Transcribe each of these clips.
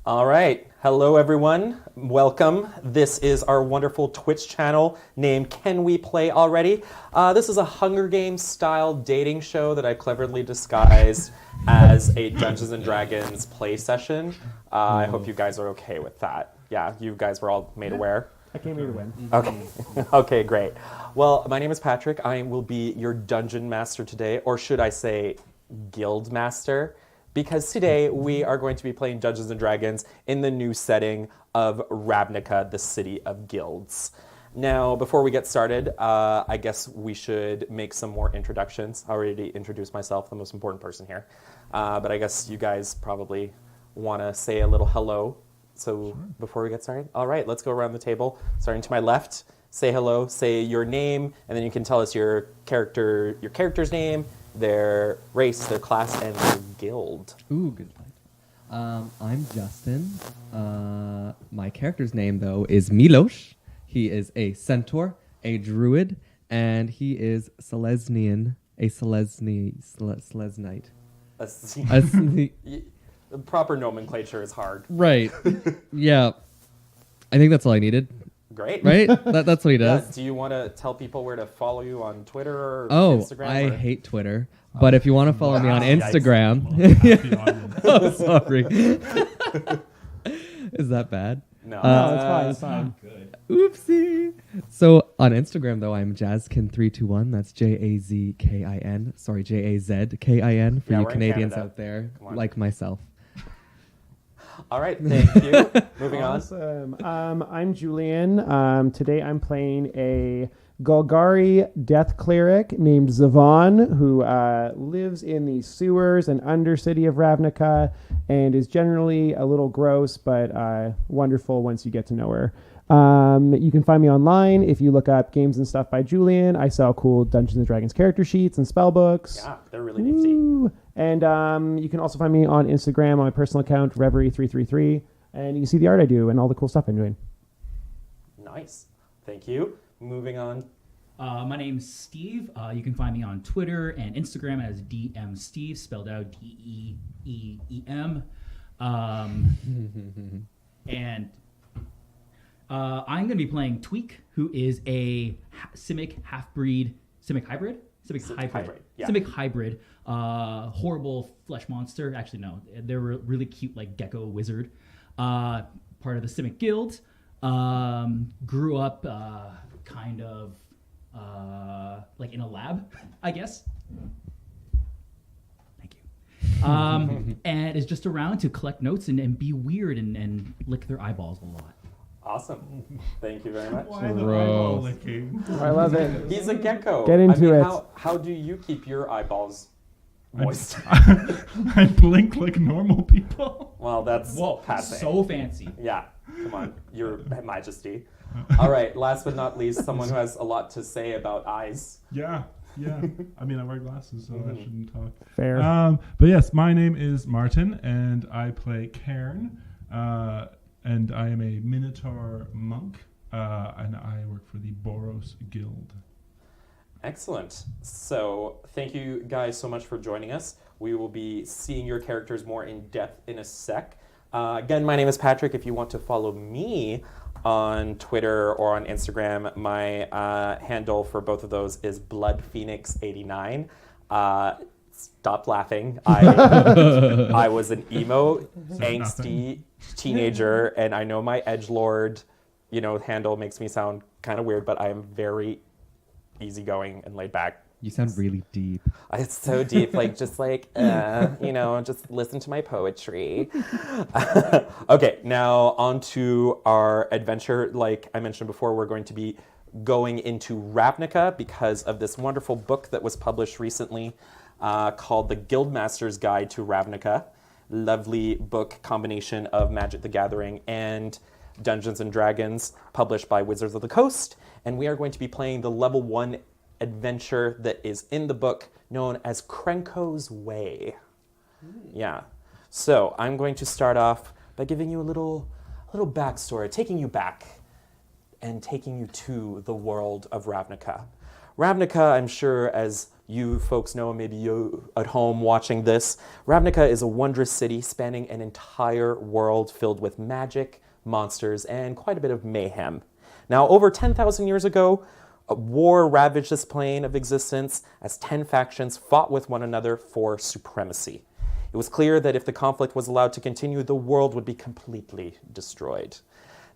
All right. Hello, everyone. Welcome. This is our wonderful Twitch channel named Can We Play Already? This is a Hunger Games style dating show that I cleverly disguised as a Dungeons & Dragons play session. I hope you guys are okay with that. Yeah, you guys were all made aware. I came here to win. Okay. Okay, great. Well, my name is Patrick. I will be your dungeon master today, or should I say Guildmaster? Because today we are going to be playing Dungeons & Dragons in the new setting of Ravnica, the city of guilds. Now, before we get started, I guess we should make some more introductions. I already introduced myself, the most important person here. But I guess you guys probably want to say a little hello. So before we get started, all right, let's go around the table. Starting to my left, say hello, say your name, and then you can tell us your character's name, their race, their class, and their guild. Ooh, good point. I'm Justin. My character's name, though, is Milos. He is a centaur, a druid, and he is Selesnian, a Selesnite. The proper nomenclature is hard. Right. Yeah. I think that's all I needed. Great. Right? That's what he does. Yeah, do you want to tell people where to follow you on Twitter or Instagram? I hate Twitter. But if you want to follow me on Instagram... Oh, sorry. Is that bad? No. It's fine. Good. Oopsie. So on Instagram, though, I'm Jazkin321. That's Jazkin. Sorry, Jazkin for Yeah, you we're in Canadians Canada. out there, Come on. like myself. All right, thank you. Moving on. Awesome. I'm Julian. Today I'm playing a Golgari death cleric named Zavon, who lives in the sewers and undercity of Ravnica and is generally a little gross, but wonderful once you get to know her. You can find me online if you look up Games and Stuff by Julian. I sell cool Dungeons & Dragons character sheets and spell books. Yeah, they're really nifty. Woo. And you can also find me on Instagram on my personal account, Reverie333, and you can see the art I do and all the cool stuff I'm doing. Nice. Thank you. Moving on. My name's Steve. You can find me on Twitter and Instagram as DMSteve, spelled out DEEEM. And I'm going to be playing Tweak, who is a Simic hybrid. Yeah. Simic hybrid. Horrible flesh monster. Actually, no. They're a really cute, like, gecko wizard. Part of the Simic Guild. Grew up kind of like in a lab, I guess. Thank you. And is just around to collect notes and be weird and lick their eyeballs a lot. Awesome. Thank you very much. Why the Gross. eyeball licking? I love it. He's a gecko. Get into it. How do you keep your eyeballs moist? I blink like normal people. Well, that's Whoa, passing. so fancy. Yeah, come on, Your Majesty. All right, last but not least, someone who has a lot to say about eyes. Yeah. I mean, I wear glasses, so I shouldn't talk. Fair. But yes, my name is Martin, and I play Cairn, and I am a Minotaur monk, and I work for the Boros Guild. Excellent. So thank you guys so much for joining us. We will be seeing your characters more in depth in a sec. Again, my name is Patrick. If you want to follow me on Twitter or on Instagram, my handle for both of those is BloodPhoenix89. Stop laughing. I was an emo, angsty teenager, and I know my edgelord, handle makes me sound kind of weird, but I am very easygoing and laid back. You sound really deep. It's so deep, just listen to my poetry. Okay, now on to our adventure. Like I mentioned before, we're going to be going into Ravnica because of this wonderful book that was published recently called The Guildmasters Guide to Ravnica. Lovely book combination of Magic the Gathering and Dungeons & Dragons, published by Wizards of the Coast. And we are going to be playing the level 1 adventure that is in the book known as Krenko's Way. Yeah. So I'm going to start off by giving you a little backstory, taking you back and taking you to the world of Ravnica. Ravnica, I'm sure as you folks know, maybe you at home watching this, Ravnica is a wondrous city spanning an entire world filled with magic, monsters, and quite a bit of mayhem. Now, over 10,000 years ago, a war ravaged this plane of existence as 10 factions fought with one another for supremacy. It was clear that if the conflict was allowed to continue, the world would be completely destroyed.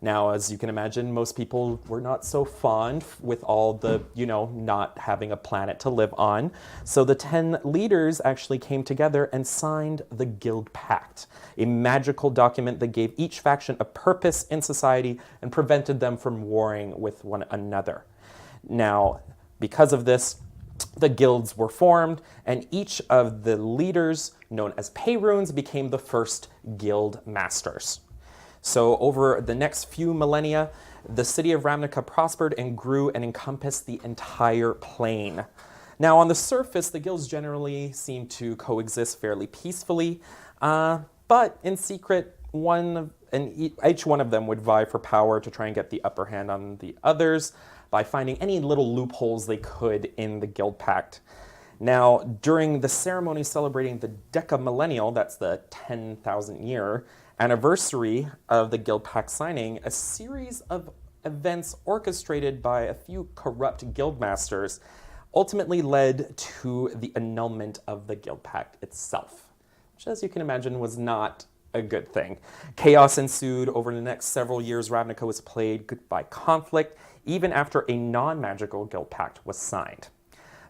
Now, as you can imagine, most people were not so fond with all the, not having a planet to live on. So the 10 leaders actually came together and signed the Guild Pact, a magical document that gave each faction a purpose in society and prevented them from warring with one another. Now, because of this, the guilds were formed, and each of the leaders, known as Payrunes, became the first Guildmasters. So over the next few millennia, the city of Ravnica prospered and grew and encompassed the entire plane. Now, on the surface, the guilds generally seem to coexist fairly peacefully, but in secret, each one of them would vie for power to try and get the upper hand on the others by finding any little loopholes they could in the Guild Pact. Now, during the ceremony celebrating the decamillennial, that's the 10,000 year anniversary of the Guild Pact signing, a series of events orchestrated by a few corrupt guildmasters ultimately led to the annulment of the Guild Pact itself, which, as you can imagine, was not a good thing. Chaos ensued over the next several years. Ravnica was plagued by conflict, even after a non-magical Guild Pact was signed.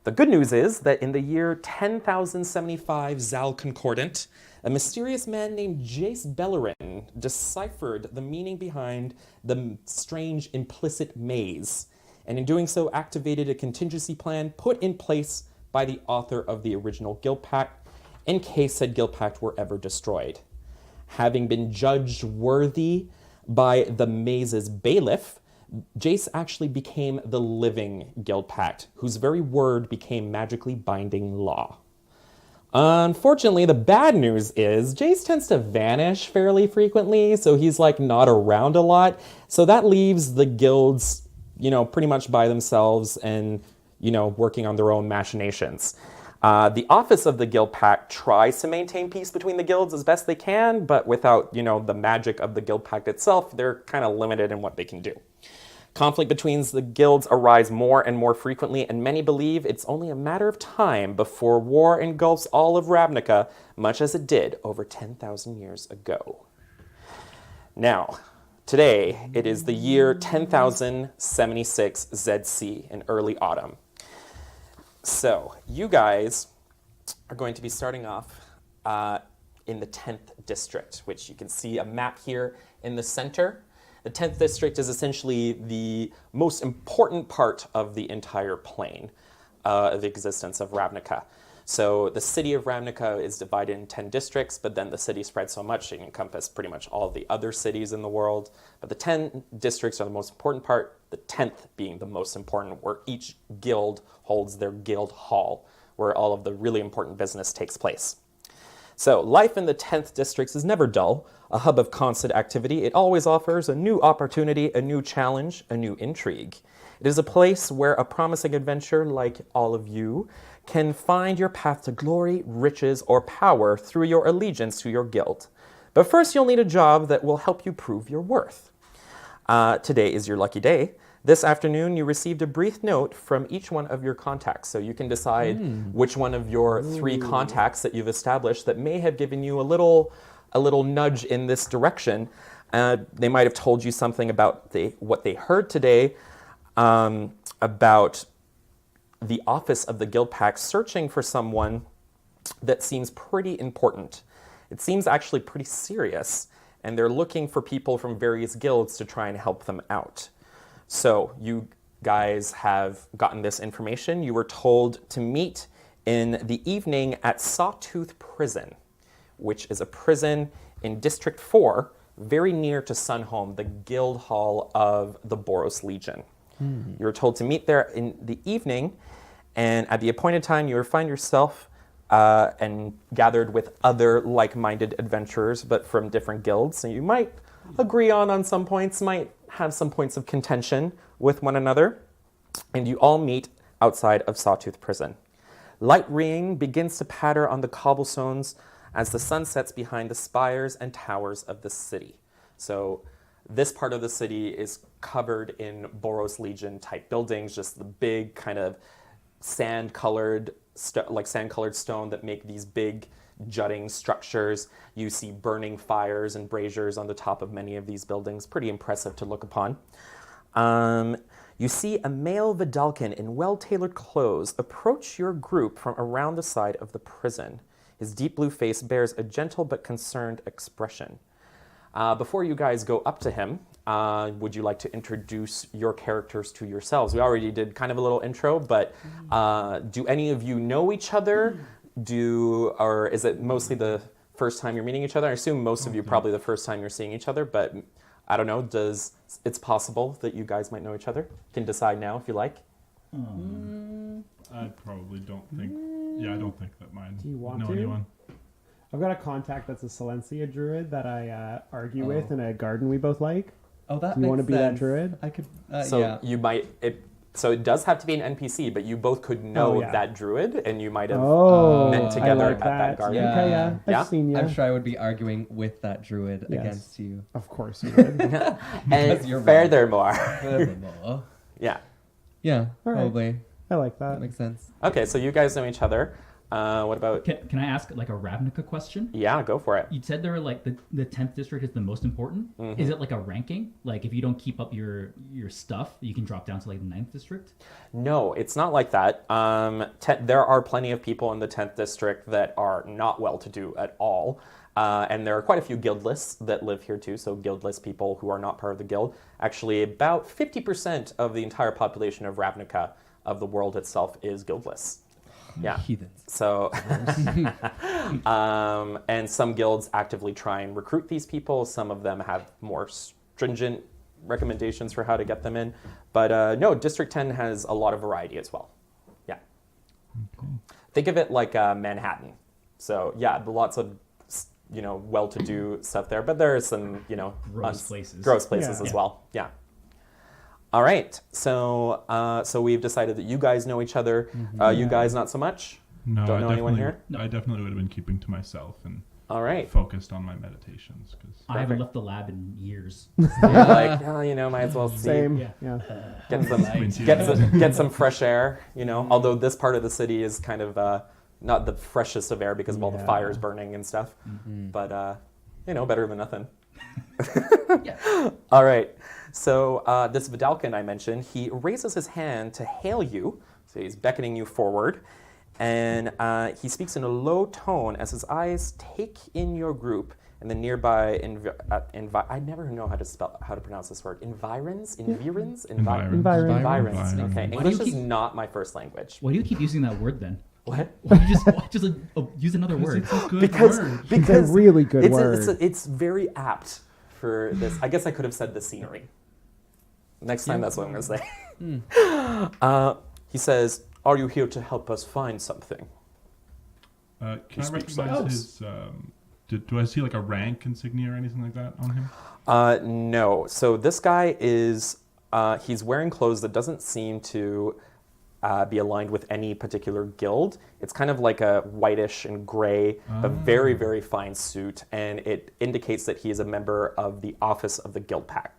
The good news is that in the year 10,075 Zal Concordant, a mysterious man named Jace Bellerin deciphered the meaning behind the strange implicit maze, and in doing so activated a contingency plan put in place by the author of the original Guild Pact in case said Guild Pact were ever destroyed. Having been judged worthy by the maze's bailiff, Jace actually became the living Guild Pact, whose very word became magically binding law. Unfortunately, the bad news is Jace tends to vanish fairly frequently, so he's not around a lot. So that leaves the guilds, pretty much by themselves and, working on their own machinations. The office of the Guild Pact tries to maintain peace between the guilds as best they can, but without, the magic of the Guild Pact itself, they're kind of limited in what they can do. Conflict between the guilds arise more and more frequently, and many believe it's only a matter of time before war engulfs all of Ravnica, much as it did over 10,000 years ago. Now, today, it is the year 10,076 ZC in early autumn. So, you guys are going to be starting off in the 10th district, which you can see a map here in the center. The 10th district is essentially the most important part of the entire plane of the existence of Ravnica. So the city of Ravnica is divided in 10 districts, but then the city spreads so much it encompasses pretty much all of the other cities in the world. But the 10 districts are the most important part, the 10th being the most important, where each guild holds their guild hall, where all of the really important business takes place. So life in the 10th district is never dull, a hub of constant activity. It always offers a new opportunity, a new challenge, a new intrigue. It is a place where a promising adventurer like all of you can find your path to glory, riches, or power through your allegiance to your guild. But first, you'll need a job that will help you prove your worth. Today is your lucky day. This afternoon, you received a brief note from each one of your contacts, so you can decide which one of your 3 contacts that you've established that may have given you a little nudge in this direction. They might have told you something about what they heard today about the office of the Guild Pact searching for someone that seems pretty important. It seems actually pretty serious, and they're looking for people from various guilds to try and help them out. So you guys have gotten this information. You were told to meet in the evening at Sawtooth Prison, which is a prison in District 4, very near to Sunhome, the guild hall of the Boros Legion. You were told to meet there in the evening, and at the appointed time, you will find yourself and gathered with other like-minded adventurers, but from different guilds. So you might agree on some points, might have some points of contention with one another, and you all meet outside of Sawtooth Prison. Light rain begins to patter on the cobblestones as the sun sets behind the spires and towers of the city. So this part of the city is covered in Boros Legion type buildings, just the big kind of sand-colored stone that make these big jutting structures. You see burning fires and braziers on the top of many of these buildings. Pretty impressive to look upon. You see a male Vidalcan in well-tailored clothes approach your group from around the side of the prison. His deep blue face bears a gentle but concerned expression. Before you guys go up to him, would you like to introduce your characters to yourselves? We already did kind of a little intro, but do any of you know each other? Or is it mostly the first time you're meeting each other? I assume most of you probably the first time you're seeing each other, but I don't know. It's possible that you guys might know each other? You can decide now if you like. I probably don't think. Yeah, I don't think that mine. Do you want know to? anyone? I've got a contact that's a Silencia druid that I argue with in a garden we both like. Oh, that Do you makes want to be that sense. druid? I could. So Yeah. you might. So it does have to be an NPC, but you both could know yeah. that druid, and you might have Oh, met I together like at that garden. Yeah. Okay, yeah. Yeah? I've seen you. I'm sure I would be arguing with that druid Yes. against you. Of course you would. And you're wrong. furthermore, yeah. Yeah, All right. probably. I like That that. makes sense. Okay, so you guys know each other. What about? Can I ask like a Ravnica question? Yeah, go for it. You said there were like the 10th district is the most important. Mm-hmm. Is it like a ranking? Like if you don't keep up your stuff, you can drop down to like the 9th district? No, it's not like that. There are plenty of people in the 10th district that are not well-to-do at all. And there are quite a few guildless that live here too, so guildless people who are not part of the guild. Actually, about 50% of the entire population of Ravnica, of the world itself, is guildless. Yeah. Heathens. So, and some guilds actively try and recruit these people. Some of them have more stringent recommendations for how to get them in. But no, District 10 has a lot of variety as well. Yeah. Okay. Think of it like Manhattan. So yeah, lots of well-to-do stuff there, but there are some Gross places. gross places Yeah. as well. Yeah. All right. So so we've decided that you guys know each other. You guys not so much. No, Don't know anyone here? I definitely would have been keeping to myself and All right. focused on my meditations because I haven't Perfect. left the lab in years. You're like, might as well see. Same. Yeah. Yeah. Get some fresh air. Although this part of the city is kind of not the freshest of air because of all the Yeah. fires burning and stuff. But better than nothing. Yeah. All right. So this Vidalcan I mentioned, he raises his hand to hail you. So he's beckoning you forward. And he speaks in a low tone as his eyes take in your group and the nearby, I never know how to pronounce this word. Environs? Environs. Environs. Environs. Okay. Why do you English is keep- not my first language. Why do you keep using that word then? What? Why do you just use another word? it's a good Because word. It's a really good word. It's very apt for this. I guess I could have said the scenery. Next time, that's what I'm going to say. He says, "Are you here to help us find something?" Can I speaks recognize like- his? Do I see like a rank insignia or anything like that on him? No. So this guy is, he's wearing clothes that doesn't seem to be aligned with any particular guild. It's kind of like a whitish and gray, but very, very fine suit. And it indicates that he is a member of the Office of the Guild Pack.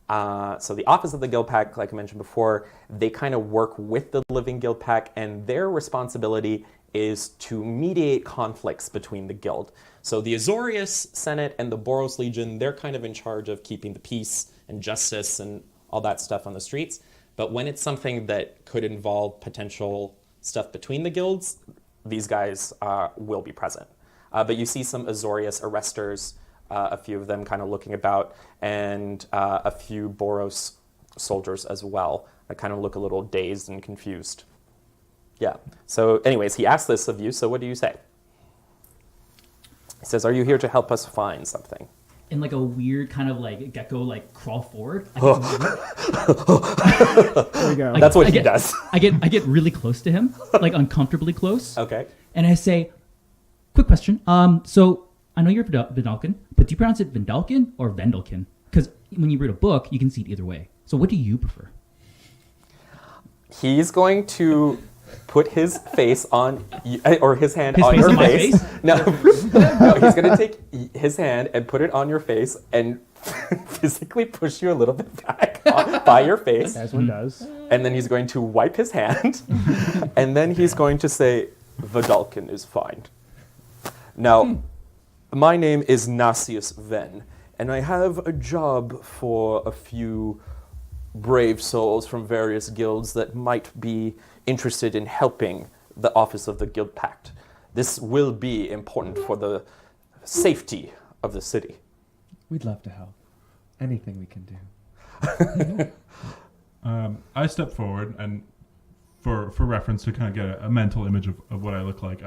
So the Office of the Guild Pack, like I mentioned before, they kind of work with the Living Guild Pack, and their responsibility is to mediate conflicts between the guild. So the Azorius Senate and the Boros Legion, they're kind of in charge of keeping the peace and justice and all that stuff on the streets. But when it's something that could involve potential stuff between the guilds, these guys will be present. But you see some Azorius arresters, a few of them kind of looking about, and a few Boros soldiers as well that kind of look a little dazed and confused. Yeah. So anyways, he asked this of you, so what do you say? He says, "Are you here to help us find something?" In like a weird kind of like gecko like crawl forward. There we go. That's what I he get- does. I get really close to him, like uncomfortably close, Okay. and I say, "Quick question. So I know you're Vidalcan, but do you pronounce it Vindalcan or Vendalcan? Because when you read a book, you can see it either way. So what do you prefer?" He's going to put his face on, or his hand His on face your on my face. face? No, no, he's going to take his hand and put it on your face and physically push you a little bit back by your face. As one does. And then he's going to wipe his hand. And then he's going to say, Vidalkin is fine. Now, my name is Nasius Ven, and I have a job for a few brave souls from various guilds that might be interested in helping the office of the Guild Pact. This will be important for the safety of the city. We'd love to help. Anything we can do. I step forward, and for reference to kind of get a mental image of what I look like,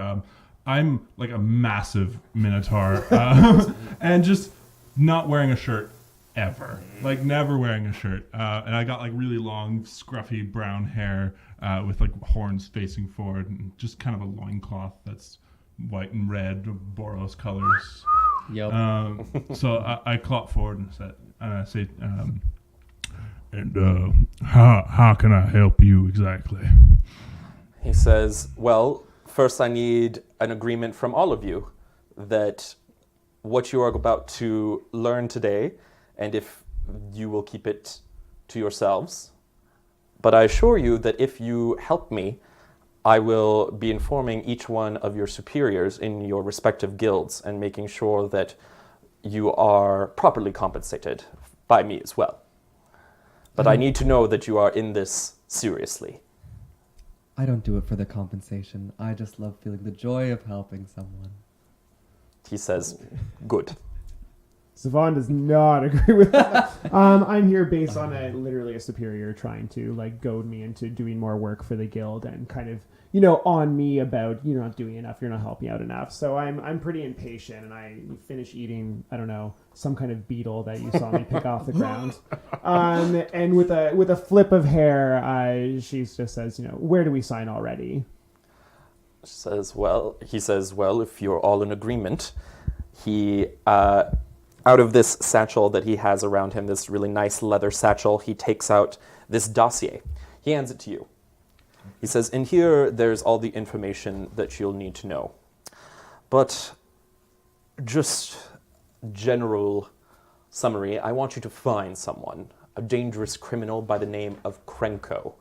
I'm like a massive minotaur, and just not wearing a shirt ever. Like never wearing a shirt. And I got like really long, scruffy brown hair with like horns facing forward, and just kind of a loincloth that's white and red, Boros colors. Yep. So I clop forward and I say, how can I help you exactly? He says, well, first I need an agreement from all of you that what you are about to learn today, and if you will keep it to yourselves. But I assure you that if you help me, I will be informing each one of your superiors in your respective guilds and making sure that you are properly compensated by me as well. But I need to know that you are in this seriously. I don't do it for the compensation. I just love feeling the joy of helping someone. He says, good. Savon does not agree with that. I'm here based on literally a superior trying to like goad me into doing more work for the guild and kind of, on me about you're not doing enough, you're not helping out enough. So I'm pretty impatient, and I finish eating, I don't know, some kind of beetle that you saw me pick off the ground. And with a flip of hair, she just says, where do we sign already? He says, well, if you're all in agreement, he out of this satchel that he has around him, this really nice leather satchel, he takes out this dossier. He hands it to you. He says, in here, there's all the information that you'll need to know. But just general summary, I want you to find someone, a dangerous criminal by the name of Krenko.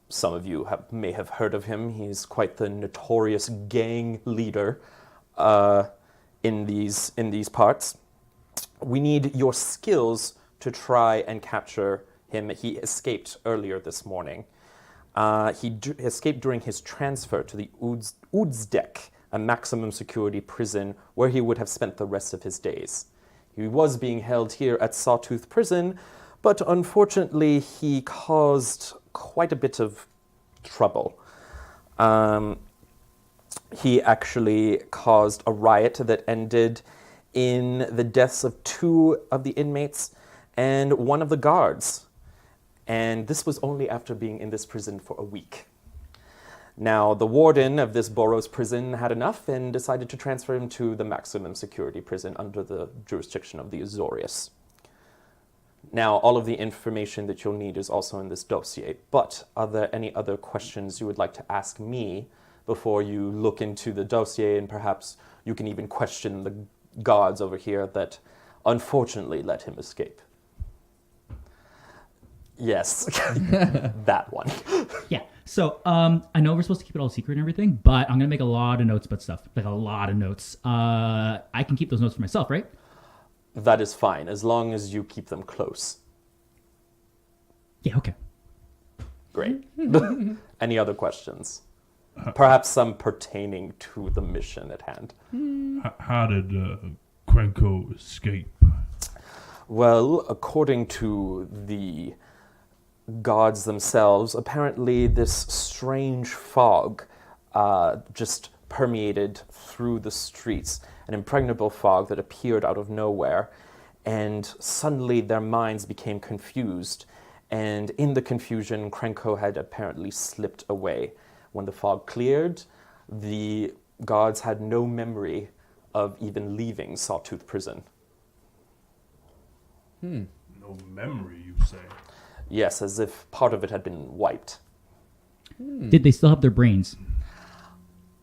Some of you may have heard of him. He's quite the notorious gang leader in these parts. We need your skills to try and capture him. He escaped earlier this morning. He escaped during his transfer to the Uzdek, a maximum security prison where he would have spent the rest of his days. He was being held here at Sawtooth Prison, but unfortunately he caused quite a bit of trouble. He actually caused a riot that ended in the deaths of 2 of the inmates and 1 of the guards. And this was only after being in this prison for a week. Now, the warden of this Boros prison had enough and decided to transfer him to the maximum security prison under the jurisdiction of the Azorius. Now, all of the information that you'll need is also in this dossier, but are there any other questions you would like to ask me before you look into the dossier, and perhaps you can even question the guards over here that unfortunately let him escape? Yes, that one. Yeah. So I know we're supposed to keep it all secret and everything, but I'm gonna make a lot of notes about stuff, like a lot of notes. I can keep those notes for myself, right? That is fine, as long as you keep them close. Yeah. Okay. Great. Any other questions? Perhaps some pertaining to the mission at hand. How did Krenko escape? Well, according to the gods themselves, apparently this strange fog just permeated through the streets, an impregnable fog that appeared out of nowhere, and suddenly their minds became confused, and in the confusion, Krenko had apparently slipped away. When the fog cleared, the gods had no memory of even leaving Sawtooth Prison. No memory, you say? Yes, as if part of it had been wiped. Did they still have their brains?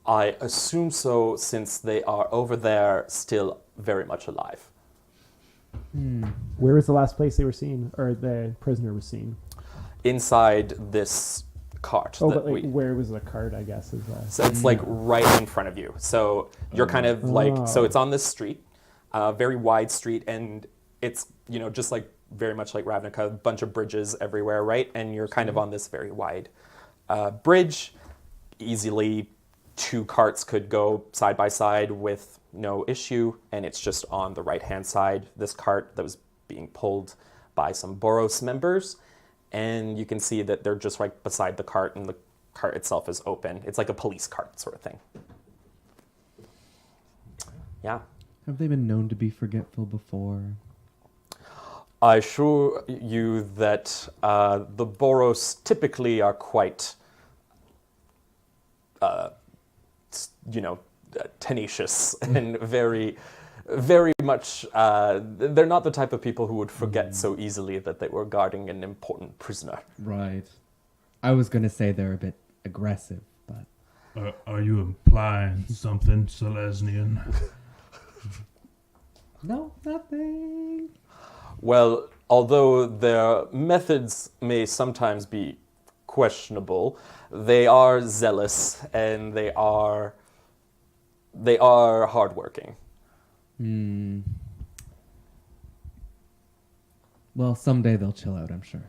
I assume so, since they are over there still very much alive. Where was the last place they were seen, or the prisoner was seen? Inside this cart. Oh, that but like, we, where was the cart? I guess is. so it's like right in front of you. So you're kind of like, so it's on this street, very wide street, and it's, you know, just like very much like Ravnica, a bunch of bridges everywhere, right? And you're kind of on this very wide bridge. Easily 2 carts could go side by side with no issue, and it's just on the right-hand side, this cart that was being pulled by some Boros members, and you can see that they're just right beside the cart, and the cart itself is open. It's like a police cart sort of thing. Yeah. Have they been known to be forgetful before? I assure you that the Boros typically are quite, tenacious and very, very much. They're not the type of people who would forget so easily that they were guarding an important prisoner. Right. I was going to say they're a bit aggressive, but... Are you implying something, Selesnian? No, nothing. Well, although their methods may sometimes be questionable, they are zealous and they are hardworking. Well, someday they'll chill out, I'm sure.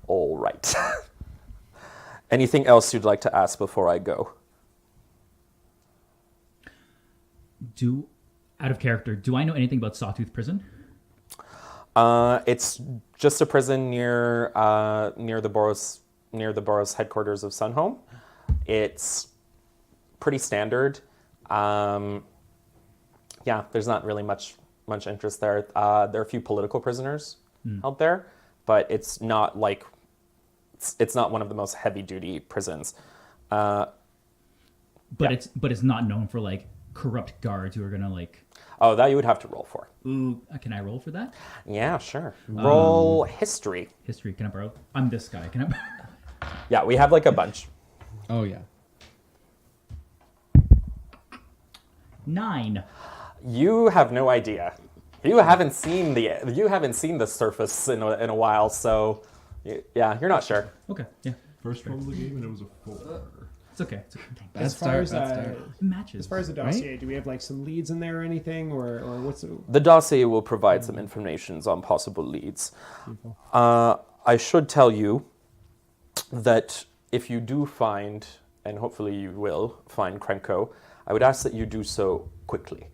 All right. Anything else you'd like to ask before I go? Out of character, do I know anything about Sawtooth Prison? It's just a prison near the Boros headquarters of Sunhome. It's pretty standard. There's not really much interest there. There are a few political prisoners out there, but it's not like it's not one of the most heavy duty prisons. But it's not known for like corrupt guards who are gonna like. Oh, that you would have to roll for. Ooh, can I roll for that? Yeah, sure. Roll history. History, can I borrow? I'm this guy. Can I? Yeah, we have like a bunch. Oh, yeah. 9. You have no idea. You haven't seen the surface in a while, so yeah, you're not sure. Okay, yeah, First roll of the game, and it was a 4. it's okay. It's okay. Bad start. It matches. As far as the dossier, do we have like some leads in there or anything, or what's the... The dossier will provide some information on possible leads. I should tell you that if you do find, and hopefully you will find Krenko, I would ask that you do so quickly.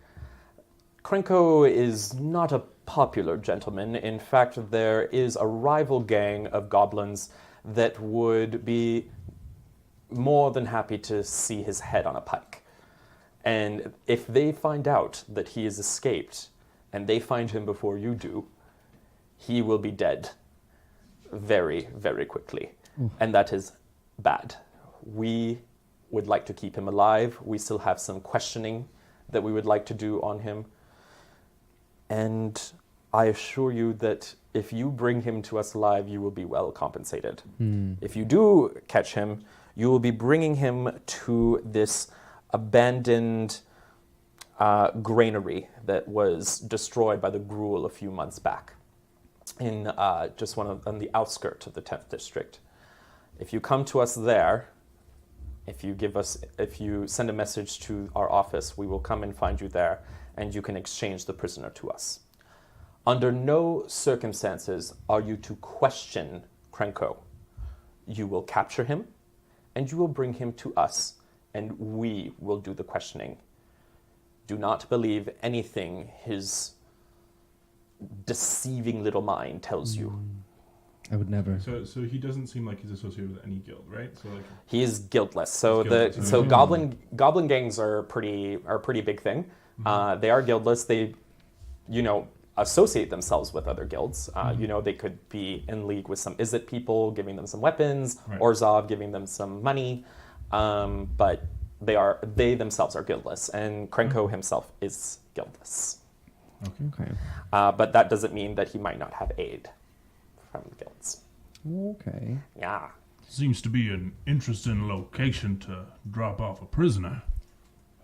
Krenko is not a popular gentleman. In fact, there is a rival gang of goblins that would be more than happy to see his head on a pike. And if they find out that he has escaped, and they find him before you do, he will be dead very, very quickly. And that is bad. We would like to keep him alive. We still have some questioning that we would like to do on him. And I assure you that if you bring him to us alive, you will be well compensated. If you do catch him, you will be bringing him to this abandoned granary that was destroyed by the Gruul a few months back in just on the outskirts of the 10th district. If you come to us there, if you send a message to our office, we will come and find you there, and you can exchange the prisoner to us. Under no circumstances are you to question Krenko. You will capture him, and you will bring him to us, and we will do the questioning. Do not believe anything his deceiving little mind tells you. I would never. So he doesn't seem like he's associated with any guild, right? So like He is guildless. So He's guildless, so okay. goblin gangs are a pretty big thing. They are guildless. They, associate themselves with other guilds. They could be in league with some Izzet people, giving them some weapons, Right. Orzhov giving them some money, but they themselves are guildless, and Krenko himself is guildless. Okay. But that doesn't mean that he might not have aid from guilds. Okay. Yeah. Seems to be an interesting location to drop off a prisoner.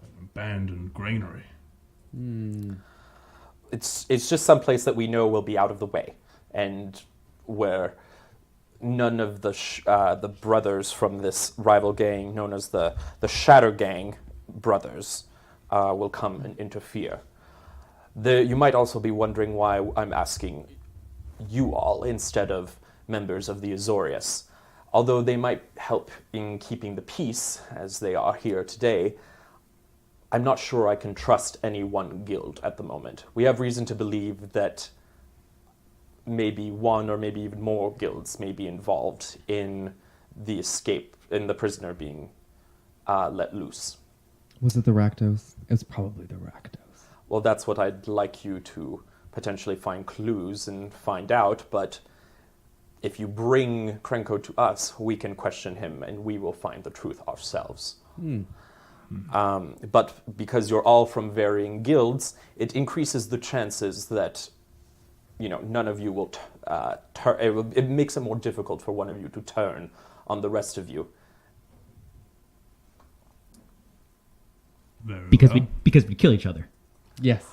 An abandoned granary. It's just some place that we know will be out of the way, and where none of the brothers from this rival gang, known as the Shadow Gang brothers, will come and interfere. You might also be wondering why I'm asking you all instead of members of the Azorius. Although they might help in keeping the peace, as they are here today, I'm not sure I can trust any one guild at the moment. We have reason to believe that maybe one or maybe even more guilds may be involved in the escape, in the prisoner being let loose. Was it the Rakdos? It was probably the Rakdos. Well, that's what I'd like you to potentially find clues and find out, but if you bring Krenko to us, we can question him and we will find the truth ourselves. But because you're all from varying guilds, it increases the chances that, none of you will turn. It makes it more difficult for one of you to turn on the rest of you. Very Because well. we kill each other. Yes.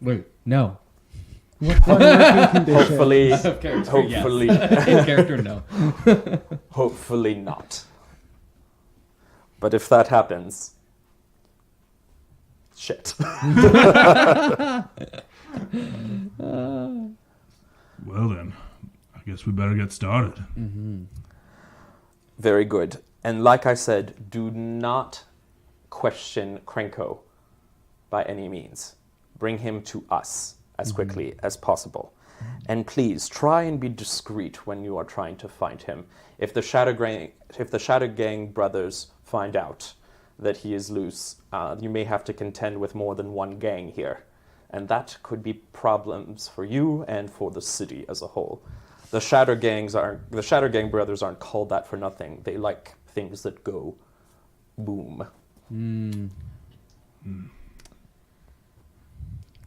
Wait, no. What working condition? Hopefully, Hopefully. In character, no. hopefully not. But if that happens, shit. Well then, I guess we better get started. Very good. And like I said, do not question Krenko by any means. Bring him to us as quickly as possible. And please, try and be discreet when you are trying to find him. If the Shadow Gang brothers find out that he is loose, you may have to contend with more than one gang here. And that could be problems for you and for the city as a whole. The Shadow Gang brothers aren't called that for nothing. They like things that go boom.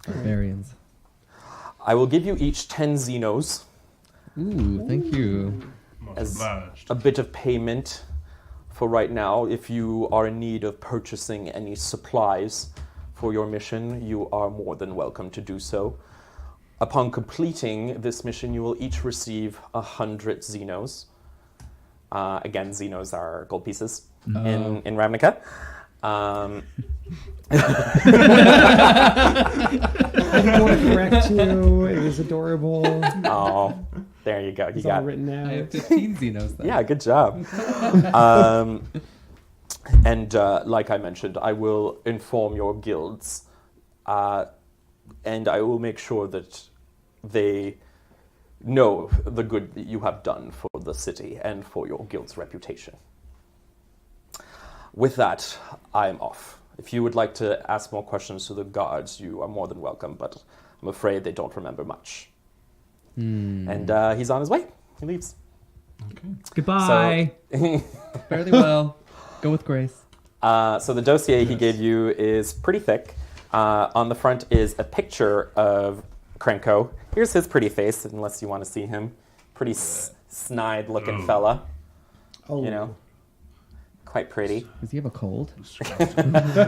Barbarians. I will give you each 10 Xenos Ooh, thank you. Much as obliged. a bit of payment for right now. If you are in need of purchasing any supplies for your mission, you are more than welcome to do so. Upon completing this mission, you will each receive 100 Xenos. Again, Xenos are gold pieces in Ravnica. I want to correct you. It was adorable. Oh, there you go. You It's all got it. written I have out. 15 Xenos then. Yeah, good job. And like I mentioned, I will inform your guilds, and I will make sure that they know the good that you have done for the city and for your guild's reputation. With that, I am off. If you would like to ask more questions to the guards, you are more than welcome, but I'm afraid they don't remember much. And he's on his way. He leaves. Okay. Goodbye. Fairly well. Go with grace. So the dossier he gave you is pretty thick. On the front is a picture of Krenko. Here's his pretty face, unless you want to see him. Pretty snide-looking fella. Oh, Quite pretty. Does he have a cold?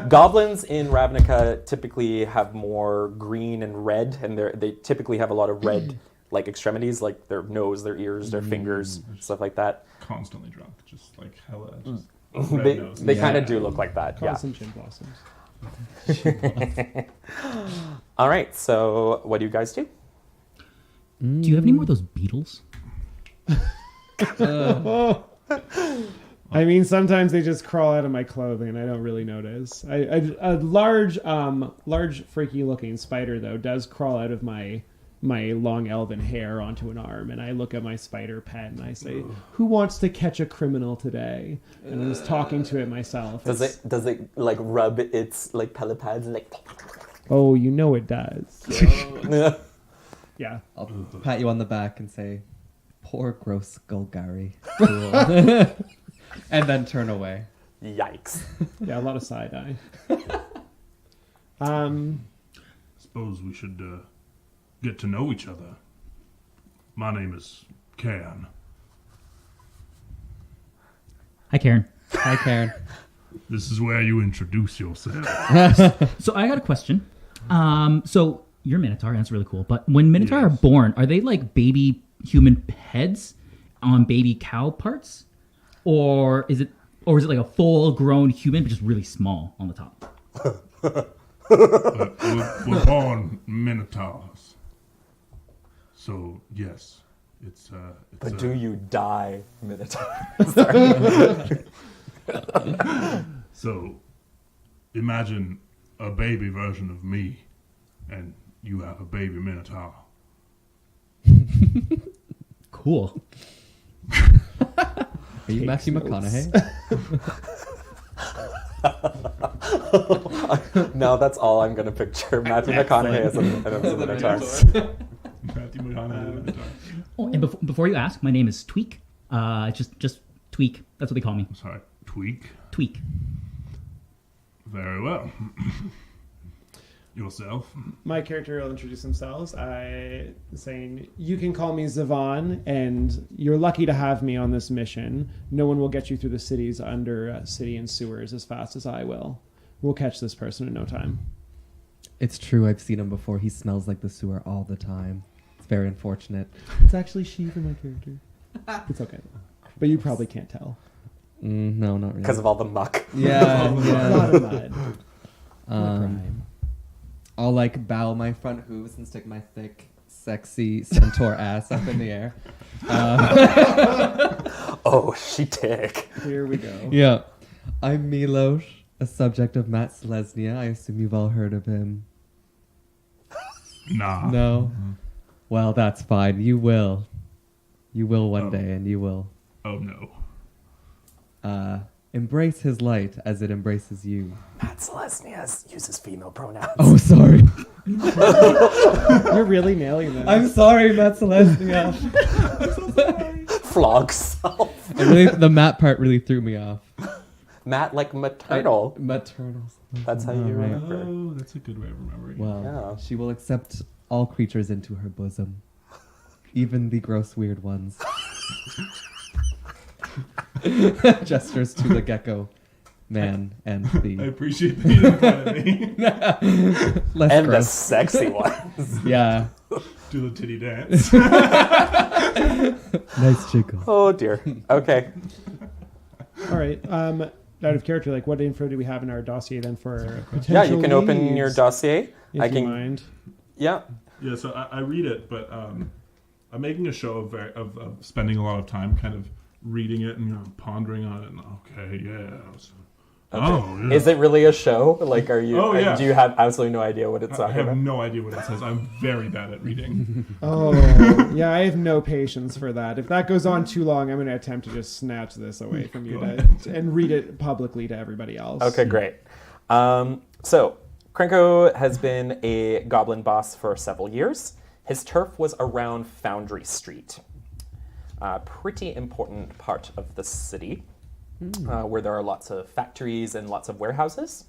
Goblins in Ravnica typically have more green and red, and they typically have a lot of red, like extremities, like their nose, their ears, their fingers, stuff like that. Constantly drunk, just like hella. Just red nose. They kind of do look like that. Yeah. constant chin blossoms. All right. So what do you guys do? Do you have any more of those beetles? I mean, sometimes they just crawl out of my clothing, and I don't really notice. A large, freaky-looking spider though does crawl out of my long elven hair onto an arm, and I look at my spider pet and I say, "Who wants to catch a criminal today?" And I'm just talking to it myself. Does it like rub its like pellet pads and like? Oh, you know it does. Yeah. I'll pat you on the back and say, "Poor gross Golgari." Cool. And then turn away. Yikes. Yeah, a lot of side eye. Suppose we should get to know each other. My name is Can. Hi, Karen. Hi, Karen. This is where you introduce yourself. So I got a question. So you're a Minotaur, that's really cool. But when Minotaur are born, are they like baby human heads on baby cow parts, or is it like a full-grown human but just really small on the top? We're born minotaurs. So yes, it's But do you die, Minotaur? So imagine a baby version of me, and you have a baby minotaur. Cool. Are you Matthew notes. McConaughey? Now that's all I'm going to picture. Matthew McConaughey as a Minotaur. Matthew McConaughey minotaur. Oh, and before you ask, my name is Tweak. Just Tweak. That's what they call me. I'm sorry, Tweak. Tweak. Very well. Yourself. My character will introduce themselves saying, you can call me Zavon, and you're lucky to have me on this mission. No one will get you through the cities under city and sewers as fast as I will. We'll catch this person in no time. It's true. I've seen him before. He smells like the sewer all the time. It's very unfortunate. It's actually she for my character. It's okay. But you probably can't tell. No, not really. Because of all the muck. Yeah, A yeah. lot of mud. I'll like bow my front hooves and stick my thick, sexy centaur ass up in the air. Oh, she tick. Here we go. Yeah. I'm Milos, a subject of Matt Selesnya. I assume you've all heard of him. Nah. No? Well, that's fine. You will. You will one day, and you will Oh no. embrace his light as it embraces you. Matt Selesnya uses female pronouns. Oh, sorry. You're really nailing this. I'm sorry, Matt Selesnya. Flog self. The Matt part really threw me off. Matt like maternal. Maternal. That's how you Right. remember. Oh, that's a good way of remembering. Well, Yeah. she will accept all creatures into her bosom, even the gross, weird ones. Gestures to the gecko man and I the appreciate that you don't point at me. less And the gross. sexy ones. Yeah. Do the titty dance. Nice chico. Oh dear. Okay. All right. Out of character, like what info do we have in our dossier then for potential Yeah, you can open leads, your dossier. if I you can. mind. Yeah. Yeah, so I read it, but I'm making a show of spending a lot of time kind of reading it and pondering on it. And, okay, yeah. So, Okay. Oh, yeah. Is it really a show? Like, are you? Oh, yeah. Do you have absolutely no idea what it's I talking have about? no idea what it says. I'm very bad at reading. Oh, yeah, I have no patience for that. If that goes on too long, I'm going to attempt to just snatch this away from you and read it publicly to everybody else. Okay, great. So, Krenko has been a goblin boss for several years. His turf was around Foundry Street, a pretty important part of the city, where there are lots of factories and lots of warehouses.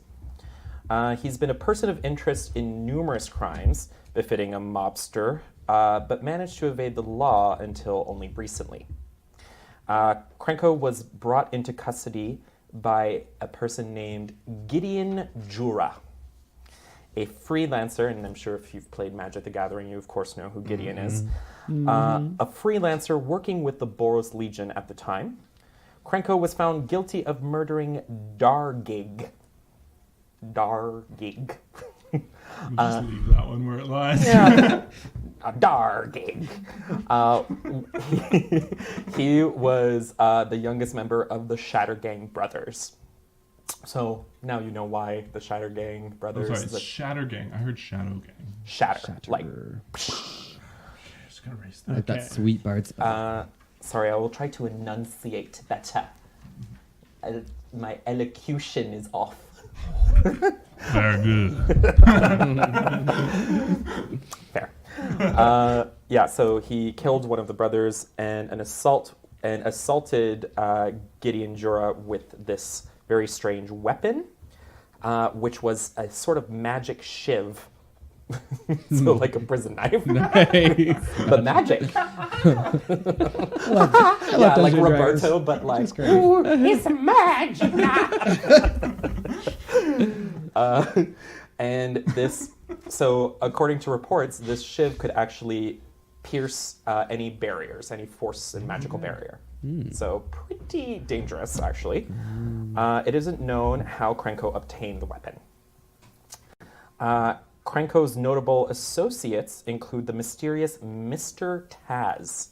He's been a person of interest in numerous crimes, befitting a mobster, but managed to evade the law until only recently. Krenko was brought into custody by a person named Gideon Jura, a freelancer, and I'm sure if you've played Magic the Gathering, you of course know who Gideon is. A freelancer working with the Boros Legion at the time. Krenko was found guilty of murdering Dargig. Dargig. We'll just leave that one where it lies. Yeah. Dargig. He was the youngest member of the Shattergang brothers. So now you know why the Shattergang I'm brothers. sorry, it's Shatter Gang. I heard Shadow Gang. Shatter. Like, Just gonna erase that. Like that sweet bard spell. sorry, I will try to enunciate better. My elocution is off. Very good. Fair. Yeah, so he killed one of the brothers and assaulted Gideon Jura with this very strange weapon, which was a sort of magic shiv So like a prison knife, Nice. but magic. I love Yeah, like Dungeons and Dragons. Roberto, but like, Just great. ooh, it's magic. And this, so according to reports, this shiv could actually pierce any barriers, any force and magical barrier. So pretty dangerous, actually. It isn't known how Krenko obtained the weapon. Krenko's notable associates include the mysterious Mr. Taz,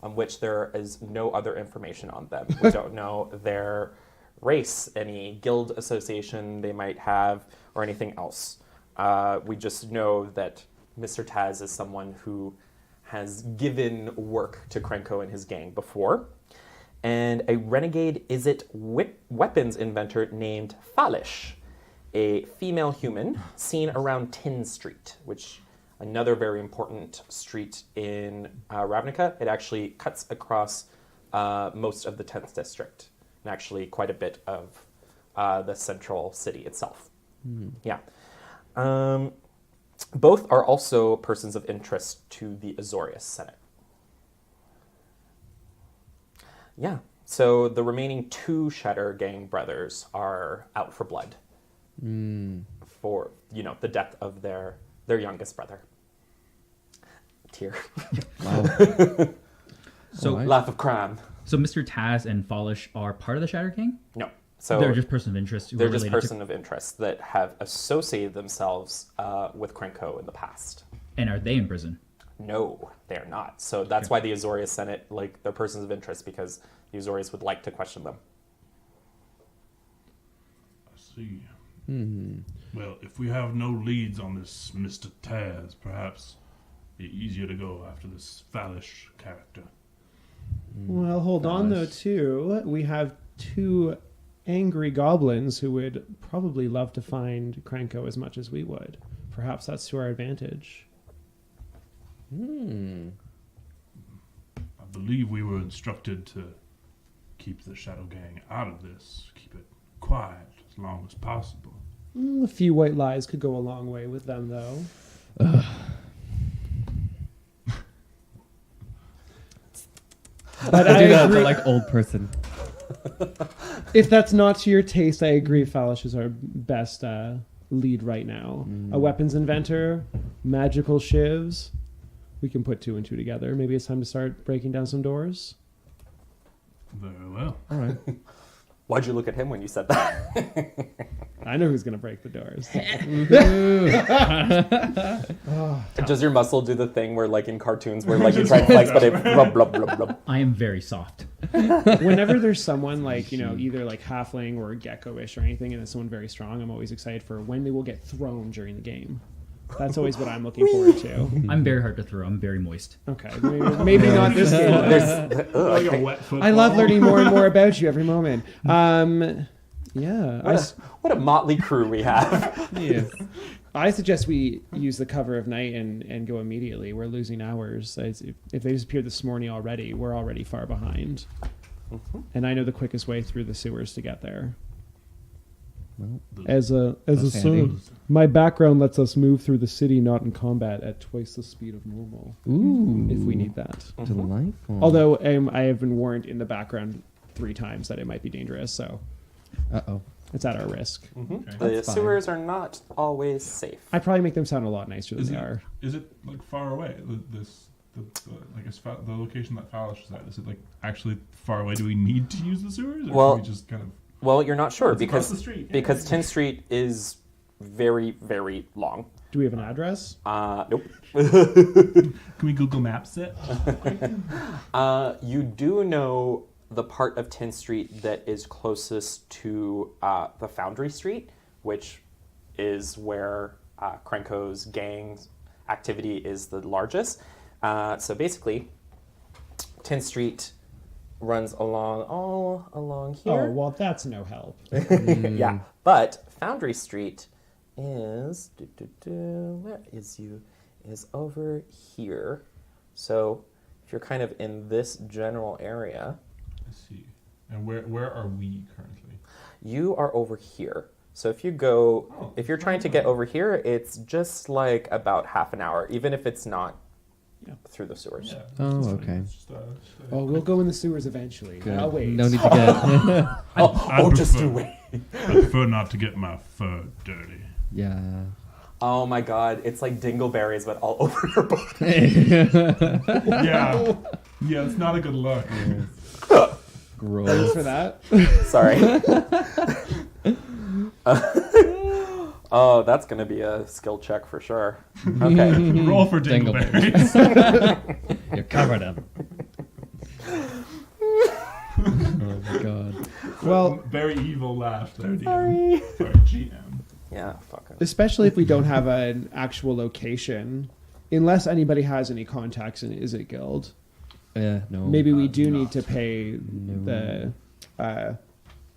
on which there is no other information on them. We don't know their race, any guild association they might have, or anything else. We just know that Mr. Taz is someone who has given work to Krenko and his gang before. And a renegade Izzet weapons inventor named Falish, a female human seen around Tin Street, which another very important street in Ravnica. It actually cuts across most of the 10th district, and actually quite a bit of the central city itself. Yeah. Both are also persons of interest to the Azorius Senate. Yeah. So the remaining 2 Shatter Gang brothers are out for blood. For, the death of their youngest brother. Tear. Wow. So, Alright. Laugh of crime. so Mr. Taz and Falish are part of the Shatter King? No. So They're just person of interest. Who they're are just related person of interest that have associated themselves with Krenko in the past. And are they in prison? No, they are not. So that's why the Azorius Senate, they're persons of interest, because the Azorius would like to question them. I see. Well, if we have no leads on this Mr. Taz, perhaps it'd be easier to go after this Falish character. Well, hold on though, too. We have 2 angry goblins who would probably love to find Krenko as much as we would. Perhaps that's to our advantage. Hmm. I believe we were instructed to keep the Shadow Gang out of this, keep it quiet as long as possible. A few white lies could go a long way with them, though. But I I do that agree. to like old person. If that's not to your taste, I agree. Falish is our best lead right now. A weapons inventor, magical shivs. We can put 2 and 2 together. Maybe it's time to start breaking down some doors. Very well. All right. Why'd you look at him when you said that? I know who's going to break the doors. Does your muscle do the thing where, like in cartoons, where like you try and flex, but it blub, blub, blub, blub. I am very soft. Whenever there's someone like, either like halfling or gecko-ish or anything, and it's someone very strong, I'm always excited for when they will get thrown during the game. That's always what I'm looking forward to. I'm very hard to throw. I'm very moist. Okay, maybe not this game. Like a wet football. I love learning more and more about you every moment. Yeah, What a motley crew we have. Yes. I suggest we use the cover of night and go immediately. We're losing hours. If they disappeared this morning already, we're already far behind. And I know the quickest way through the sewers to get there. Well, As a That's handy. son, my background lets us move through the city not in combat at twice the speed of normal. ooh. If we need that. Delightful. Although I have been warned in the background 3 times that it might be dangerous, so Uh-oh. it's at our risk. The That's fine. sewers are not always safe. I probably make them sound a lot nicer than Is they it, are. is it like far away? The location that Falish is at, is it like actually far away? Do we need to use the sewers, or Well, can we just kind of? Well, you're not sure It's across because the street. because 10th Street is very, very long. Do we have an address? Nope. Can we Google Maps it? You do know the part of 10th Street that is closest to the Foundry Street, which is where Krenko's gang's activity is the largest. So basically, 10th Street runs all along here. Oh, well, that's no help. Yeah, but Foundry Street is where is over here. So if you're kind of in this general area, I see. And where are we currently? you are over here. So if you're trying to get over here, it's just like about half an hour, even if it's not through the sewers. Yeah, Oh, just okay. Oh, we'll go in the sewers eventually. Good. I'll wait. No need to get. I just prefer- you wait. I prefer not to get my fur dirty. Yeah. Oh my god, it's like dingleberries, but all over your body. Yeah. Yeah, it's not a good look. Thanks Gross. for that. Sorry. Oh, that's gonna be a skill check for sure. Okay. Roll for Dingleberries. dingleberries. You're covered up. Oh my god. Well, Very evil laugh there, DM. Sorry. Sorry, GM. Yeah, fuck it. especially if we don't have an actual location, unless anybody has any contacts in Is It Guild, Yeah, no. maybe we do not. need to pay No. the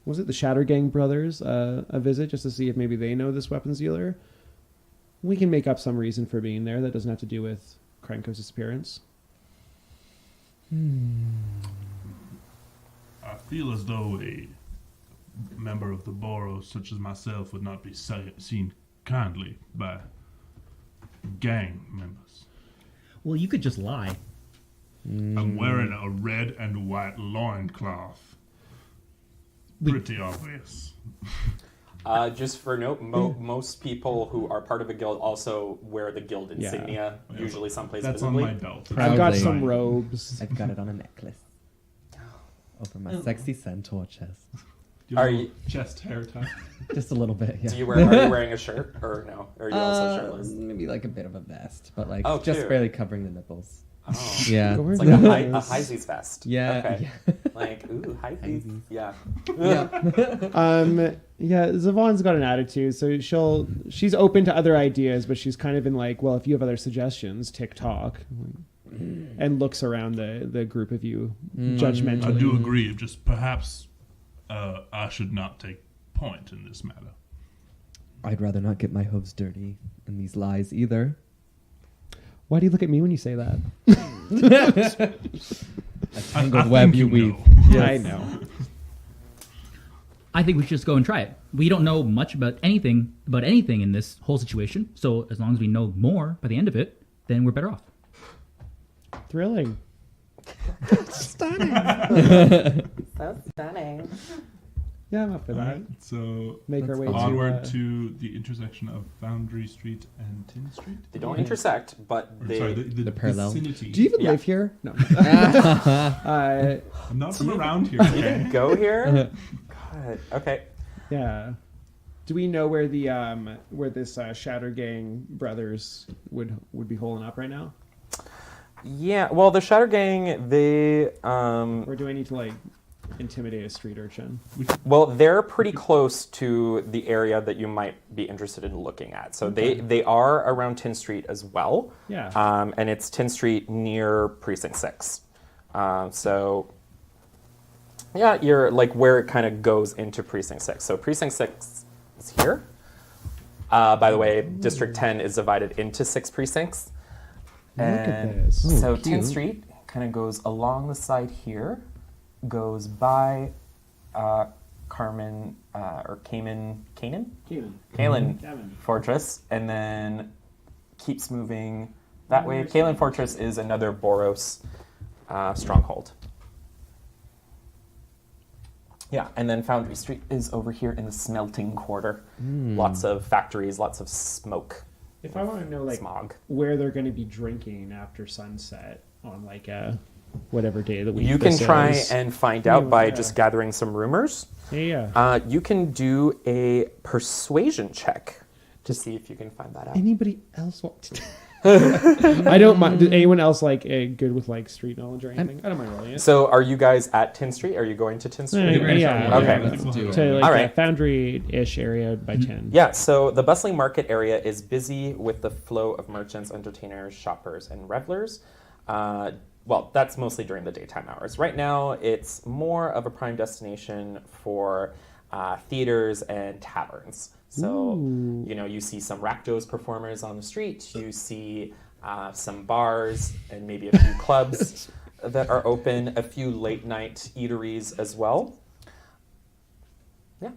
was it the Shatter Gang brothers a visit just to see if maybe they know this weapons dealer. We can make up some reason for being there that doesn't have to do with Krenko's disappearance. I feel as though a member of the Boros, such as myself, would not be seen kindly by gang members. Well, you could just lie. I'm wearing a red and white loincloth. Pretty obvious. Just for note, most people who are part of a guild also wear the guild insignia, usually someplace That's visibly. on my belt. I've got Proudly. some robes. I've got it on a necklace. Over my sexy centaur chest. Do Are have a you- chest hair tie? Just a little bit, yeah. Are you wearing a shirt or no? Or are you also shirtless? Maybe like a bit of a vest, but like Oh, just cute. barely covering the nipples. Oh. Yeah. Go It's where like a Nice. Heisey's vest. Yeah. Okay. Like, ooh, Heisey's. Heisey's. Yeah. Yeah. Yeah, Zavon's got an attitude, so she's open to other ideas, but she's kind of in like, well, if you have other suggestions, TikTok, and looks around the group of you judgmentally. I do agree. Just perhaps I should not take point in this matter. I'd rather not get my hooves dirty in these lies either. Why do you look at me when you say that? A tangled web think you weave. know. I know. I think we should just go and try it. We don't know much about anything in this whole situation. So as long as we know more by the end of it, then we're better off. Thrilling. So stunning. Yeah, I'm up for that. Alright, so Make our way onward to. to the intersection of Foundry Street and Tin Street. They don't intersect, but Or, they. sorry, the parallel. vicinity. Do you even Yeah. live here? No. I'm not from around here. Okay? Go here? God. Okay. Yeah. Do we know where the where this Shatter Gang brothers would be holding up right now, Yeah. Well, the Shatter Gang, they. or do I need to like intimidate a street urchin? Well, they're pretty close to the area that you might be interested in looking at. So they are around Tin Street as well. Yeah. And it's Tin Street near Precinct 6. So, yeah, you're like where it kind of goes into Precinct 6. So Precinct 6 is here. By the way, District 10 is divided into 6 precincts. Look at And this. So Ooh, 10th cute. Street kind of goes along the side here, goes by Canaan Fortress, and then keeps moving that way. Kalen Fortress is another Boros stronghold. Yeah, and then Foundry Street is over here in the smelting quarter. Lots of factories, lots of smoke, If I want to know like smog. where they're going to be drinking after sunset on like a whatever day of the week You can this try is. and find out by Yeah. just gathering some rumors. Yeah. You can do a persuasion check to see if you can find that out. Anybody else want to? I don't mind. Did anyone else like good with like street knowledge or anything? I don't mind rolling it. So, are you guys at Tin Street? Are you going to Tin Street? Yeah. Okay. Let's do it. To like All a right. foundry-ish area by 10. Yeah, so the bustling market area is busy with the flow of merchants, entertainers, shoppers, and revelers. Well, that's mostly during the daytime hours. Right now, it's more of a prime destination for theaters and taverns. So, you know, you see some Rakdos performers on the street. You see some bars and maybe a few clubs that are open. A few late night eateries as well. Yeah.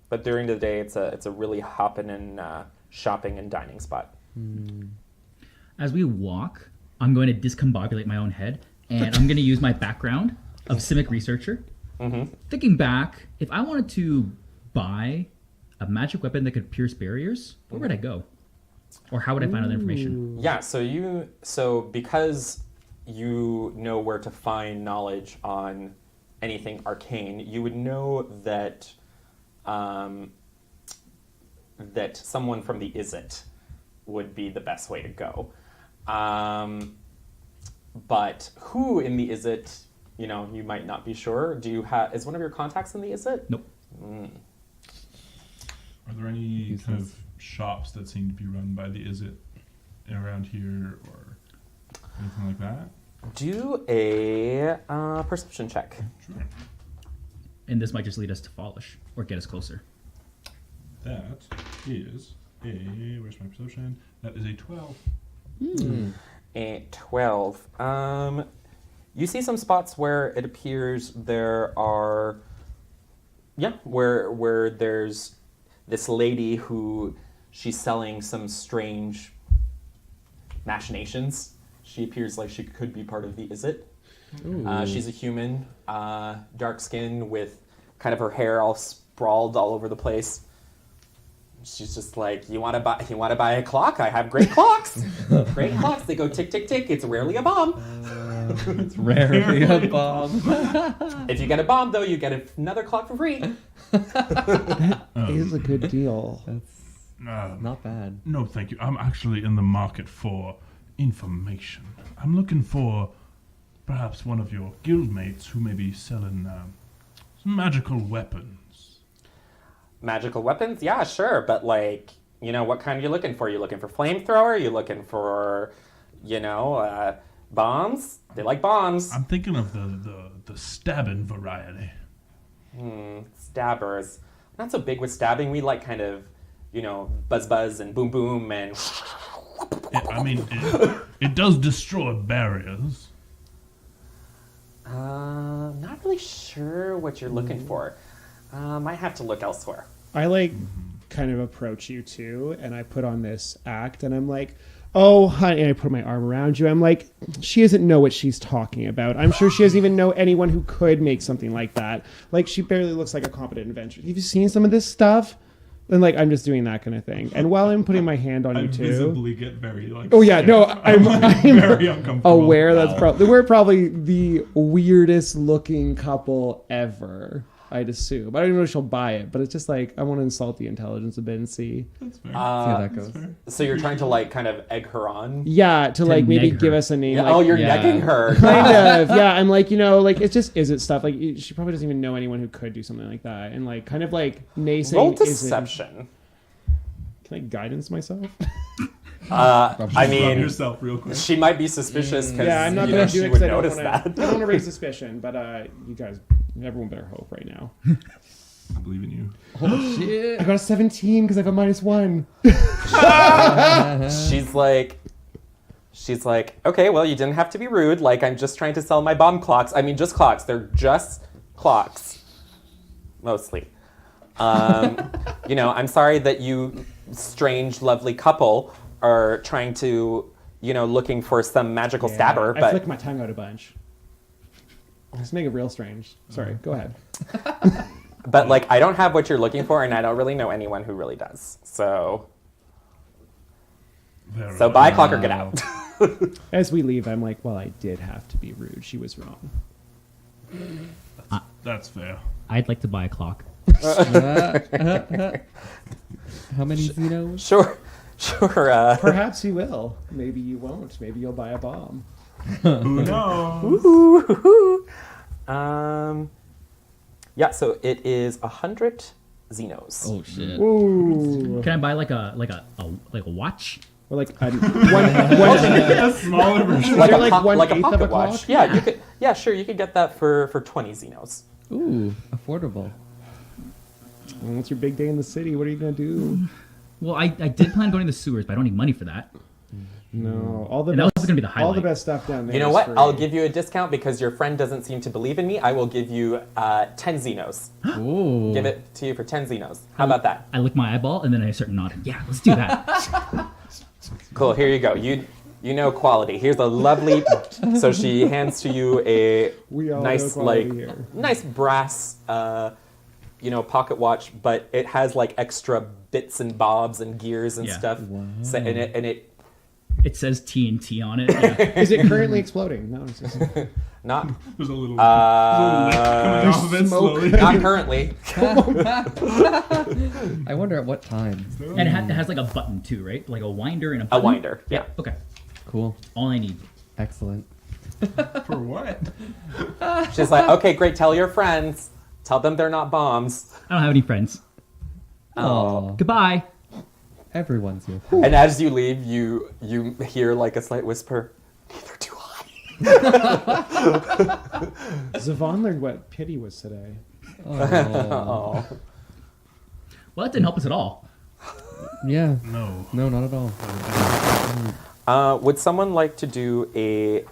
But during the day, it's a really hopping and shopping and dining spot. As we walk, I'm going to discombobulate my own head, and I'm going to use my background of civic researcher. Thinking back, if I wanted to buy a magic weapon that could pierce barriers, where would I go? Or how would I find out that information? Yeah, so because you know where to find knowledge on anything arcane, you would know that that someone from the Izzet would be the best way to go. But who in the Izzet, you might not be sure. Is one of your contacts in the Izzet? Nope. Are there any kind of shops that seem to be run by the Izzet around here or anything like that? Do a perception check. Sure. And this might just lead us to Fallish, or get us closer. That is where's my perception? That is a 12. A 12. You see some spots where it appears there are, where there's this lady who she's selling some strange machinations. She appears like she could be part of the Izzet. She's a human, dark skin with kind of her hair all sprawled all over the place. She's just like, you want to buy a clock? I have great clocks. Great clocks. They go tick tick tick. It's rarely a bomb. It's rarely a bomb. If you get a bomb though, you get another clock for free. Is a good deal. That's not bad. No, thank you. I'm actually in the market for information. I'm looking for perhaps one of your guildmates who may be selling some magical weapons. Magical weapons? Yeah, sure. But what kind are you looking for? You looking for flamethrower? You looking for, bombs? They like bombs. I'm thinking of the stabbing variety. Stabbers. Not so big with stabbing. We like kind of, buzz buzz and boom boom and... It does destroy barriers. Not really sure what you're looking for. Might have to look elsewhere. I kind of approach you too, and I put on this act, and I'm like, oh, honey, and I put my arm around you. I'm like, she doesn't know what she's talking about. I'm sure she doesn't even know anyone who could make something like that. Like, she barely looks like a competent inventor. Have you seen some of this stuff? And I'm just doing that kind of thing. And while I'm putting my hand on I you too, visibly get very oh yeah, no, I'm very uncomfortable. aware we're probably the weirdest looking couple ever. I'd assume. I don't even know if she'll buy it, but it's just I want to insult the intelligence a bit and see. That's fair. See how that That's goes. fair. So you're trying to kind of egg her on? Yeah, to maybe neg her. give us a name. Yeah, you're Yeah. negging her. Kind of. Yeah, I'm it's just is it stuff. She probably doesn't even know anyone who could do something like that. And naysaying. Roll is it- deception. Can I guidance myself? Rub yourself real quick. She might be suspicious because Yeah, I'm not going to do she it would because I don't notice want to. that. I don't want to raise suspicion, but you guys, everyone better hope right now. I believe in you. Oh shit! I got a 17 because I have a -1. She's like, okay, well, you didn't have to be rude. I'm just trying to sell my bomb clocks. I mean, just clocks. They're just clocks, mostly. I'm sorry that you strange, lovely couple are trying to, looking for some magical stabber. I But flicked my tongue out a bunch. Just make it real strange. Sorry, go ahead. But I don't have what you're looking for, and I don't really know anyone who really does. So buy a clock or get out. As we leave, I'm like, well, I did have to be rude. She was wrong. That's fair. I'd like to buy a clock. How many Xenos? Sure. Perhaps you will. Maybe you won't. Maybe you'll buy a bomb. Who knows? Yeah. So it is 100 Xenos. Oh shit! Ooh. Can I buy like a watch? Or one A smaller version. Is there a one-eighth of a pocket clock? watch. Yeah, you could. Yeah, sure. You could get that for 20 Xenos. Ooh, affordable. Well, it's your big day in the city. What are you going to do? Well, I did plan on going to the sewers, but I don't need money for that. No, all the And that best, was gonna be the all highlight. the best stuff down there. You know is what? free. I'll give you a discount because your friend doesn't seem to believe in me. I will give you 10 Xenos. Ooh. Give it to you for 10 Xenos. How about that? I lick my eyeball and then I start nodding. Yeah, let's do that. Cool. Here you go. You know quality. Here's a lovely. So she hands to you a We all know nice quality like here. nice brass pocket watch, but it has like extra bits and bobs and gears and Yeah. stuff. So, and it It says TNT on it. Yeah. Is it currently exploding? No, it's just, not There's a little lick coming off of it slowly. not currently. I wonder at what time. And it has like a button too, right? Like a winder and a A button. winder. Yeah. Okay. Cool. All I need. Excellent. For what? She's like, okay, great. Tell your friends. Tell them they're not bombs. I don't have any friends. Oh. Goodbye. Everyone's here. And as you leave, you hear like a slight whisper. Neither do I. Zavon learned what pity was today. Oh. Oh. Well, that didn't help us at all. Yeah. No. No, not at all. Would someone like to do a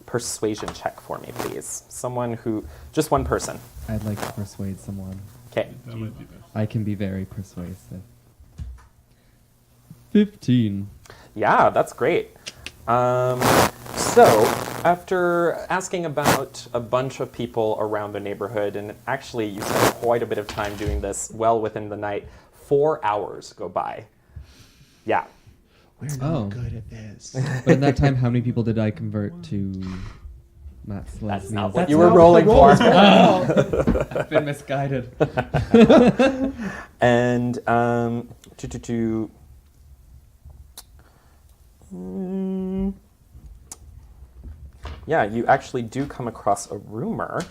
persuasion check for me, please? Someone who, just one person. I'd like to persuade someone. Okay. That might be best. I can be very persuasive. 15. Yeah, that's great. So, after asking about a bunch of people around the neighborhood, and actually you spent quite a bit of time doing this well within the night, 4 hours go by. Yeah. We're not Oh. good at this. But in that time, how many people did I convert to Matt That's Selesnius? not what That's you were not rolling the roll for. I've been misguided. And yeah, you actually do come across a rumor.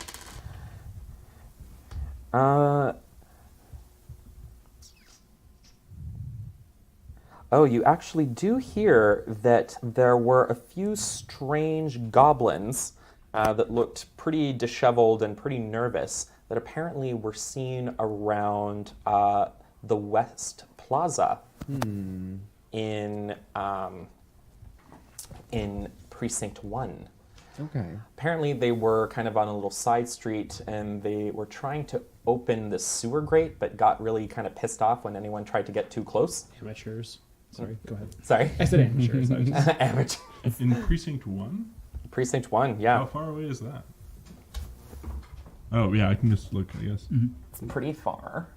You actually do hear that there were a few strange goblins that looked pretty disheveled and pretty nervous that apparently were seen around the West Plaza in Precinct 1. Okay. Apparently they were kind of on a little side street and they were trying to open the sewer grate but got really kind of pissed off when anyone tried to get too close. Amateurs. Sorry, go ahead. Sorry. I said amateurs. I was just, Amateur. In Precinct 1? Precinct 1, How yeah. far away is that? Oh, yeah, I can just look, I guess. It's pretty far.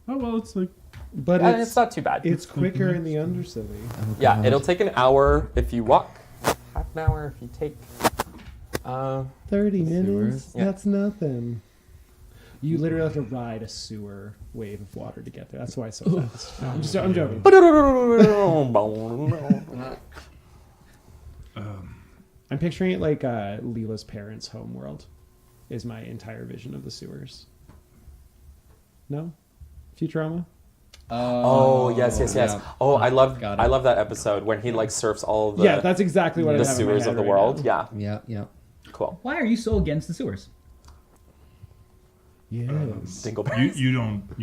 Oh, well, it's like... but It's it's not too bad. it's quicker in the Undercity. Oh, Yeah, God. it'll take an hour if you walk, half an hour if you take. 30 minutes? Sewers. Yeah. That's nothing. You literally have to ride a sewer wave of water to get there. That's why it's so fast. No, I'm joking. I'm picturing it like Leela's parents' homeworld is my entire vision of the sewers. No? Futurama? Oh yes. Yeah. Oh, I love Got it. I love that episode when he like surfs all of the Yeah, that's exactly what I the have in my sewers head of the right world. now. Yeah, Yeah. cool. Why are you so against the sewers? Yes. Dingleberries. You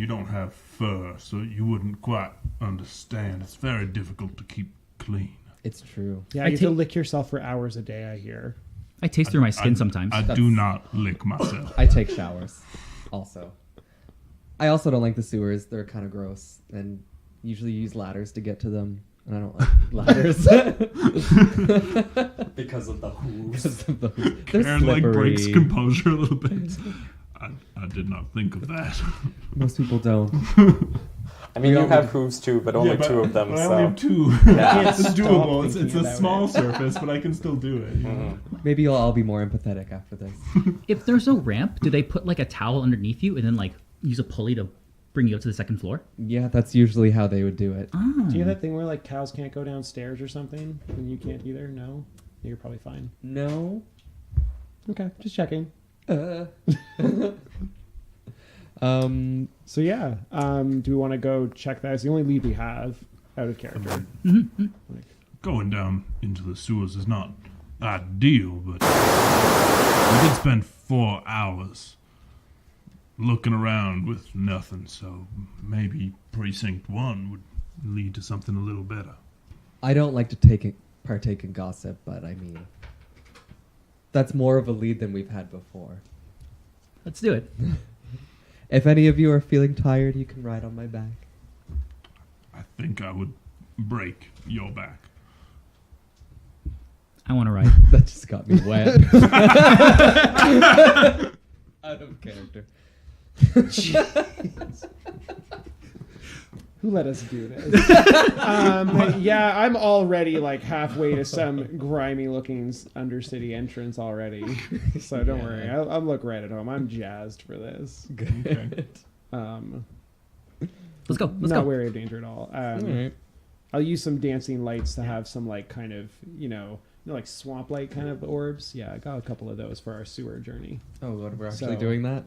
don't have fur, so you wouldn't quite understand. It's very difficult to keep clean. It's true. Yeah, I you have to take- lick yourself for hours a day, I hear. I taste through my skin sometimes. I do not lick myself. I take showers also. I also don't like the sewers. They're kind of gross and usually use ladders to get to them. And I don't like ladders. Because of the hooves. They're Karen like breaks slippery. composure a little bit. I did not think of that. Most people don't. I mean, you have hooves too, but only two of them. But I only have So two. Yeah. It's doable. It's thinking a about small it. surface, but I can still do it. You know? Maybe I'll be more empathetic after this. If there's no ramp, do they put like a towel underneath you and then like use a pulley to bring you up to the second floor? Yeah, that's usually how they would do it. Do you have that thing where like cows can't go downstairs or something? And you can't either? No? You're probably fine. No. Okay, just checking. So yeah, do we want to go check that? It's the only lead we have out of character. Going down into the sewers is not ideal, but we did spend 4 hours looking around with nothing, so maybe Precinct 1 would lead to something a little better. I don't like to partake in gossip, but I mean, that's more of a lead than we've had before. Let's do it. If any of you are feeling tired, you can ride on my back. I think I would break your back. I want to ride. That just got me wet. Out of character. Who let us do this? Yeah, I'm already like halfway to some grimy looking undercity entrance already. So don't worry. I'll look right at home. I'm jazzed for this. Good. Let's go. Let's Not go. wary of danger at all. Alright. I'll use some dancing lights to have some like kind of, like swamp light kind of orbs. Yeah, I got a couple of those for our sewer journey. Oh, God, we're actually So- doing that?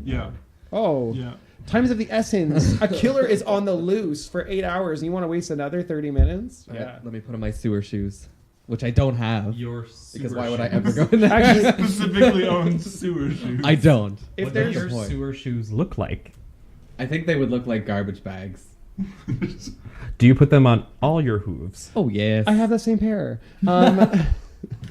Yeah. Oh, Yeah. times of the essence. A killer is on the loose for 8 hours and you want to waste another 30 minutes? Alright, Yeah. let me put on my sewer shoes, which I don't have. Your Because sewer why would I shoes. ever go in there? Actually, Specifically on sewer shoes. I don't. if What do there's your point. sewer shoes look like? I think they would look like garbage bags. Do you put them on all your hooves? Oh, yes. I have the same pair.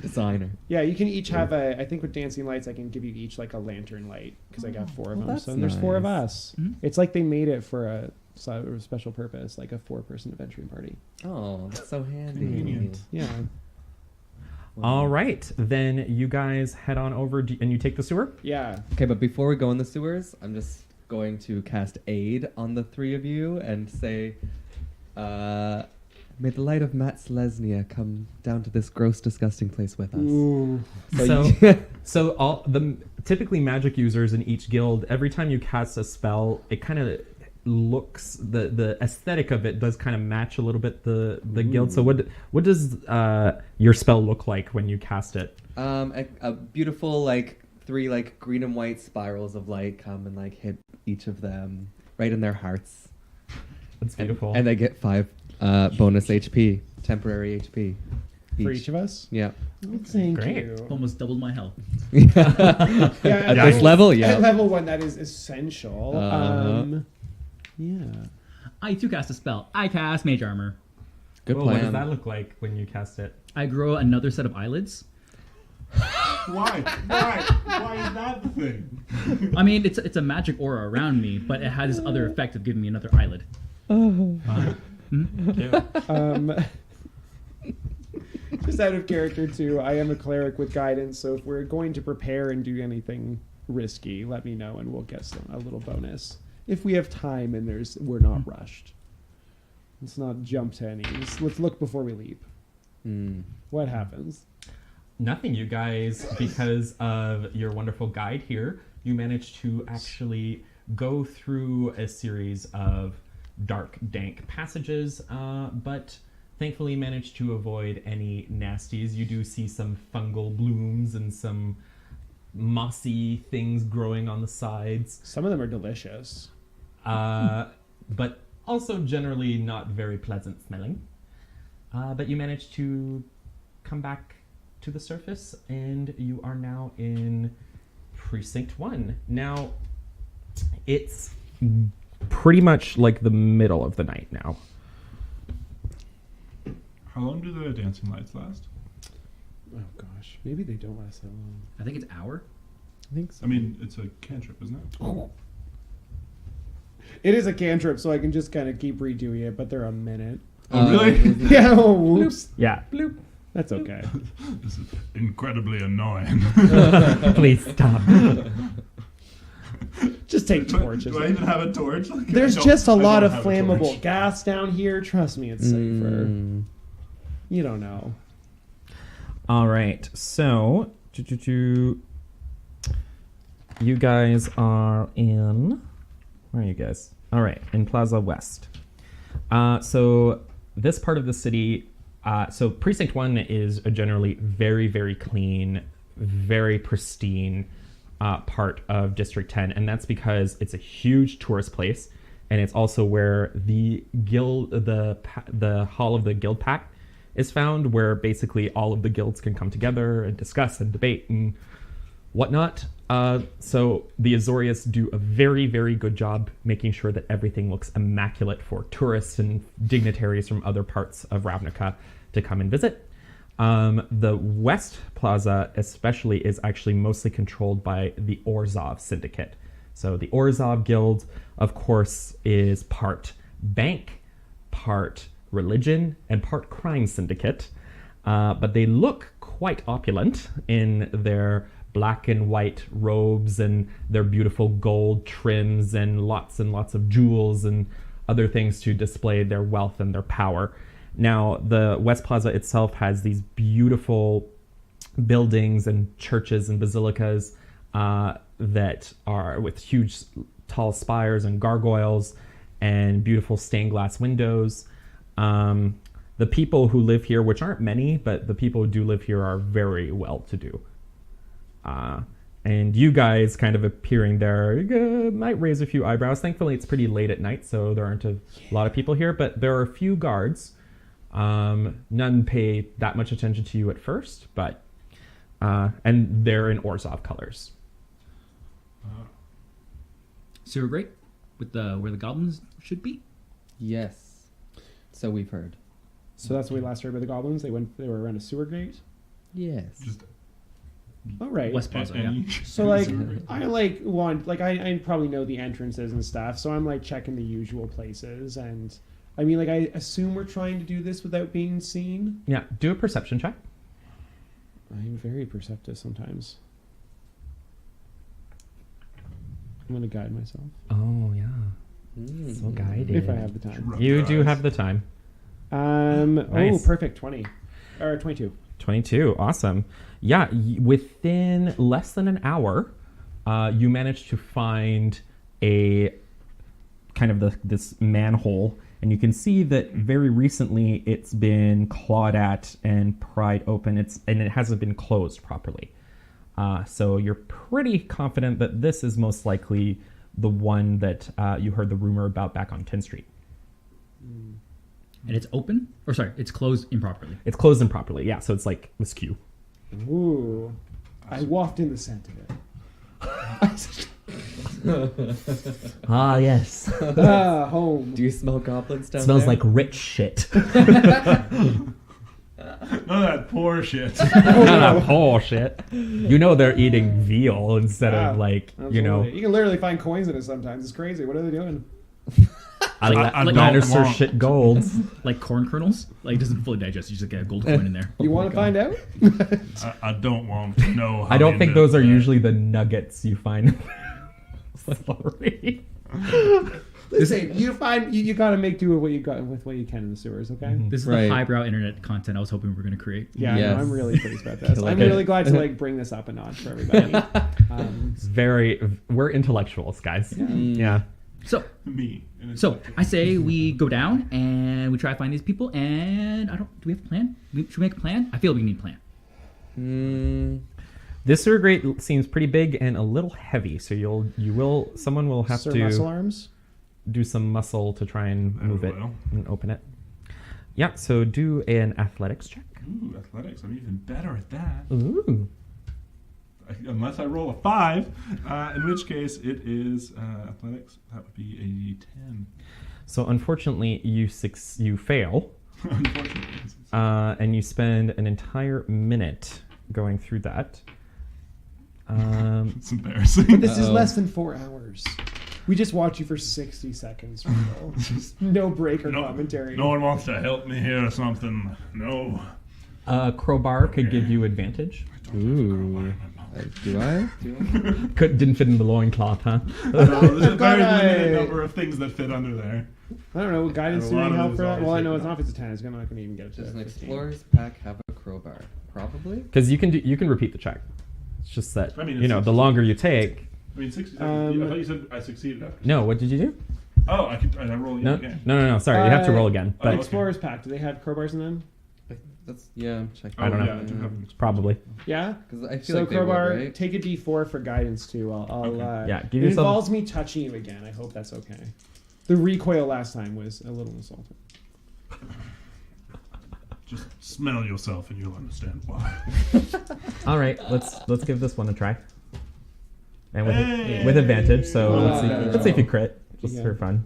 Designer. Yeah, you can each have I think with dancing lights, I can give you each like a lantern light because I got 4 of Well, them. that's So there's 4 of nice. us. Mhm. It's like they made it for a special purpose, like a 4-person adventuring party. Oh, that's so handy. Convenient. Yeah. All right, then you guys head on over and you take the sewer. Yeah. Okay, but before we go in the sewers, I'm just going to cast aid on the 3 of you and say, may the light of Matt Selesnya come down to this gross, disgusting place with us. Ooh. So all the typically magic users in each guild, every time you cast a spell, it kind of looks the aesthetic of it does kind of match a little bit the guild. So what does your spell look like when you cast it? A beautiful like 3 like green and white spirals of light come and like hit each of them right in their hearts. That's beautiful. And they get 5 bonus HP, temporary HP. For each of us? Yeah. Oh, thank Great. you. Almost doubled my health. Yeah, At this level, yeah. At level 1, that is essential. Uh-huh. Yeah. I too cast a spell. I cast Mage Armor. Good Well, plan. what does that look like when you cast it? I grow another set of eyelids. Why? Why is that the thing? I mean, it's a magic aura around me, but it has this other effect of giving me another eyelid. Just out of character too, I am a cleric with guidance, so if we're going to prepare and do anything risky, let me know and we'll get a little bonus. If we have time and we're not rushed. Let's not jump to any. Let's look before we leap. What happens? Nothing, you guys, because of your wonderful guide here, you managed to actually go through a series of dark, dank passages, but thankfully managed to avoid any nasties. You do see some fungal blooms and some mossy things growing on the sides, Some of them are delicious. but also generally not very pleasant smelling. But you managed to come back to the surface, and you are now in Precinct 1. Now, it's pretty much like the middle of the night now. How long do the dancing lights last? Oh gosh, maybe they don't last that long. I think it's hour. I think so. I mean, it's a cantrip, isn't it? It is a cantrip, so I can just kind of keep redoing it, but they're a minute. Oh, really? Yeah, oh, whoops. Yeah. That's okay. This is incredibly annoying. Please stop. Just take torches. Do I even have a torch? Like, There's I don't- just a I lot don't of have a flammable torch. gas down here. Trust me, it's safer. You don't know. All right, so you guys are in. Where are you guys? All right, in Plaza West. So this part of the city. So Precinct 1 is a generally very, very clean, very pristine part of District 10, and that's because it's a huge tourist place, and it's also where the guild, the hall of the guild pact is found, where basically all of the guilds can come together and discuss and debate and whatnot. So the Azorius do a very, very good job making sure that everything looks immaculate for tourists and dignitaries from other parts of Ravnica to come and visit. The West Plaza especially is actually mostly controlled by the Orzhov Syndicate. So the Orzhov Guild, of course, is part bank, part religion, and part crime syndicate. But they look quite opulent in their black and white robes and their beautiful gold trims and lots of jewels and other things to display their wealth and their power. Now, the West Plaza itself has these beautiful buildings and churches and basilicas that are with huge, tall spires and gargoyles and beautiful stained glass windows. The people who live here, which aren't many, but the people who do live here are very well-to-do. And you guys kind of appearing there might raise a few eyebrows. Thankfully, it's pretty late at night, so there aren't a lot of people here, but there are a few guards. None pay that much attention to you at first, but and they're in Orzhov colors. Sewer grate with the where the goblins should be. Yes. So we've heard. So that's what we last heard about the goblins. They were around a sewer grate. Yes. Just All right. West Plaza, yeah. So like I probably know the entrances and stuff, so I'm like checking the usual places, and I mean, like, I assume we're trying to do this without being seen. Yeah, do a perception check. I'm very perceptive sometimes. I'm gonna guide myself Oh, yeah. So guided. if I have the time. Rub You your do eyes. have the time. Oh, perfect. 20 or 22. 22. Awesome. Yeah, within less than an hour, you managed to find a kind of this manhole, and you can see that very recently it's been clawed at and pried open. And it hasn't been closed properly. So you're pretty confident that this is most likely the one that you heard the rumor about back on 10th Street. And it's open? Or sorry, it's closed improperly. It's closed improperly, yeah, so it's like askew. Ooh. I waft in the scent of it. Ah, yes. Home. Do you smell goblins down Smells there? like rich shit. None of that poor shit. Oh, shit. You know they're eating veal instead of like, you know, Absolutely. You can literally find coins in it sometimes. It's crazy. What are they doing? I don't Lannister want- shit gold. Like corn kernels? Like it doesn't fully digest. You just get a gold coin in there. You want to find out? I don't want to know. How I don't you think did those are that. usually the nuggets you find. Listen, you gotta make do with what you got with what you can in the sewers, okay? This is Right. the highbrow internet content I was hoping we were going to create. Yeah, Yes. no, I'm really pleased about this. Like I'm it. really glad to like bring this up a notch for everybody. We're intellectuals, guys. Yeah. So Me. And it's So I say we go down and we try to find these people. And do we have a plan? Should we make a plan? I feel we need a plan. This sewer grate seems pretty big and a little heavy, so someone will have Sir to muscle arms. do some muscle to try and I move it will. and open it. Yeah, so do an athletics check. Ooh, athletics. I'm even better at that. Ooh. Unless I roll a 5, in which case it is athletics. That would be a 10. So unfortunately, you fail, Unfortunately. and you spend an entire minute going through that. It's embarrassing. But this is less than 4 hours. We just watch you for 60 seconds. Real. No break or commentary. No one wants to help me here or something. No. Crowbar could give you advantage. Ooh. Do I? Didn't fit in the loincloth, huh? No, there's a got very a- limited number of things that fit under there. I don't know. Guidance And a lot doing of help it for is that. Well, I know obviously it's not if it's a 10. It's not going to even get it to Does an 15. explorer's pack have a crowbar? Probably. Because you can repeat the check. It's just that I mean, the it's- longer you take. I mean, 60 seconds. I thought you said I succeeded after. No, what did you do? Oh, I roll No, again. no. Sorry, you have to roll again. But okay. Explorer's Pack. Do they have crowbars in them? I'm checking. I don't know. Yeah, I do have an probably. Yeah. Because I feel So like they would, crowbar, right? take a D4 for guidance too. I'll Yeah, give it yourself- involves me touching you again. I hope that's okay. The recoil last time was a little insulting. Just smell yourself and you'll understand why. All right, let's give this one a try. And Hey! with advantage, so Wow. let's see if you crit, just Yeah. for fun.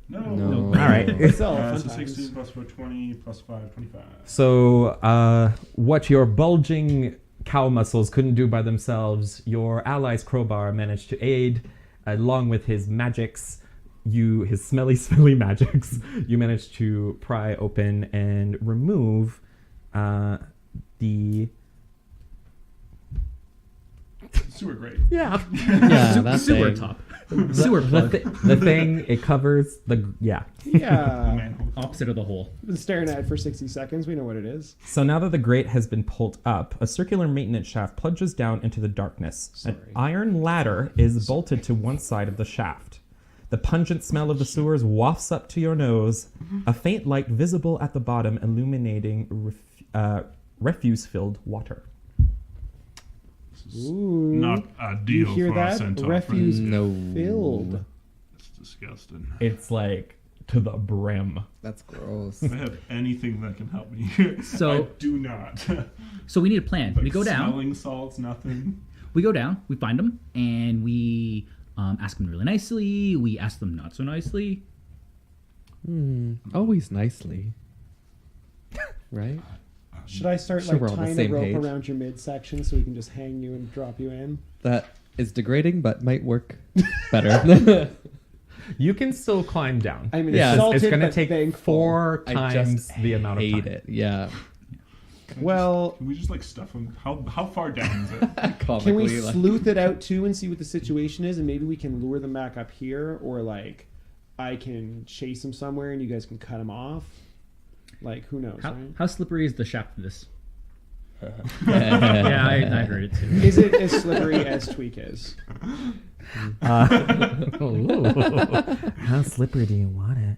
No. No. All right. Still, fun So times. 16 plus 4, 20 plus 5, 25. So, what your bulging cow muscles couldn't do by themselves, your ally's crowbar managed to aid, along with his magics. His smelly magics. You managed to pry open and remove the. Sewer grate. Yeah. Yeah, that's Sewer a- top. Sewer plug. The thing, it covers the. Yeah. Yeah. Manhole. Opposite of the hole. Been staring at it for 60 seconds. We know what it is. So now that the grate has been pulled up, a circular maintenance shaft plunges down into the darkness. Sorry. An iron ladder is bolted to one side of the shaft. The pungent smell of the sewers wafts up to your nose, a faint light visible at the bottom illuminating refuse-filled water. This is Ooh. not ideal You hear for our that? centaur Refuse friends. No. filled. It's disgusting. It's like to the brim. That's gross. I have anything that can help me. So- I do not. So we need a plan. Like we go down. Smelling salts, nothing. We go down. We find them, and we ask them really nicely. We ask them not so nicely. Always nicely. Right? Should I start Sure, we're like on the tying a same rope page. around your midsection so we can just hang you and drop you in? That is degrading, but might work better. You can still climb down. I'm Yeah, insulted, it's going to but take thankful. 4 I times just the amount of hate time. it. Yeah. Well, Can we just like stuff them? How far down is it? Comically, can we like- sleuth it out too and see what the situation is, and maybe we can lure them back up here, or like I can chase them somewhere and you guys can cut them off. Like who knows, right? How slippery is the shaft of this? Yeah. Yeah, I heard it too. Is it as slippery as Tweak is? How slippery do you want it?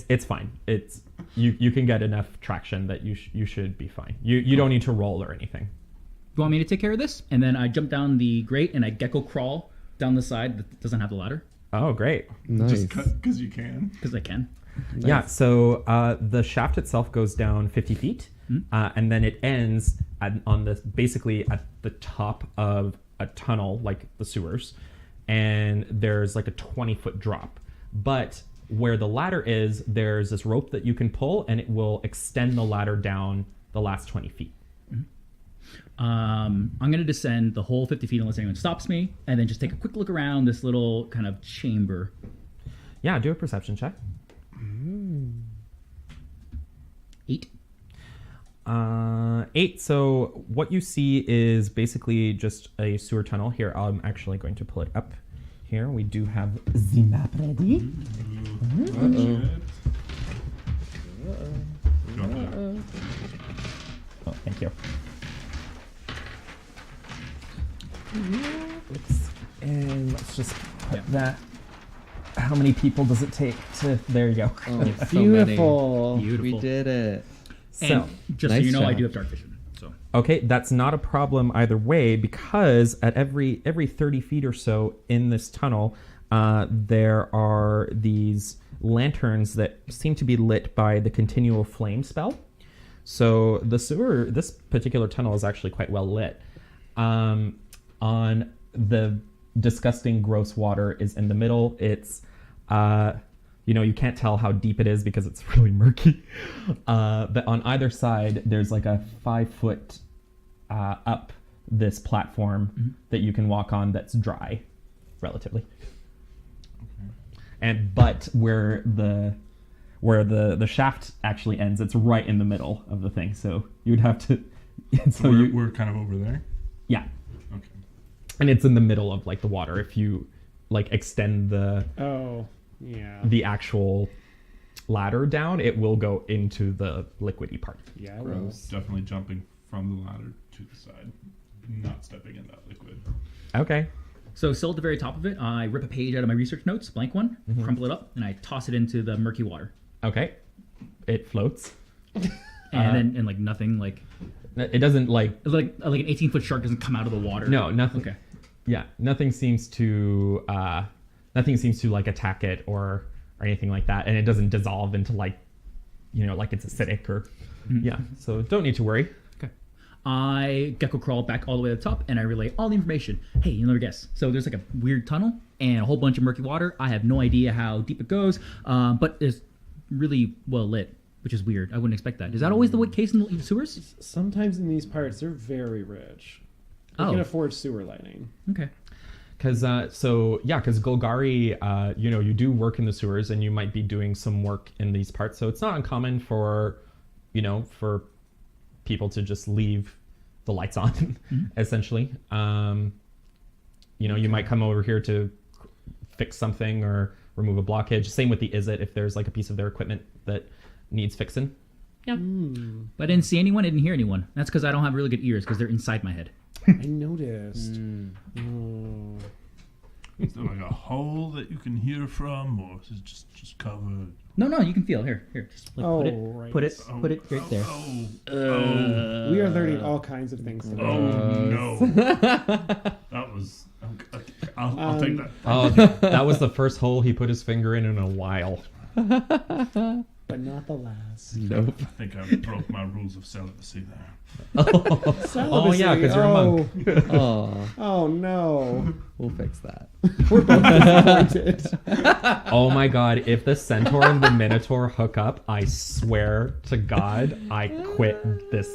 It's fine. It's you can get enough traction that you should be fine. You don't need to roll or anything. You want me to take care of this? And then I jump down the grate and I gecko crawl down the side that doesn't have the ladder Oh, great. Nice. Just cut because you can. because I can. Yeah, so the shaft itself goes down 50 feet, and then it ends basically at the top of a tunnel, like the sewers, and there's like a 20-foot drop. But where the ladder is, there's this rope that you can pull, and it will extend the ladder down the last 20 feet. I'm going to descend the whole 50 feet unless anyone stops me, and then just take a quick look around this little kind of chamber. Yeah, do a perception check. 8. 8. So what you see is basically just a sewer tunnel. Here, I'm actually going to pull it up. Here, we do have the map ready. Oh, thank you. And let's just put that. How many people does it take to? There you go. Oh, so Beautiful. many. Beautiful. We did it. So, And just so nice you know, I job. do have dark vision. So okay, that's not a problem either way because at every 30 feet or so in this tunnel, there are these lanterns that seem to be lit by the continual flame spell. So this particular tunnel is actually quite well lit. On the disgusting, gross water is in the middle. It's, you can't tell how deep it is because it's really murky. But on either side, there's like a 5-foot up this platform that you can walk on that's dry, relatively. But where the shaft actually ends, it's right in the middle of the thing. So you'd have to. So We're kind of over there. yeah, Okay. and it's in the middle of like the water. If you like extend Oh, yeah. the actual ladder down, it will go into the liquidy part. Yeah, well, Gross. Definitely jumping from the ladder to the side, not stepping in that liquid. Okay. still at the very top of it, I rip a page out of my research notes, blank one, crumple it up, and I toss it into the murky water. Okay. It floats. And then like nothing like It doesn't like. an 18-foot shark doesn't come out of the water. No, nothing. Okay. Yeah, nothing seems to like attack it or anything like that, and it doesn't dissolve into like it's acidic or yeah. So don't need to worry. Okay. I gecko crawl back all the way to the top, and I relay all the information. Hey, you'll never guess. So there's like a weird tunnel and a whole bunch of murky water. I have no idea how deep it goes, but it's really well lit, which is weird. I wouldn't expect that. Is that always the case in the sewers? Sometimes in these parts, they're very rich. They can afford sewer lighting. Okay. Because Golgari, you do work in the sewers, and you might be doing some work in these parts. So it's not uncommon for people to just leave the lights on, essentially. You might come over here to fix something or remove a blockage. Same with the Izzet, if there's like a piece of their equipment that needs fixing. Yeah. But I didn't see anyone, I didn't hear anyone. That's because I don't have really good ears, because they're inside my head. I noticed. Is there like a hole that you can hear from, or is it just covered? No, you can feel. Here. Just like, put it right there. We are learning all kinds of things today. Oh no! That was. I'll take that. Oh, that was the first hole he put his finger in a while. But not the last. Nope. I think I broke my rules of celibacy there. Oh yeah, because you're a monk. Oh no. We'll fix that. We're both disappointed. Oh my god, if the centaur and the minotaur hook up, I swear to God, I quit this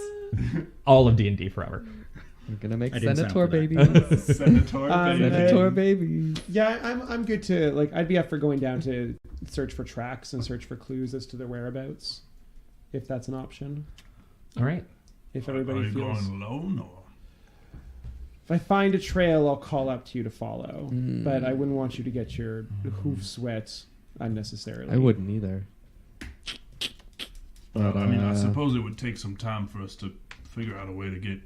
all of D&D forever. I'm gonna make I didn't sign up Senator for that. babies. Senator baby. Senator babies. Yeah, I'm good to I'd be up for going down to search for tracks and search for clues as to their whereabouts, if that's an option. All right. If Are everybody you feels. going alone or? If I find a trail, I'll call up to you to follow. But I wouldn't want you to get your hoofs wet unnecessarily. I wouldn't either. Well, I mean, I Uh, suppose it would take some time for us to figure out a way to get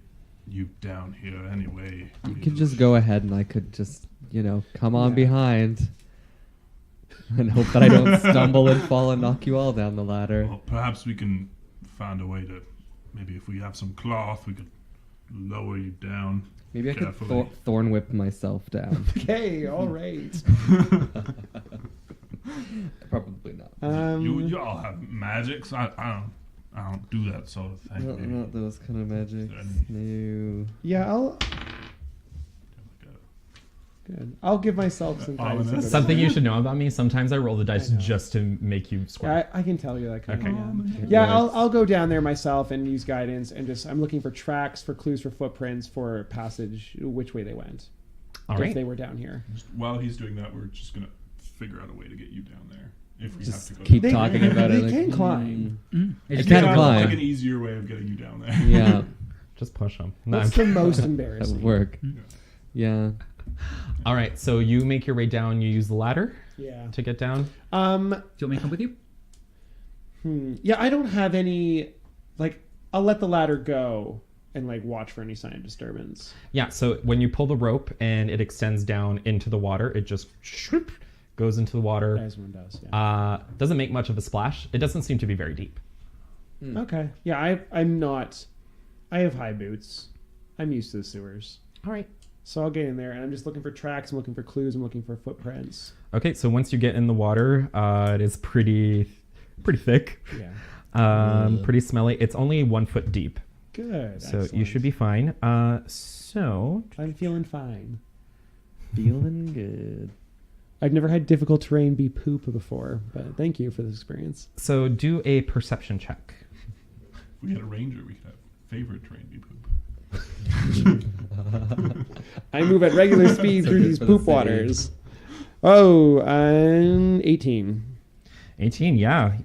you down here anyway. You could just go ahead and I could just, come on Yeah. behind and hope that I don't stumble and fall and knock you all down the ladder. Well, perhaps we can find a way to, maybe if we have some cloth, we could lower you down. Maybe I could Carefully. thorn whip myself down. Okay, all right. Probably not. You all have magics. I don't do that sort of thing. Not, Maybe not those kind of magics. No. Yeah, like Good. I'll give myself some time. Ominous. Something you should know about me, sometimes I roll the dice I know. just to make you squirm. I can tell you that kind Okay. of. Yeah, I'll go down there myself and use guidance and I'm looking for tracks, for clues, for footprints, for passage, which way they went. All If right. they were down here. while he's doing that, we're just gonna figure out a way to get you down there. If we Just have to go keep down. talking about they it. can climb. I It's can like climb. an easier way of getting you down there. Yeah, Just push them. No, What's the most embarrassing? that would work. Yeah. All right, so you make your way down. You use the ladder Yeah. to get down. Do you want me to come with you? Yeah, I don't have any. I'll let the ladder go and watch for any sign of disturbance. Yeah, so when you pull the rope and it extends down into the water, it just shoop, goes into the water. As one does. Yeah. Doesn't make much of a splash. It doesn't seem to be very deep. Okay. Yeah, I'm not. I have high boots. I'm used to the sewers. All right. So I'll get in there, and I'm just looking for tracks. I'm looking for clues. I'm looking for footprints. Okay, so once you get in the water, it is pretty thick, Yeah. pretty smelly. It's only 1 foot deep, Good. so you excellent. should be fine. So I'm feeling fine. Feeling good. I've never had difficult terrain be poop before, but thank you for this experience. do a perception check. If we had a ranger, we could have favorite train be poop. I move at regular speed through good these for the poop city. waters. Oh, I'm 18. 18, yeah.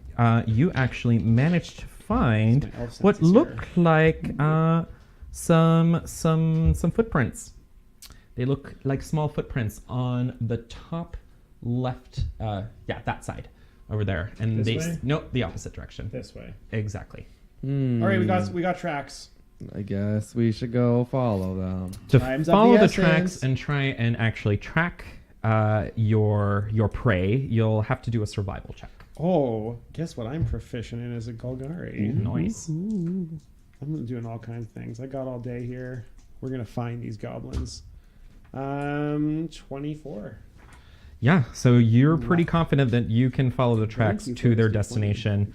You actually managed to find My elf what sense is look like some footprints. They look like small footprints on the top left. That side over there. And This way? no, the opposite direction. This way. Exactly. All right, we got tracks. I guess we should go follow them. To Time's of follow the the essence. tracks and try and actually track your prey, you'll have to do a survival check. Oh, guess what I'm proficient in as a Golgari. Nice. Ooh. I'm doing all kinds of things. I got all day here. We're going to find these goblins. 24. Yeah, so you're pretty confident that you can follow the tracks you to for their this destination,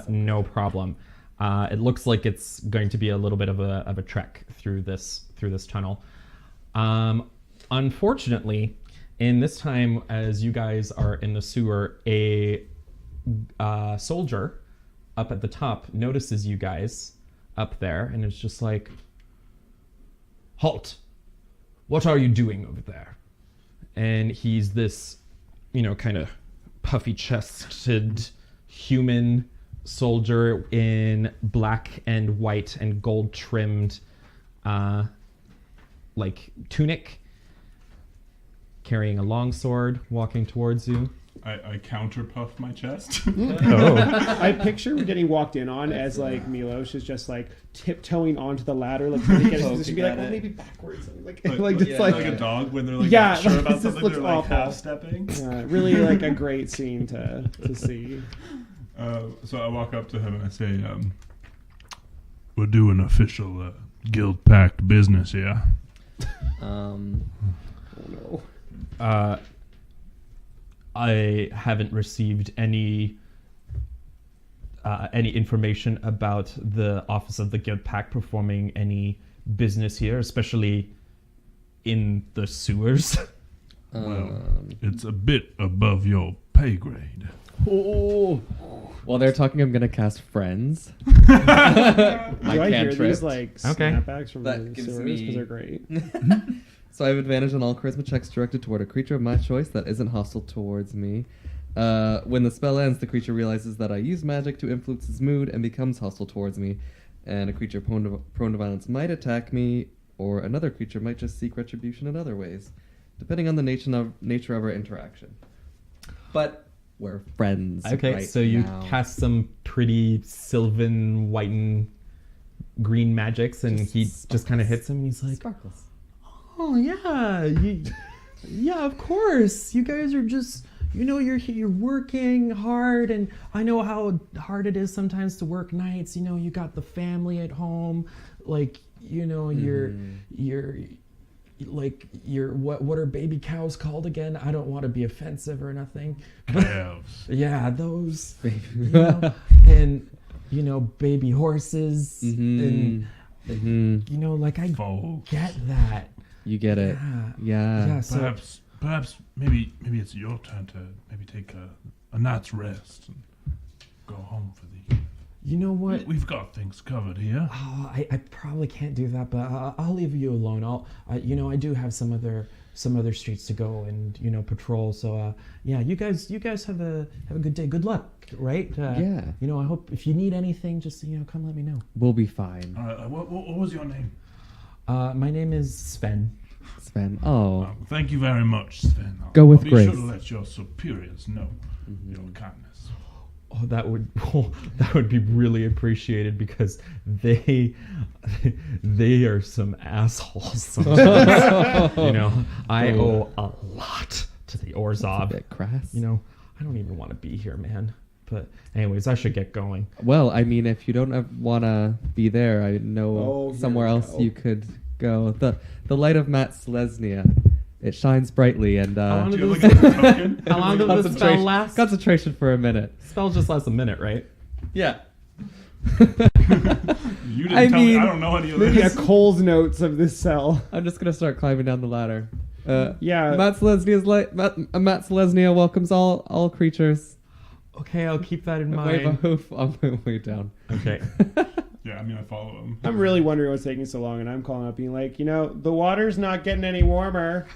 no problem. It looks like it's going to be a little bit of a trek through this tunnel. Unfortunately, in this time, as you guys are in the sewer, a soldier up at the top notices you guys up there, and it's just like, "Halt! What are you doing over there?" And he's this, kind of puffy-chested human soldier in black and white and gold-trimmed, tunic, carrying a long sword, walking towards you. I counter puff my chest. I picture getting walked in on as like Milos is just like tiptoeing onto the ladder, like trying to get his position, be like, well, maybe backwards, like a dog when they're like Yeah, not sure about this something, looks they're like awful. half stepping. really like a great scene to see. So I walk up to him and I say, "We're doing official guild pact business here." Oh no. I haven't received any information about the Office of the Guild Pact performing any business here, especially in the sewers. Well, it's a bit above your pay grade. Oh. While they're talking, I'm gonna cast Friends. Do I hear cantrip. these like Okay. snapbacks from That the gives sewers me- because they're great? So I have advantage on all charisma checks directed toward a creature of my choice that isn't hostile towards me. When the spell ends, the creature realizes that I use magic to influence its mood and becomes hostile towards me. And a creature prone to violence might attack me, or another creature might just seek retribution in other ways, depending on the nature of our interaction. But we're friends. Okay, right so you now. cast some pretty sylvan, white and green magics, and he just kind of hits him, and he's like, Sparkles. "Oh yeah, yeah, of course. You guys are just, you're working hard, and I know how hard it is sometimes to work nights. You got the family at home, like, you're like what are baby cows called again? I don't want to be offensive or nothing. Calves. Yeah, those, and baby horses, and like I Folks. get that. You get it. Yeah. Yeah. So Perhaps maybe it's your turn to maybe take a night's rest and go home for the. you know what? We've got things covered here. Oh, I probably can't do that, but I'll leave you alone. I do have some other streets to go and patrol. So yeah, you guys have a good day. Good luck, right? Yeah. I hope if you need anything, just come let me know. We'll be fine. What was your name? My name is Sven. Sven. Oh. Thank you very much, Sven. Go with I'll be grace. sure to let your superiors know your kindness. Oh, that would be really appreciated because they are some assholes. Sometimes. I owe a lot to the A Orzhov. bit crass. I don't even want to be here, man. But anyways, I should get going. Well, I mean, if you don't want to be there, I know Oh, here somewhere we else go. you could go. The light of Matt Selesnya. It shines brightly and How long Do did you have this- like a token? How long did the spell concentration, last? concentration for a minute. Spell just lasts a minute, right? Yeah. You didn't I tell me. mean, I don't know any of Maybe a this. Cole's notes of this cell. I'm just gonna start climbing down the ladder. Yeah. Matt Selesnya welcomes all creatures. Okay, I'll keep that in Wave a mind. hoof on my way down. Okay. Yeah, I follow him. I'm really wondering what's taking so long, and I'm calling up being like, the water's not getting any warmer.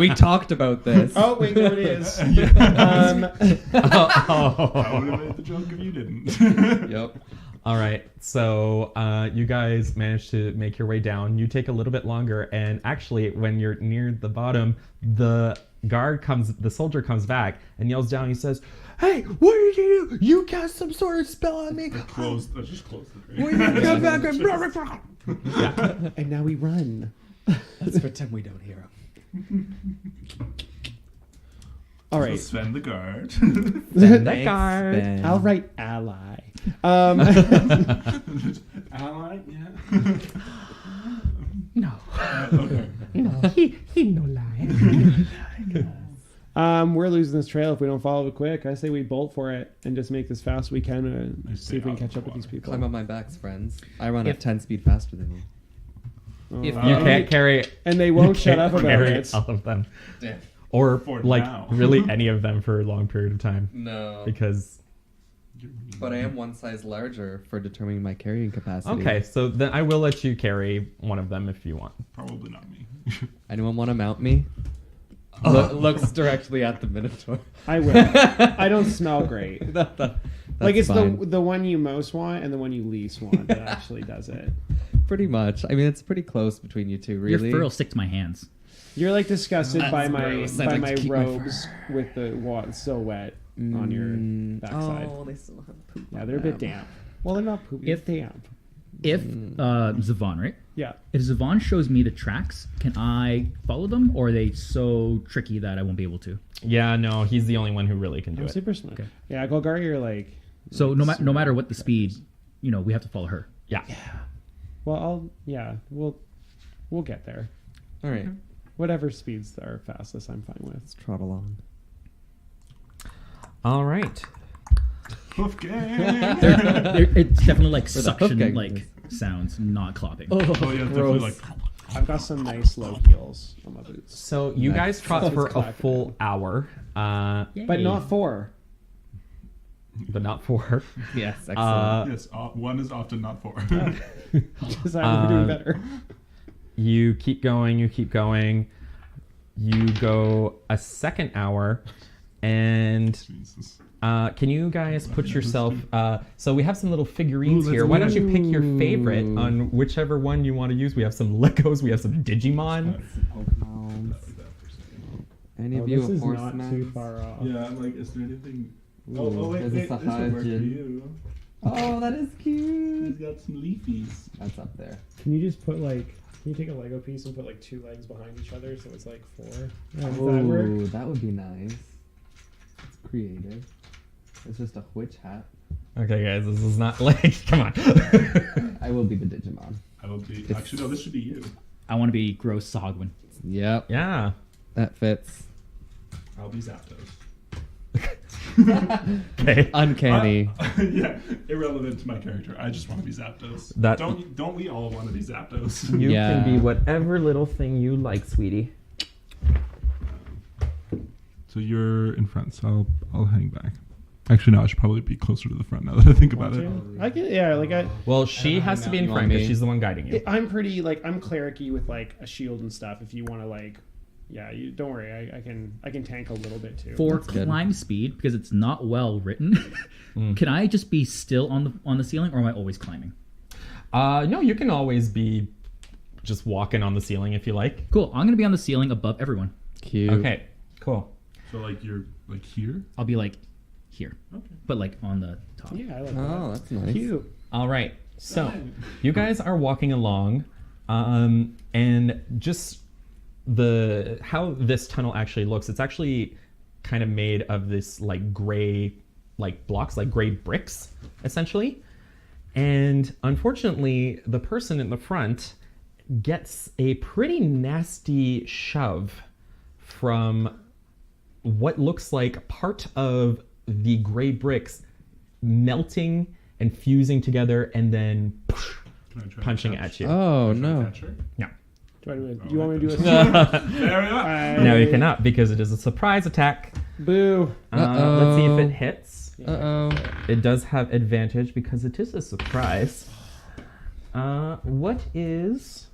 We talked about this. Oh, wait, there it is. That would have made the joke if you didn't. Yep. All right. So you guys managed to make your way down. You take a little bit longer, and actually, when you're near the bottom, the soldier comes back and yells down. He says, "Hey, what did you do? You cast some sort of spell on me? Just close the grate. Will you come back and yeah. And now we run. Let's pretend we don't hear him. All So right. Sven the guard. That guard. Ben. I'll write ally. Ally, yeah. No. Okay. No, he no lie. We're losing this trail if we don't follow it quick. I say we bolt for it and just make this fast we can and I see if we stay can out catch of up with the these people. Climb on my backs, friends. I run If- at 10 speed faster than you. If Oh. You can't carry. And they won't you shut can't up about carry it. all of them, Damn. or For like now. really any of them for a long period of time, No. because. But I am one size larger for determining my carrying capacity. Okay, so then I will let you carry one of them if you want. Probably not me. Anyone want to mount me? Looks directly at the Minotaur. I will. I don't smell great. That's Like it's fine. the one you most want and the one you least want that actually does it. Pretty much. I mean, it's pretty close between you two, really. Your fur will stick to my hands. You're like disgusted That's by my gross. I'd by like my to keep my robes with the water so wet on your backside. Oh, they still have poop. Yeah, on they're a bit them. damp. Well, they're not poopy. If- They're damp. If Zavon, right? Yeah. If Zavon shows me the tracks, can I follow them, or are they so tricky that I won't be able to? Yeah, no, he's the only one who really can do I'm it. super smart. Okay. Yeah, Golgari, you're like. So no matter what the speed, we have to follow her. Yeah. Well, we'll get there. All right. Whatever speeds are fastest, I'm fine with. Let's trot along. All right. Hoof gang. It's definitely like For the hoof suction gang like sounds, not clopping. Oh yeah, definitely like. I've got some nice low heels on my boots, So you guys trot It's for a clapping. full hour, Yay. but not 4. but not 4. Yes, excellent. Yes, one is often not four. Because I'm doing better. You keep going, you keep going. You go a second hour, and Jesus. can you guys put yourself? So we have some little figurines Ooh, here. let's Why don't you do- pick your favorite on whichever one you want to use? We have some Legos, we have some Digimon. Pokemon. Any of you This a is horse not man? too far off. Yeah, I'm like, is there anything? Ooh, wait, there's a this would work for Sahajin. you. Oh, that is cute. He's got some leafies. That's up there. Can you just put like? Can you take a Lego piece and put like 2 legs behind each other so it's like 4? Does that work? Ooh, that would be nice. It's creative. It's just a witch hat. Okay, guys, this is not like. Come on. I will be the Digimon. I will be. Actually, no. This should be you. I want to be gross Sahagwin. Yep, Yeah. that fits. I'll be Zapdos. Okay. Uncanny. Yeah, irrelevant to my character. I just want to be Zapdos. That- Don't we all want to be Zapdos? You Yeah. can be whatever little thing you like, sweetie. So you're in front, so I'll hang back. Actually, no. I should probably be closer to the front now that I think about it. I can, yeah, like Well, she has to be in You want front because me? she's the one guiding you. I'm pretty like I'm clericy with like a shield and stuff. If you want to like, yeah, you don't worry. I can tank a little bit too. For good. climb speed, because it's not well written, can I just be still on the ceiling, or am I always climbing? No, you can always be just walking on the ceiling if you like. Cool. I'm gonna be on the ceiling above everyone. Cute. Okay, cool. So like you're like here. I'll be like here, Okay. but like on the top. Yeah, I like Oh, that. that's nice. Cute. All right. So you guys are walking along, and just how this tunnel actually looks. It's actually kind of made of this like gray, like blocks, like gray bricks, essentially. And unfortunately, the person in the front gets a pretty nasty shove from what looks like part of the gray bricks melting and fusing together and then Can I try punching to catch- at you. Oh, Can I no. catch her? No. Do you want me to do a There we are. No, you cannot because it is a surprise attack. Boo. Let's see if it hits. Uh-oh. It does have advantage because it is a surprise. What is...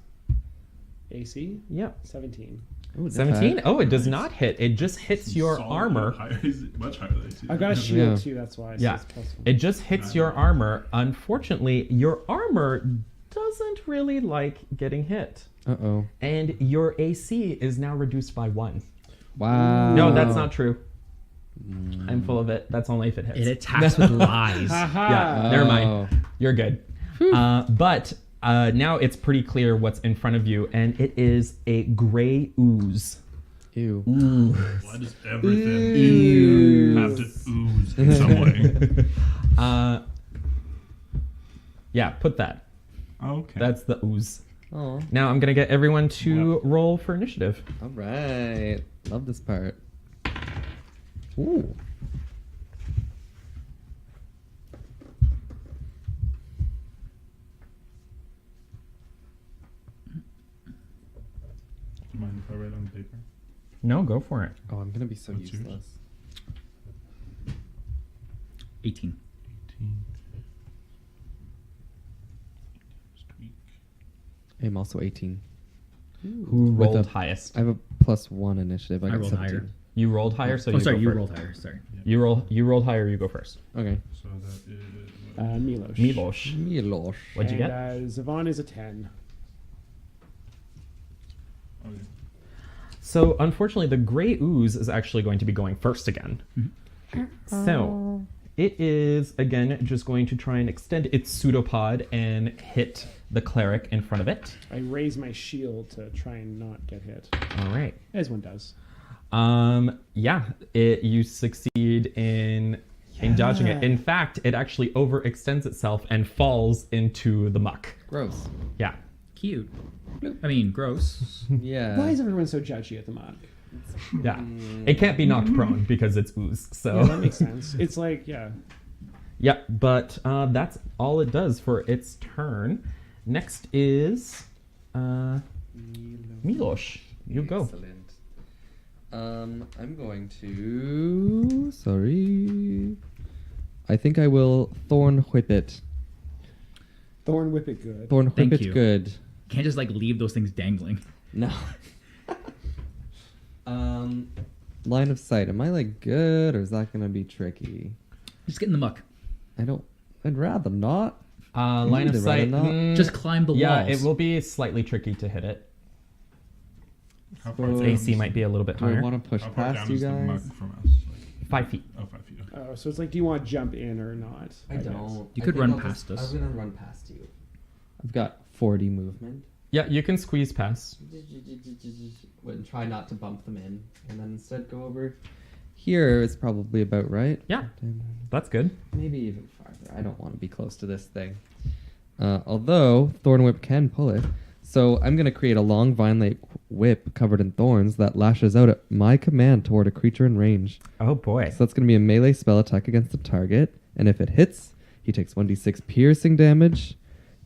AC Yep. 17. Ooh, 17? Oh, it does not hit. It just hits your Solid armor. Higher, he's much higher than you. I've got a Yeah. shield Yeah. too. That's why. So Yeah. it's +1. It just hits your armor. Unfortunately, your armor doesn't really like getting hit. Uh-oh. And your AC is now reduced by 1. Wow. No, that's not true. I'm full of it. That's only if it hits. It attacks with lies. Haha. Yeah, never Oh. mind. You're good. But now it's pretty clear what's in front of you, and it is a gray ooze. Ew. Why does everything have to ooze in some way? Yeah, put that. Okay. That's the ooze. Oh. Now I'm going to get everyone to roll for initiative. All right. Love this part. Ooh. Do you mind if I write on paper? No, go for it. Oh, I'm gonna be so What's yours? useless. 18. 18. Just tweak. I'm also 18. Who With rolled a- highest? I have a +1 initiative. I I got rolled 17. higher. You rolled higher, so Oh, sorry, go you first. rolled higher. Sorry. You rolled higher. You first. Okay. So that is. Milosh. Milosh. Milosh. What'd you And, get? Zavon is a 10. Okay. So unfortunately, the gray ooze is actually going to be going first again. So it is again just going to try and extend its pseudopod and hit the cleric in front of it. I raise my shield to try and not get hit, All right. as one does. Yeah, you succeed in dodging it. In fact, it actually overextends itself and falls into the muck. Gross. Yeah. Cute. I mean, gross. Yeah. Why is everyone so judgy at the mod? Yeah. It can't be knocked prone because it's ooze. So Yeah, that makes sense. It's like, yeah. yeah, but that's all it does for its turn. Next is Milosh. You go. Excellent. I'm going to. Sorry. I think I will Thorn Whip it. Thorn whip it good. Thorn Whip Thank it you. good. Can't just like leave those things dangling. No. Line of sight. Am I like good or is that gonna be tricky? Just get in the muck. I'd rather not. Line of Either, sight. rather not. Just climb the yeah, walls. it will be slightly tricky to hit it. How far So- down AC is- might be a little bit Do I higher. want to push How far past down you is the muck guys? from us? Like, 5 feet. oh, 5 feet. Okay. Oh, so it's like, do you want to jump in or not? I guess. don't. You I could think run I'll past us. I'm gonna run past you. I've got 40 movement. Yeah, you can squeeze past. And try not to bump them in, and then instead go over. Here is probably about right. Yeah, that's good. Maybe even farther. I don't want to be close to this thing. Although Thorn Whip can pull it, so I'm gonna create a long vine-like whip covered in thorns that lashes out at my command toward a creature in range. Oh boy. So that's gonna be a melee spell attack against the target, and if it hits, he takes 1d6 piercing damage,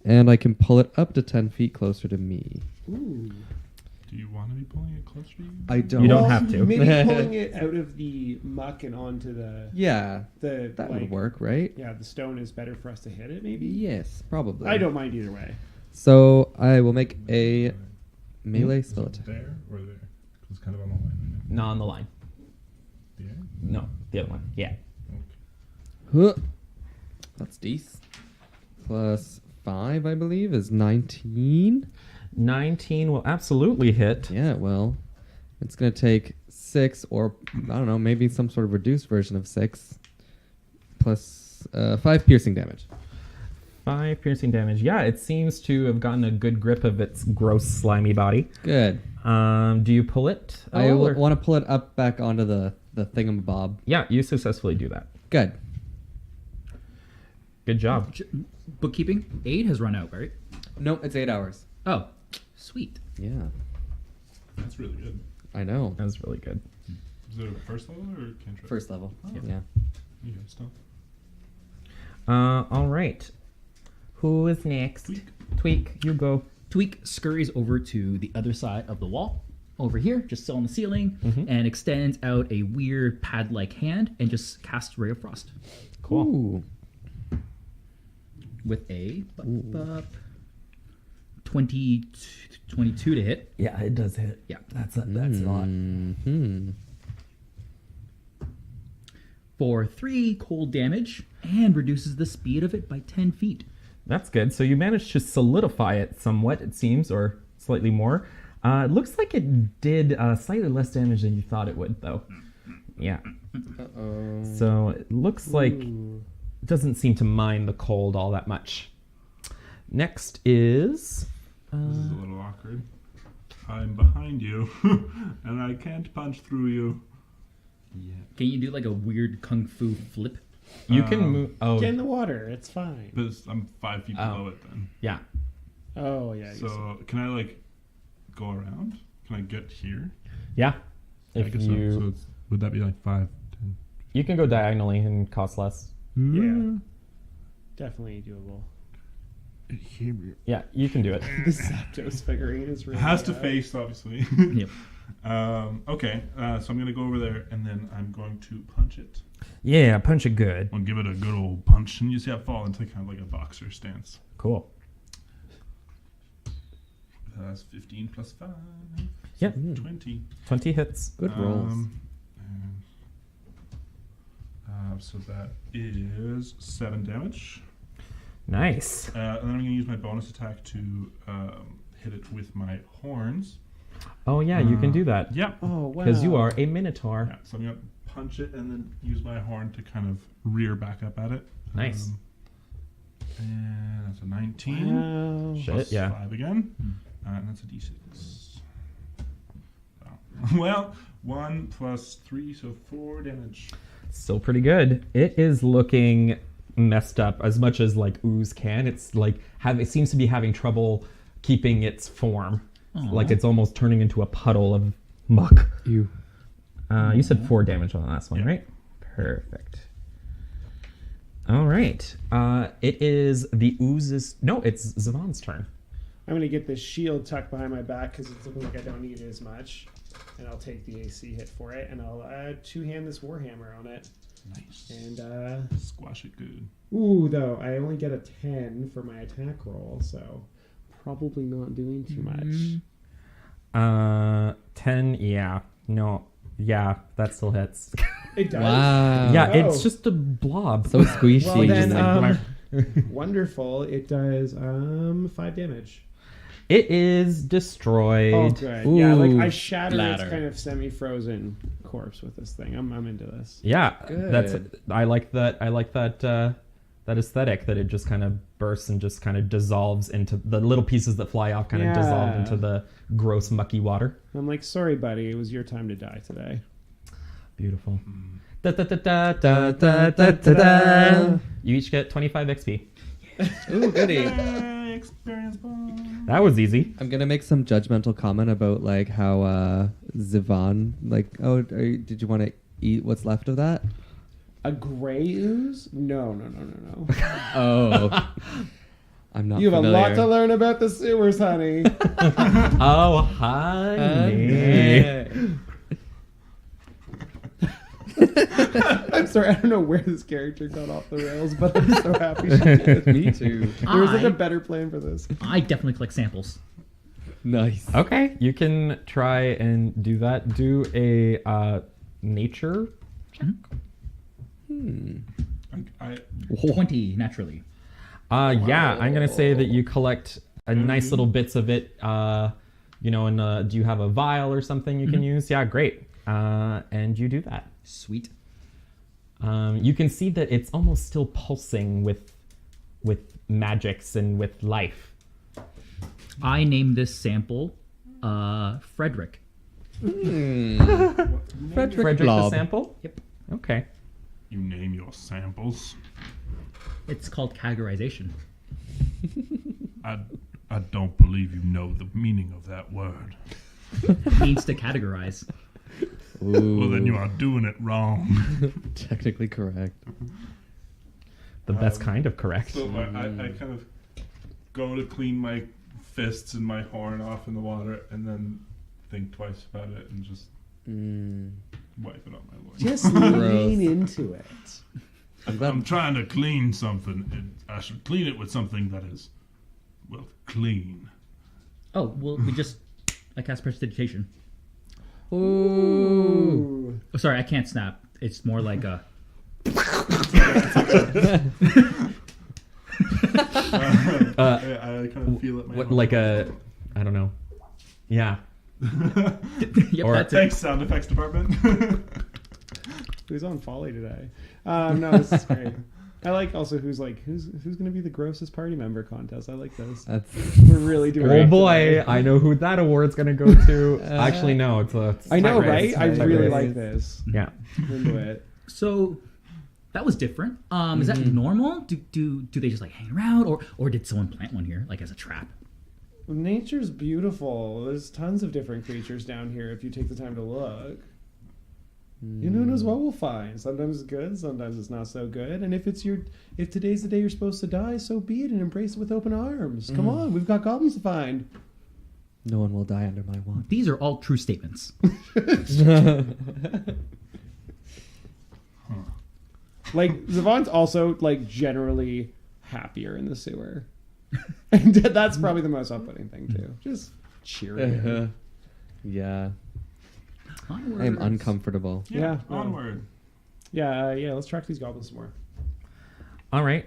and I can pull it up to 10 feet closer to me. Ooh. Do you want to be pulling it closer to you? I don't. You don't have to. Maybe pulling it out of the muck and onto the Yeah, the that like, would work, right? Yeah, the stone is better for us to hit it. Maybe. Yes, probably. I don't mind either way. So I will make a melee Is spell it attack. there or there? 'Cause it's kind of on the line. Not on the line. Right? No, the other one. Yeah. Okay. Huh. That's decent. Plus 5, I believe, is 19. 19 will absolutely hit. Yeah, well, it's going to take 6, or I don't know, maybe some sort of reduced version of 6, plus 5 piercing damage. 5 piercing damage. Yeah, it seems to have gotten a good grip of its gross, slimy body. Good. Do you pull it? at I all, or- want to pull it up back onto the thingamabob. Yeah, you successfully do that. Good. Good job. Bookkeeping. 8 has run out, right? Nope, it's 8 hours. Oh, sweet. Yeah, That's really good. I know. That was really good. Is it a first level or cantrip? First level. Oh. Yeah. You got stuff. All right. Who is next? Tweak. Tweak, you go. Tweak scurries over to the other side of the wall, over here, just still on the ceiling, and extends out a weird pad-like hand and just casts Ray of Frost Cool. Ooh. with a 22 to hit. Yeah, it does hit. Yeah. That's a lot. Hmm. For 3 cold damage and reduces the speed of it by 10 feet. That's good. So you managed to solidify it somewhat, it seems, or slightly more. It looks like it did slightly less damage than you thought it would, though. Yeah. Uh-oh. So it looks like it doesn't seem to mind the cold all that much. Next is... This is a little awkward. I'm behind you, and I can't punch through you. Yeah. Can you do like a weird kung fu flip? you can move... Oh, Get in the water. It's fine. But I'm 5 feet Oh. below it then. yeah. Oh yeah. So can I like go around? Can I get here? Yeah. I If guess you... so. So would that be like 5, 10? You can go diagonally and cost less. Yeah. Definitely doable. Yeah, you can do it. The Zapdos figurine is really Has to bad. face, obviously. Yep. Okay, so I'm going to go over there, and then I'm going to punch it. Yeah, punch it good. I'll give it a good old punch, and you see I fall into kind of like a boxer stance. Cool. That's 15 plus 5. Yep. 20. 20 hits. Good rolls. So that is 7 damage. Nice. And then I'm going to use my bonus attack to hit it with my horns. Oh yeah, you can do that. Yep. Oh, wow. Because you are a minotaur. Yeah, so I'm going to punch it and then use my horn to kind of rear back up at it. Nice. And that's a 19. Wow. Shit, Plus yeah. 5 again. And that's a d6. Well, 1 plus 3, so 4 damage. Still pretty good. It is looking messed up as much as like ooze can. It's like it seems to be having trouble keeping its form. Like it's almost turning into a puddle of muck. You. You said 4 damage on the last one, Yeah. right? Perfect. All right. It is the ooze's. No, it's Zavon's turn. I'm going to get this shield tucked behind my back because it's looking like I don't need it as much. And I'll take the AC hit for it, and I'll two-hand this Warhammer on it. Nice. And, Squash it good. ooh, though, I only get a 10 for my attack roll, so probably not doing too much. 10, yeah. No, yeah, that still hits. It does? Wow. Yeah, Oh. it's just a blob. So squishy. Well, then, just like- wonderful. It does 5 damage. It is destroyed. Oh, good. Yeah, like I Ooh, shattered its ladder. kind of semi-frozen corpse with this thing. I'm into this. Yeah, Good. that's. I like that. I like that. That aesthetic that it just kind of bursts and just kind of dissolves into the little pieces that fly off, kind of dissolve Yeah. into the gross mucky water. I'm like, sorry, buddy. It was your time to die today. Beautiful. Da, da, da, da, da, da, da, da, da. You each get 25 XP. Ooh, goody. Experience bond. That was easy. I'm gonna make some judgmental comment about like how Zivan, like, oh, did you want to eat what's left of that? A gray ooze? No. Oh, I'm not. You have familiar. a lot to learn about the sewers, honey. Oh, honey. I'm sorry, I don't know where this character got off the rails, but I'm so happy she did. Me too. There was like a better plan for this. I definitely collect samples. Nice. Okay, you can try and do that. Do a nature check. I 20 naturally. Yeah, I'm gonna say that you collect a nice little bits of it. You know, and do you have a vial or something you can use? Yeah, great. And you do that. Sweet. You can see that it's almost still pulsing with magics and with life. I named this sample Frederick. Frederick the Blob. sample? Yep. Okay. You name your samples. It's called categorization. I don't believe you know the meaning of that word. It means to categorize. Ooh, Well, then you are doing it wrong. technically correct. The best kind of correct. So I kind of go to clean my fists and my horn off in the water, and then think twice about it and just wipe it on my loin. Just Gross. lean into it. I'm trying to clean something. I should clean it with something that is, well, clean. Oh, well, I cast prestidigitation. Ooh. Oh, sorry, I can't snap. It's more like a. I kind of feel it. What, like a, I don't know. Yeah. Yep, Or- that's it. Thanks, sound effects department. Who's on Folly today? No, this is great. I like also who's going to be the grossest party member contest. I like this. That's We're really doing. Oh it boy, today. I know who that award's gonna go to. Actually, no, it's a. I know, tight race. right? I Tight really race. like this. Yeah. I'm into it. So that was different. Is that normal? Do they just like hang around, or did someone plant one here like as a trap? Nature's beautiful. There's tons of different creatures down here if you take the time to look. You know, who knows what we'll find. Sometimes it's good, sometimes it's not so good. And if today's the day you're supposed to die, so be it, and embrace it with open arms. Come on, we've got goblins to find. No one will die under my wand. These are all true statements. Like, Zavon's also, like, generally happier in the sewer. And that's probably the most off-putting thing, too. Just cheering. Yeah. Onwards. I am uncomfortable. Yeah. Onward. Yeah, let's track these goblins some more. All right.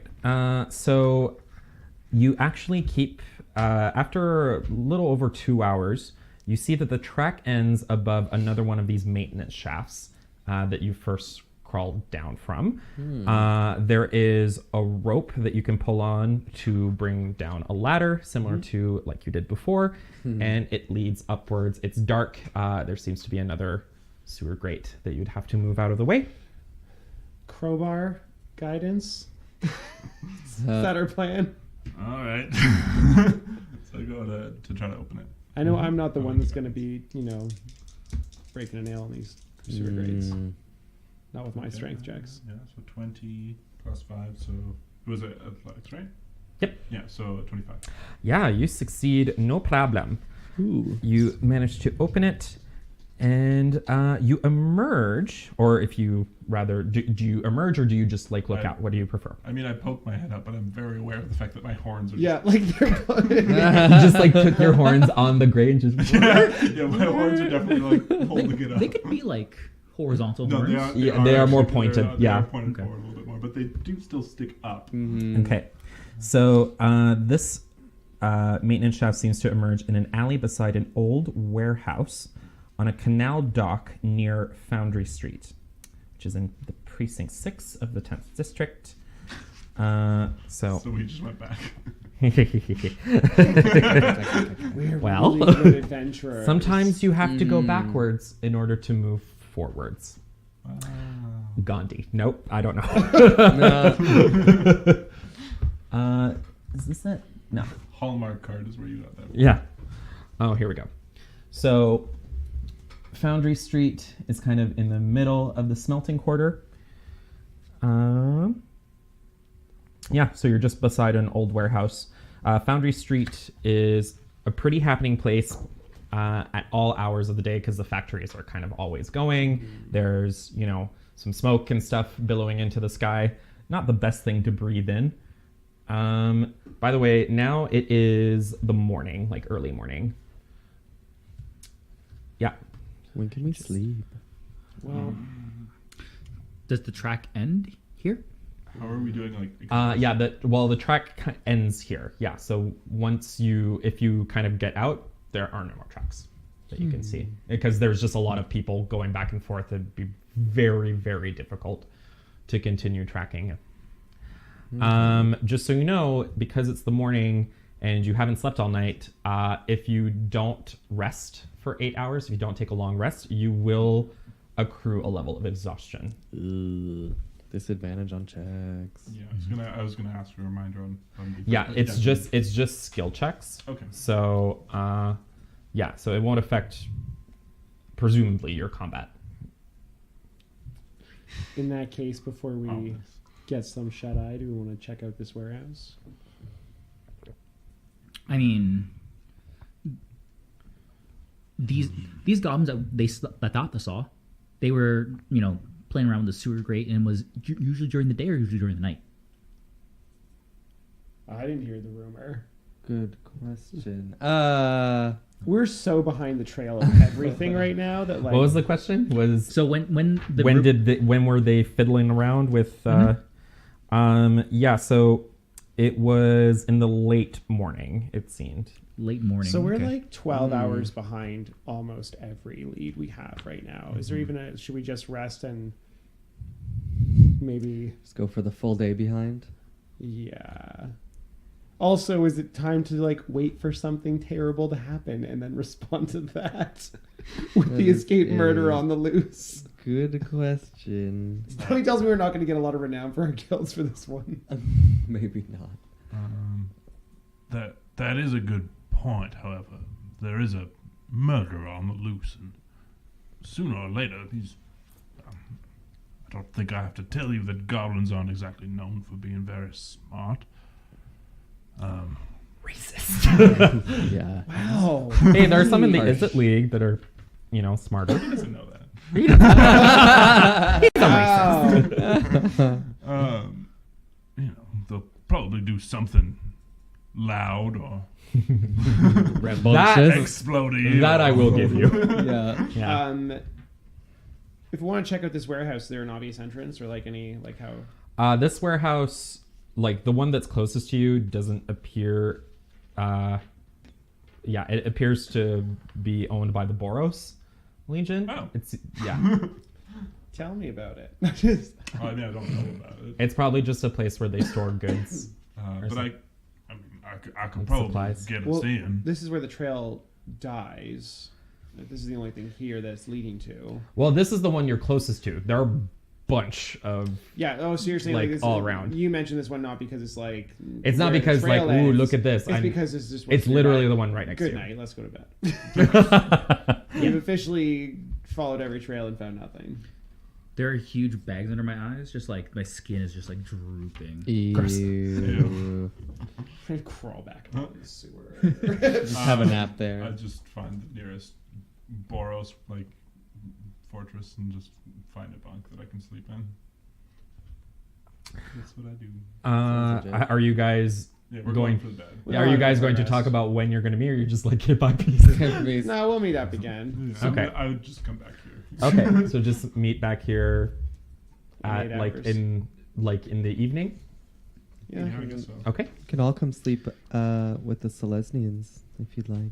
So you actually keep, after a little over 2 hours, you see that the track ends above another one of these maintenance shafts that you first crawled down from. There is a rope that you can pull on to bring down a ladder, similar to like you did before, and it leads upwards. It's dark. There seems to be another sewer grate that you'd have to move out of the way. Crowbar guidance. Is that our plan? All right. So I go to try to open it. I know I'm not the one that's going to be, breaking a nail in these sewer grates. Not with my strength checks. Yeah, so 20 plus 5, so it was athletics, right? Yep. Yeah, so 25. Yeah, you succeed, no problem. Ooh. You manage to open it, and you emerge, or if you rather, do you emerge or do you just like look out? What do you prefer? I mean, I poked my head up, but I'm very aware of the fact that my horns are Yeah, like they're You just like put your horns on the grate and just. yeah, my horns are definitely like holding it up. They could be like horizontal No, horns. They are more actually- pointed, They yeah. are pointed Okay. forward a little bit more, but they do still stick up. Okay. So this maintenance shaft seems to emerge in an alley beside an old warehouse on a canal dock near Foundry Street, which is in the precinct 6 of the 10th district. So we just went back. We're Well, really good adventurers. sometimes you have to go backwards in order to move forwards. Gandhi. Nope, I don't know. Is this it? No. Hallmark card is where you got that. Yeah. Oh, here we go. So, Foundry Street is kind of in the middle of the smelting quarter. Yeah, so you're just beside an old warehouse. Foundry Street is a pretty happening place at all hours of the day because the factories are kind of always going. There's, some smoke and stuff billowing into the sky. Not the best thing to breathe in. By the way, now it is the morning, like early morning. Yeah. When can we sleep? Well, Does the track end here? How are we doing? Yeah, the track ends here. Yeah, so if you kind of get out, there are no more tracks that you can see because there's just a lot of people going back and forth. It'd be very, very difficult to continue tracking. Just so you know, because it's the morning and you haven't slept all night, if you don't rest for 8 hours, if you don't take a long rest, you will accrue a level of exhaustion. Disadvantage on checks. Yeah, I was gonna ask for a reminder on the Yeah, it's just skill checks. Okay. So so it won't affect presumably your combat. in that case, before we Oh. get some shut-eye, do we want to check out this warehouse? I mean, these goblins that Dotha saw, they were playing around with the sewer grate, and was usually during the day or usually during the night. I didn't hear the rumor. Good question. We're so behind the trail of everything right now that like. What was the question? So when were they fiddling around with? So it was in the late morning. It seemed. late morning? So we're okay. like 12 hours behind almost every lead we have right now. Is there even should we just rest and maybe? Just go for the full day behind. Yeah. Also, is it time to like wait for something terrible to happen and then respond to that with the escaped murderer on the loose? Good question. Something tells me we're not going to get a lot of renown for our guilds for this one. Maybe not. That is a good point. However, there is a murderer on the loose, and sooner or later, these don't think I have to tell you that goblins aren't exactly known for being very smart. Racist. Yeah. Wow. Hey, there are some in the Harsh. Izzet League that are, smarter. He doesn't know that. They'll probably do something loud or Rambunctious. exploding. That I will give you. Yeah. Yeah. If we want to check out this warehouse, is there an obvious entrance or like any like how? This warehouse, like the one that's closest to you, doesn't appear. It appears to be owned by the Boros Legion. Oh. It's Tell me about it. I don't know about it. It's probably just a place where they store goods. But I could And probably supplies. get Well, us in. this is where the trail dies. This is the only thing here that it's leading to. Well, this is the one you're closest to. There are a bunch of. Yeah. Oh, so you're saying Like, this all is, around. You mentioned this one not because it's like. It's not where the because like, trail ooh, ends. look at this. It's because it's just. It's literally the one right next Good to you. night. Let's go to bed. You've officially followed every trail and found nothing. There are huge bags under my eyes. Just like my skin is just like drooping. Ew. Crawl back into the sewer. Just have a nap there. I just find the nearest Boros fortress and just find a bunk that I can sleep in. That's what I do. Are you guys Yeah, we're going going for the bed. We Are you wanna guys go going to rest. talk about when you're going to meet, or you're just like, okay, bye, peace? No, we'll meet up again. Yeah, Okay. I would just come back here. Okay, so just meet back here at In 8 like hours. in the evening. Yeah. I guess so. Okay, You can all come sleep with the Selesnians if you'd like.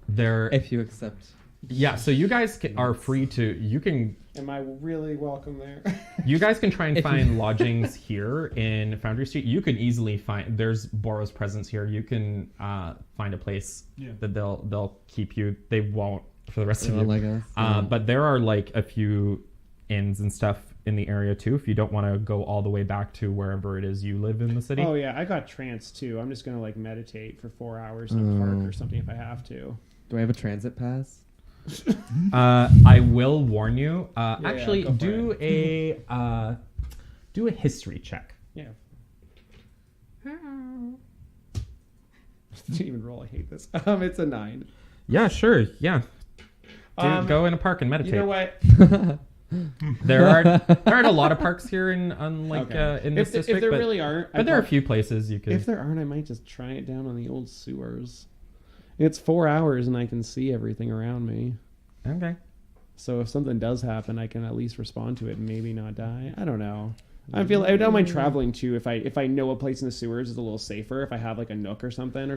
there. If you accept. Yeah, so you guys are free to. Am I really welcome there? You guys can try and If you- find lodgings here in Foundry Street. You can easily find. There's Boros presence here. You can find a place Yeah. that they'll keep you. They won't for the rest of Oh, you. like us. But there are like a few inns and stuff in the area too. If you don't want to go all the way back to wherever it is you live in the city. Oh yeah, I got trance too. I'm just gonna like meditate for 4 hours in a park Oh. or something if I have to. Do I have a transit pass? I will warn you. Actually, go for do a history check. Yeah. Didn't even roll. I hate this. It's a 9. Yeah, sure. Yeah. Go in a park and You meditate. know what? There aren't a lot of parks here in in this If district, there but, really aren't, but there are a few places you could. If there aren't, I might just try it down on the old sewers. It's 4 hours and I can see everything around me. Okay. So if something does happen, I can at least respond to it and maybe not die. I don't know. I don't mind traveling too if I know a place in the sewers is a little safer. If I have like a nook or something.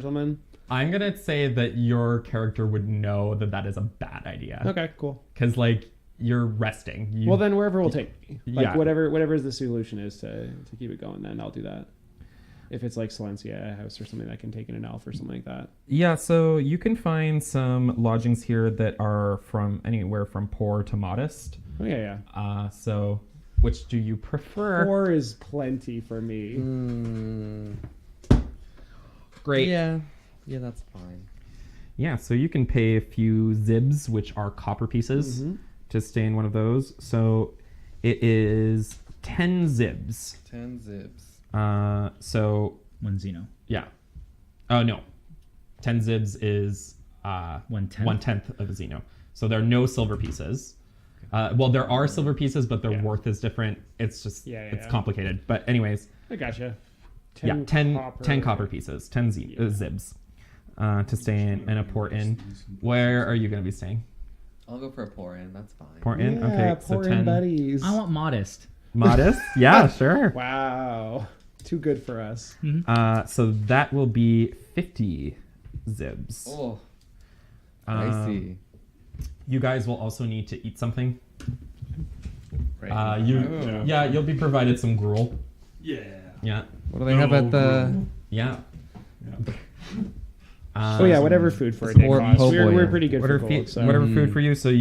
I'm gonna say that your character would know that is a bad idea. Okay, cool. Because like you're resting. Well, then wherever will take me. Like Yeah. whatever the solution is to keep it going, then I'll do that. If it's like Silencia House or something that can take in an elf or something like that. Yeah, so you can find some lodgings here that are from anywhere from poor to modest. Oh yeah. So which do you prefer? 4 is plenty for me. Great. Yeah, that's fine. Yeah, so you can pay a few zibs, which are copper pieces, Mm-hmm. to stay in one of those. So it is 10 zibs. 10 zips. So 1 Xeno. yeah. Oh no, 10 zibs is 1/10? 1/10 of a Xeno. So there are no silver pieces. Well, there are silver pieces, but their Yeah. worth is different. It's just Yeah. complicated. But anyways, I gotcha. 10 copper pieces, 10 zibs to stay in a port inn. Where are you going to be staying? I'll go for a pour in. That's fine. Port inn? Yeah, Okay, so poor 10. buddies. I want modest. Modest? Yeah, sure. Wow. Too good for us. So that will be 50 zibs. Oh, Um, I see. You guys will also need to eat something. Right. You'll be provided some gruel. Yeah. Yeah. What do they have at the... Yeah. Oh yeah, whatever food for a It's day more costs. po' boy. We're pretty good for Whatever, gold. So. whatever food for you. So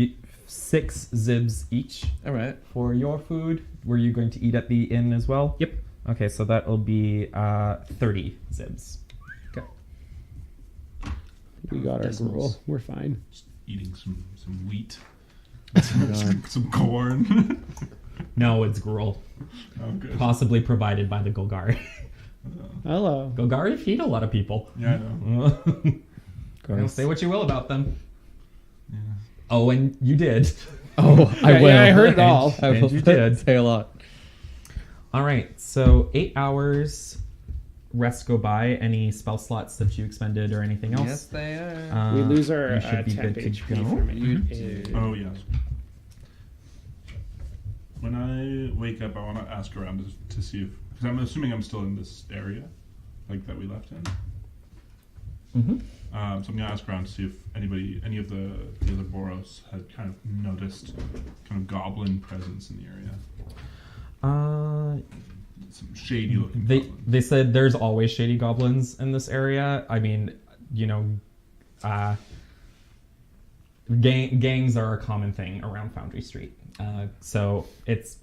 6 zibs each All right. for your food. Were you going to eat at the inn as well? Yep. Okay, so that will be 30 zibs. We got our Decimals. gruel. We're fine. Eating some wheat, God. some corn. No, it's gruel. Oh, good. Possibly provided by the Golgari. Hello. Golgari feed a lot of people. Yeah, I know. Don't say what you will about them. Yeah. Oh, and you did. Oh, I Yeah, will. yeah, I heard it all. I And will you did. say a lot. All right, so 8 hours. Rest go by. Any spell slots that you expended or anything else? Yes, they are. We lose our you should be temp good to HP go. from it. You Oh, yes. When I wake up, I want to ask around to see if... Because I'm assuming I'm still in this area, like that we left in. Mm-hmm. So I'm going to ask around to see if any of the other Boros had kind of noticed kind of goblin presence in the area. Some shady looking goblins. They said there's always shady goblins in this area. I mean, gangs are a common thing around Foundry Street. So it's,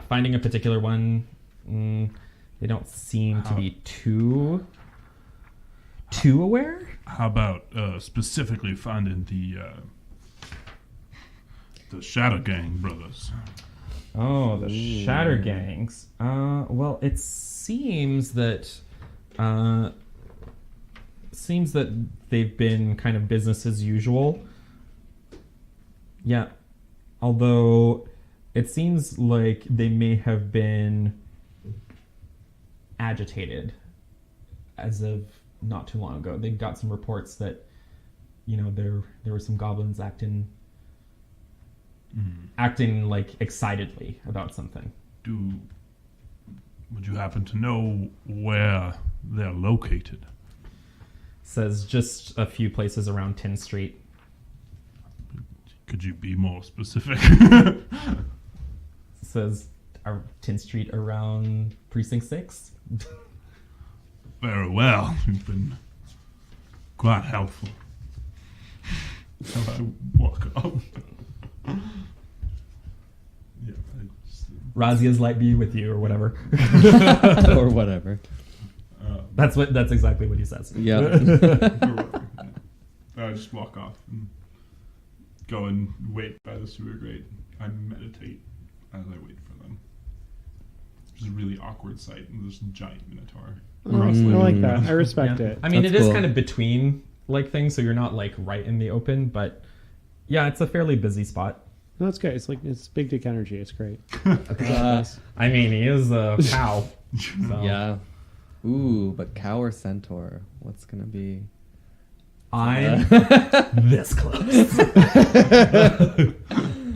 finding a particular one, they don't seem to be too aware. How about specifically finding the Shadow Gang brothers? Oh, the Shatter Gangs. Well, it seems that they've been kind of business as usual. Yeah. Although it seems like they may have been agitated as of not too long ago. They got some reports that, there were some goblins acting like excitedly about something. Would you happen to know where they're located? Says just a few places around 10th Street. Could you be more specific? Says 10th Street around Precinct 6. Very well. You've been quite helpful. So I walk up. Yeah, Razia's light be with you or whatever. or whatever. That's exactly what he says. Yeah. I just walk off and go and wait by the sewer grate. I meditate as I wait for them. Which is a really awkward sight. And there's a giant minotaur. I like that. I respect it. I mean, That's it is cool. kind of between things, so you're not right in the open, but yeah, it's a fairly busy spot. No, it's good. It's big dick energy. It's great. I mean, he is a cow. So. Yeah. Ooh, but cow or centaur? What's gonna be? I'm this close.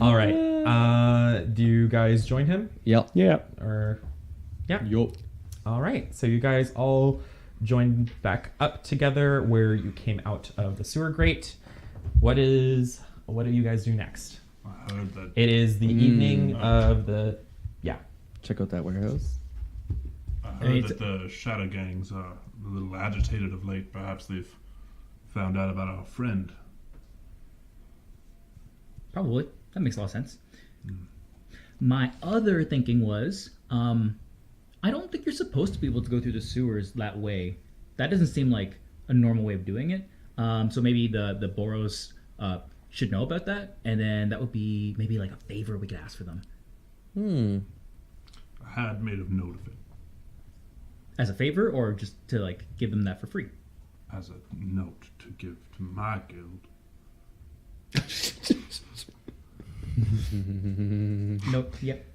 All right. Do you guys join him? Yep. Yeah. Or yeah. Yup. All right. So you guys all join back up together where you came out of the sewer grate. What do you guys do next? I heard that. It is the evening of the Check out that warehouse. I heard that the Shadow Gangs are a little agitated of late. Perhaps they've found out about our friend. Probably. That makes a lot of sense. My other thinking was, I don't think you're supposed to be able to go through the sewers that way. That doesn't seem like a normal way of doing it. So maybe the Boros should know about that, and then that would be maybe like a favor we could ask for them. I had made a note of it As a favor, or just to give them that for free? as a note to give to my guild. Nope. Yep.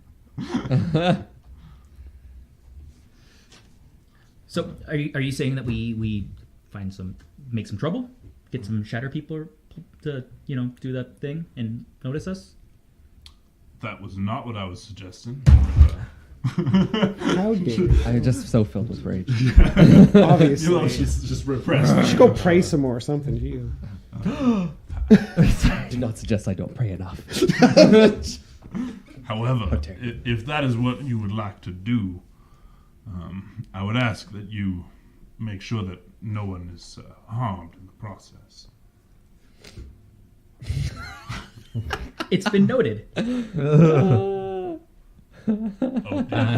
So, are you saying that we make some trouble, get some shatter people to do that thing and notice us? That was not what I was suggesting. How dare you? I'm just so filled with rage. Obviously. She's just repressed. You should go pray some more or something. Gee. Do not suggest I don't pray enough. However, dare if that is what you would like to do, I would ask that you make sure that no one is harmed in the process. It's been noted.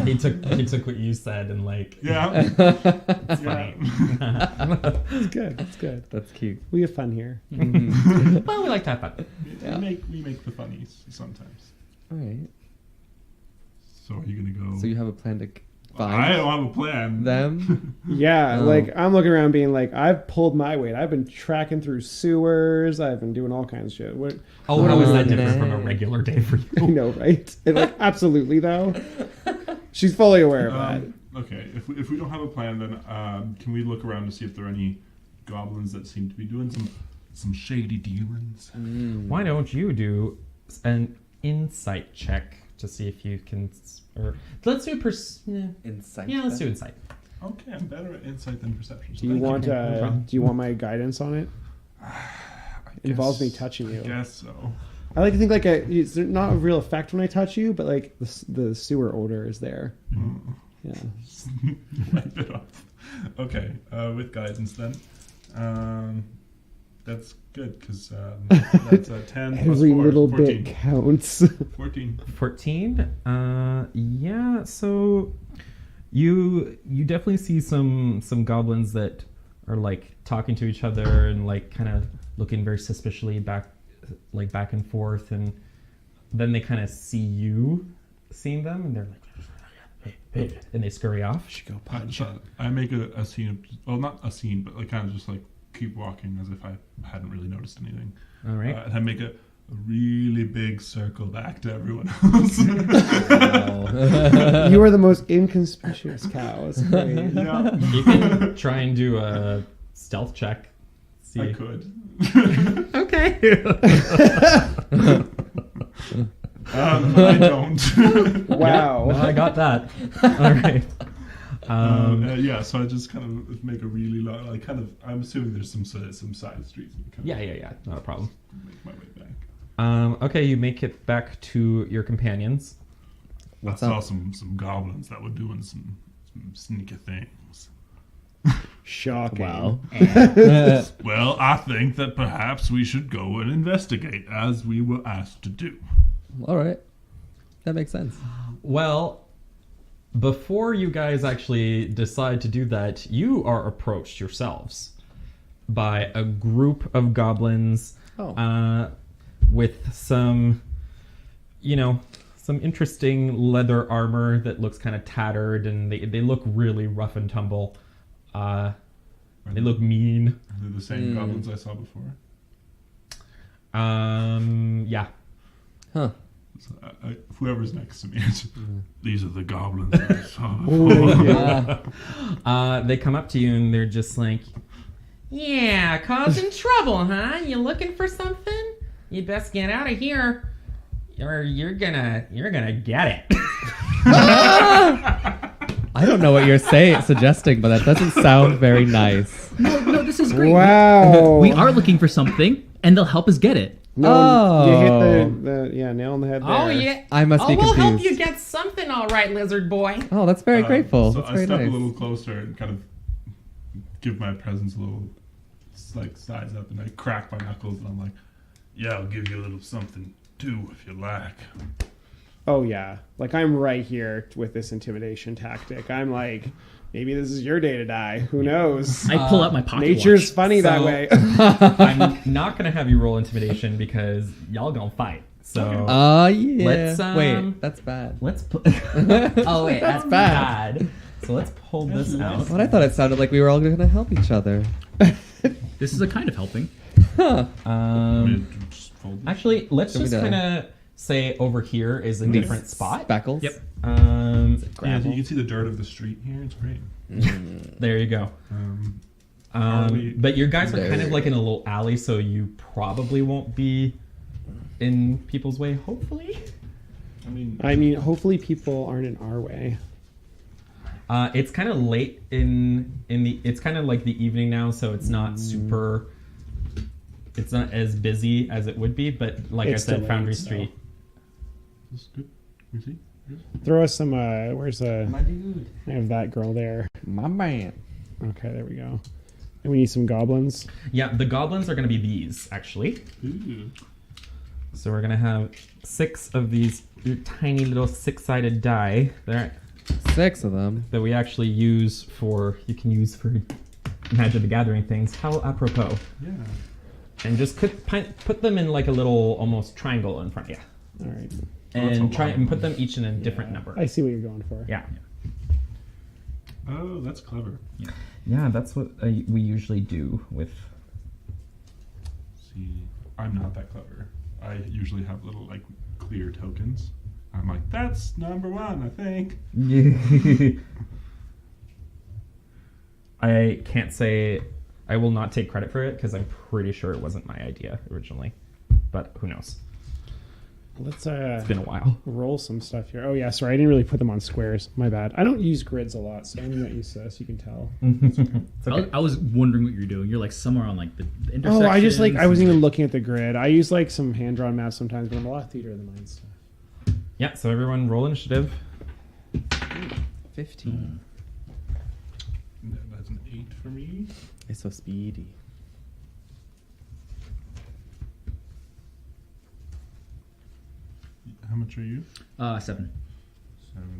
he took what you said and Yeah. it's funny. It's good. It's good. That's cute. We have fun here. Well, we like to have fun. We make the funnies sometimes. All right. So are you gonna go? So you have a plan to find I don't have a plan. them? Yeah, Oh. like I'm looking around being like, I've pulled my weight. I've been tracking through sewers. I've been doing all kinds of shit. What? Oh, What how is am I that doing? different from a regular day for you? I know, right? And like, absolutely though. She's fully aware of that. Okay, if we don't have a plan, then can we look around to see if there are any goblins that seem to be doing some shady dealings? Why don't you do an insight check to see if you can, or let's do Insight. yeah, let's do insight. Okay, I'm better at insight than perception. So Do you thank want problem. do you want my guidance on it? I It involves me guess- touching you. I guess so. I like to think like it's not a real effect when I touch you, but like the sewer odor is there. Yeah. Wipe it off. Okay, with guidance then. That's good because that's a 10 plus Every 4, little 14. bit counts. 14. 14. Yeah. So you definitely see some goblins that are like talking to each other and like kind of looking very suspiciously back and forth, and then they kind of see you seeing them, and they're like, hey, and they scurry off. Should go punch. I make a scene of, well, not a scene, but like kind of just like keep walking as if I hadn't really noticed anything. All right. And I make a really big circle back to everyone else. You are the most inconspicuous cow. It's great. Yeah, You can try and do a stealth check. See. I could. Okay. I don't. Wow. Well, I got that. All right. Yeah, so I just kind of make a really long, like kind of, I'm assuming there's some side streets. And kind Yeah. Not a problem. of make my way back. Okay, you make it back to your companions. What's I saw up? some goblins that were doing some sneaky things. Shocking. Wow. Well, I think that perhaps we should go and investigate, as we were asked to do. All right. That makes sense. Well, before you guys actually decide to do that, you are approached yourselves by a group of goblins with some interesting leather armor that looks kind of tattered, and they look really rough and tumble. They look mean. Are they the same goblins I saw before? Yeah. Huh. So whoever's next to me, these are the goblins that I saw before. Yeah. They come up to you and they're just like, "Yeah, causing trouble, huh? You looking for something? You best get out of here, or you're gonna get it." I don't know what you're suggesting, but that doesn't sound very nice. No, this is great. Wow. We are looking for something, and they'll help us get it. No, you hit the nail on the head there. Oh yeah. I must be we'll help confused. you get something, all right, lizard boy. Oh, that's very grateful. So That's I very step nice. a little closer and kind of give my presence a little, like, size up, and I crack my knuckles, and I'm like, "Yeah, I'll give you a little something too, if you like." Oh yeah, like I'm right here with this intimidation tactic. I'm like, maybe this is your day to die. Who knows? I pull out my pocket Nature's watch. funny that So- way. I'm not gonna have you roll intimidation because y'all gonna fight. So Yeah. Let's, Wait, that's bad. let's put. Oh wait, that's bad. bad. So let's pull this out. But I thought it sounded like we were all going to help each other. This is a kind of helping. Huh. Just fold it. Actually, let's Should we just do- kind of say over here is a different spot. Speckles. Yep. Yeah, you can see the dirt of the street here. It's great. There you go. Are we- But your guys are There kind of you like in a little alley, so you probably won't be in people's way. Hopefully, I mean, Hopefully people aren't in our way. it's kind of late in the. It's kind of like the evening now, so it's not super. It's not as busy as it would be, but like It's I said, still Foundry late, so. Street. this is good. Can we see? Throw us some. Where's dude. I have that girl there. My man. Okay, there we go. And we need some goblins. Yeah, the goblins are going to be these actually. Ooh. So we're gonna have 6 of these tiny little 6-sided die that 6 of them. we actually use for Magic the Gathering things. How apropos! Yeah. And just put them in like a little almost triangle in front. Yeah. All right. that's a and try lot. and put them each in a different number. I see what you're going for. Yeah. Oh, that's clever. Yeah, that's what we usually do with. See, I'm not that clever. I usually have little like clear tokens. I'm like, that's number 1, I think. I can't say. I will not take credit for it because I'm pretty sure it wasn't my idea originally, but who knows? Let's It's been a while. roll some stuff here. Oh yeah, sorry, I didn't really put them on squares. My bad. I don't use grids a lot, so I'm not used to this. You can tell. It's okay. I was wondering what you're doing. You're like somewhere on like the intersection. Oh, I just I wasn't even looking at the grid. I use like some hand drawn maps sometimes, but I'm a lot theater than mine stuff. Yeah, so everyone roll initiative. 15. That's an 8 for me. It's so speedy. How much are you? 7. 7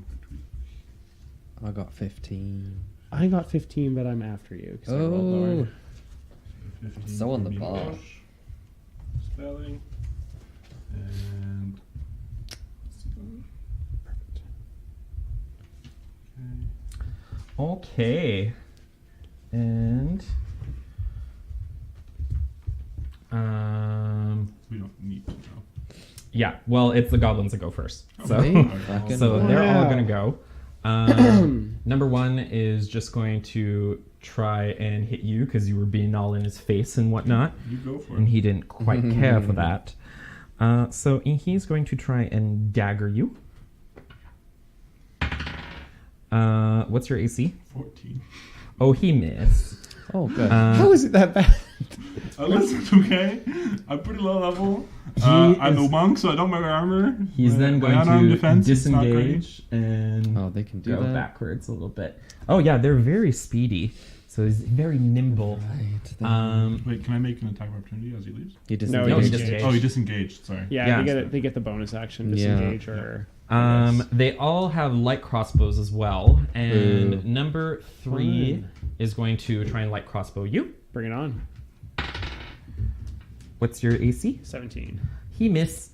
for Tweet. I got 15. I got 15, but I'm after you. 'Cause I rolled Oh. lower. 15 So on for the Milosh. ball. Spelling. And. Okay. Okay. And We don't need to know. yeah, well, it's the goblins that go first. So Hey, fucking so they're all Wow. gonna go. Number 1 is just going to try and hit you because you were being all in his face and whatnot, You go for and it. he didn't quite care for that. So he's going to try and dagger you. What's your AC? 14. Oh, he missed. Oh, good. How is it that bad? Listen, okay? I'm pretty low level. He I'm is- a monk, so I don't wear armor. He's My- then my going unarmed to defense is not great. disengage and Oh, they can do go that. backwards a little bit. Oh yeah, they're very speedy, so he's very nimble. Right. then. Wait, can I make an attack of opportunity as he leaves? He No, No, he disengaged. disengaged. Oh, he disengaged. Sorry. Yeah, Yeah. they get the bonus action, Yeah. disengage or. They all have light crossbows as well, and Ooh. number 3 Fun. is going to try and light crossbow you. Bring it on. What's your AC? 17. He missed.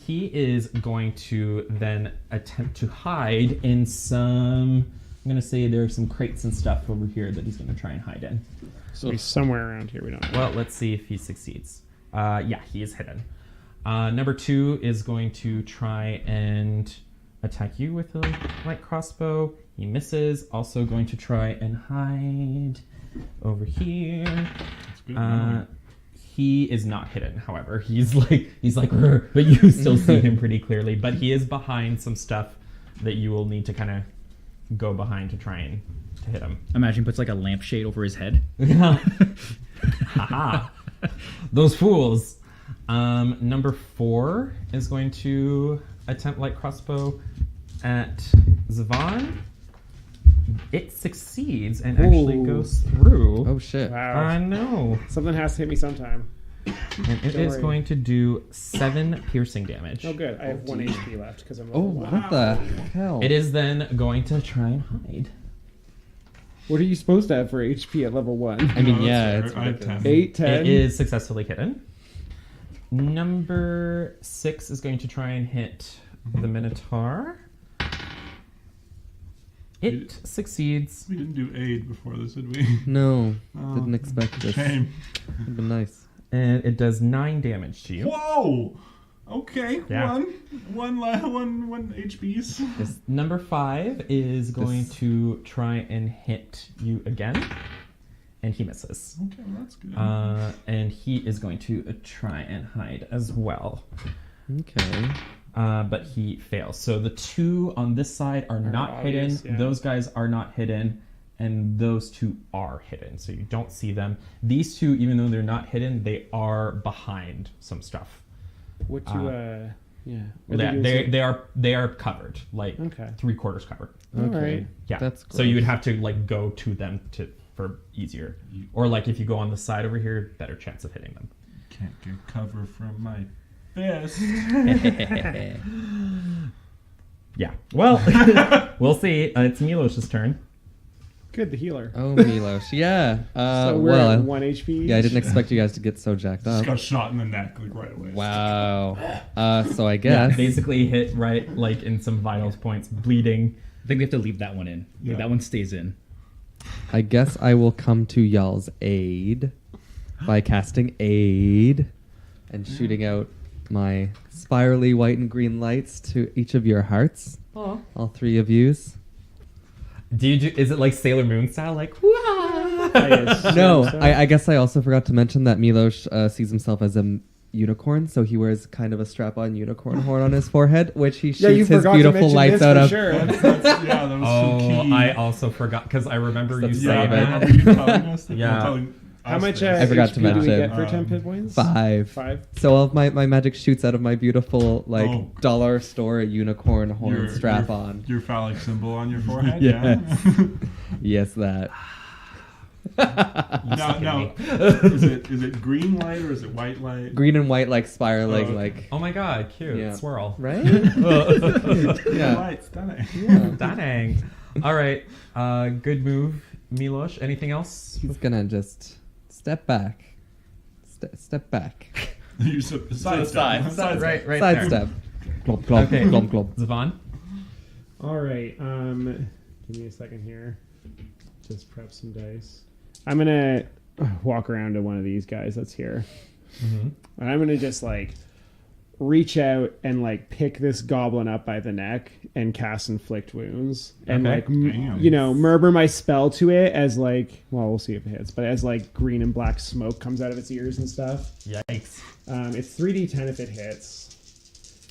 He is going to then attempt to hide in some. I'm gonna say there's some crates and stuff over here that he's gonna try and hide in. So he's somewhere around here. We don't know. Well, let's see if he succeeds. Yeah, he is hidden. Number 2 is going to try and attack you with a light crossbow. He misses. Also going to try and hide over here. That's good. He is not hidden, however. He's like, "Rrr," but you still see him pretty clearly. But he is behind some stuff that you will need to kind of go behind to try and to hit him. Imagine he puts like a lampshade over his head. Haha. Those fools. Number 4 is going to attempt light crossbow at Zavon. It succeeds and actually Ooh. goes through. Oh, shit. Wow. No. Something has to hit me sometime. And it Don't is worry. going to do 7 piercing damage. Oh, good. I have 1 HP left because I'm. Oh, level one. what the hell? It is then going to try and hide. What are you supposed to have for HP at level 1? I mean, No, yeah, that's it's fair. I have ridiculous. 10. 8, 10. It is successfully hidden. Number 6 is going to try and hit the Minotaur. It succeeds. We didn't do aid before this, did we? No, Oh, didn't expect this. Shame. Would been nice. And it does 9 damage to you. Whoa! Okay, Yeah. one HPs. Number 5 is going This- to try and hit you again. And he misses. Okay, well, that's good. And he is going to try and hide as well. Okay. But he fails. So the 2 on this side are not obvious, hidden. yeah. Those guys are not hidden. And those 2 are hidden. So you don't see them. These 2, even though they're not hidden, they are behind some stuff. What you, yeah. What They, do you they, do? they are covered. Like Okay. 3/4 covered. Okay. Alright. Yeah. That's so you would gross. have to like go to them for easier. Or like if you go on the side over here, better chance of hitting them. Can't get cover from my fist. Yeah. Well, we'll see. It's Milosh's turn. Good, the healer. Oh, Milos. Yeah. So we're well, at 1 HP. yeah, I didn't expect you guys to get so jacked Just up. got shot in the neck like right away. Wow. So I Yeah, guess. basically hit right like in some vital points, bleeding. I think we have to leave that one in. Yeah. That one stays in. I guess I will come to y'all's aid by casting aid and shooting out my spirally white and green lights to each of your hearts. Aw. All three of yous. Do you do? Is it like Sailor Moon style? Like, wah! No, I guess I also forgot to mention that Milos sees himself as a unicorn, so he wears kind of a strap-on unicorn horn on his forehead, which he Yeah, you shoots his forgot to beautiful mention lights this out for of. sure. Yeah, that was Oh, so key. I also forgot because I remember you That's saying yeah, it. remember that. you telling us that? Yeah. Well, telling How us much this. I forgot to HP do we mention. get for 10 hit points? 5. 5. So all of my magic shoots out of my beautiful Oh. dollar store unicorn horn Your- strap your- on. Your phallic symbol on your forehead? Yes. Yeah. Yes, that. Now, is it green light or is it white light? Green and white like spiraling Oh. like Oh my god, cute Yeah. swirl. right? Green Yeah. light, stunning. Dang. All right, good move, Milos. Anything else? He's gonna just step back. Step back. You said sidestep. Right there. Sidestep. Glomp, glomp, Okay. glomp, glomp. Zavon. All right. Give me a second here. Just prep some dice. I'm gonna walk around to one of these guys that's here, and I'm gonna just like reach out and like pick this goblin up by the neck and cast inflict wounds and Okay. like Damn. murmur my spell to it as like, well, we'll see if it hits, but as like green and black smoke comes out of its ears and stuff. Yikes. It's 3d10 if it hits.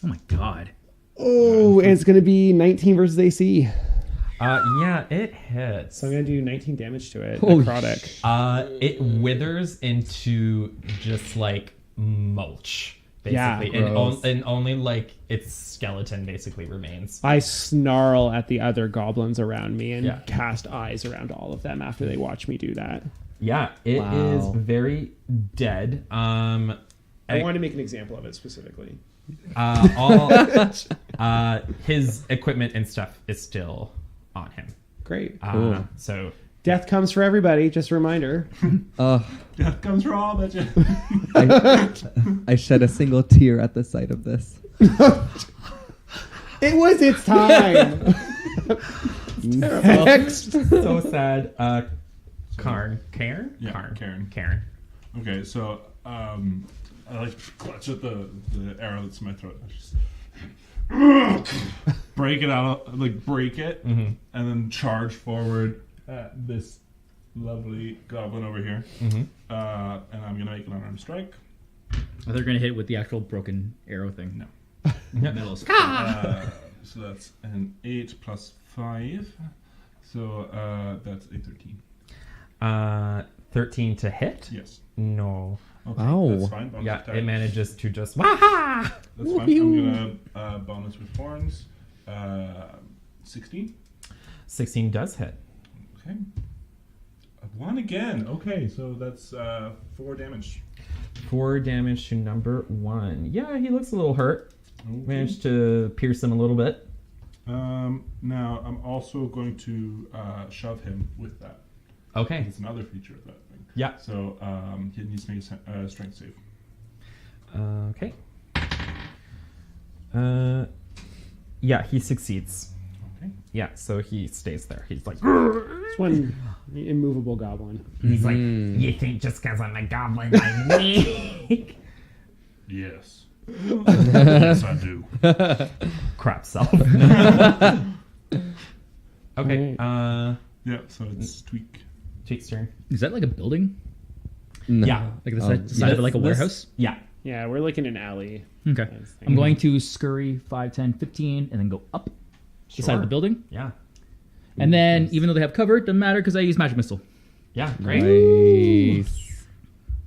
Oh my god. Oh, and it's gonna be 19 versus AC. Yeah, it hits. So I'm gonna do 19 damage to it. Holy Necrotic. It withers into just like mulch, Yeah. basically, Gross. and only like its skeleton basically remains. I snarl at the other goblins around me and Yeah. cast eyes around all of them after they watch me do that. Yeah, it is Wow. very dead. I wanted to make an example of it specifically. His equipment and stuff is still on him. Great. Cool. So Death comes for everybody, just a reminder. Death comes for all, but I shed a single tear at the sight of this. It was its time. Next. so sad. Cairn. Yeah, Cairn. Okay, so I like clutch at the arrow that's in my throat. I just break it out, like break it, and then charge forward at this lovely goblin over here. And I'm gonna make an unarmed strike. Oh, they're gonna hit with the actual broken arrow thing. No. Medals. So that's an 8 plus 5. So that's a 13. 13 to hit? Yes. No. Okay, Wow. that's fine. Bonus Yeah, attack. it manages to just waha! That's fine. I'm gonna bonus with horns. 16. 16 does hit. Okay. 1 again. Okay, so that's 4 damage. 4 damage to number 1. Yeah, he looks a little hurt. Okay. Managed to pierce him a little bit. Now I'm also going to shove him with that. Okay. It's another feature of that thing. Yeah. So he needs to make a strength save. Okay. Yeah, he succeeds. Okay. Yeah, so he stays there. He's like, This one immovable goblin. he's like, you think just because I'm a goblin I'm weak? Yes. Yes, I do. Crap self. Okay. Yeah. So it's tweak. Jake's turn. Is that like a building? No. Yeah. Like the side of like a warehouse? Yeah. Yeah, we're like in an alley. Okay. Nice thing. I'm going to scurry 5, 10, 15, and then go up the side of the building. Yeah. And then, even though they have cover, it doesn't matter because I use magic missile. Yeah. Great. Nice.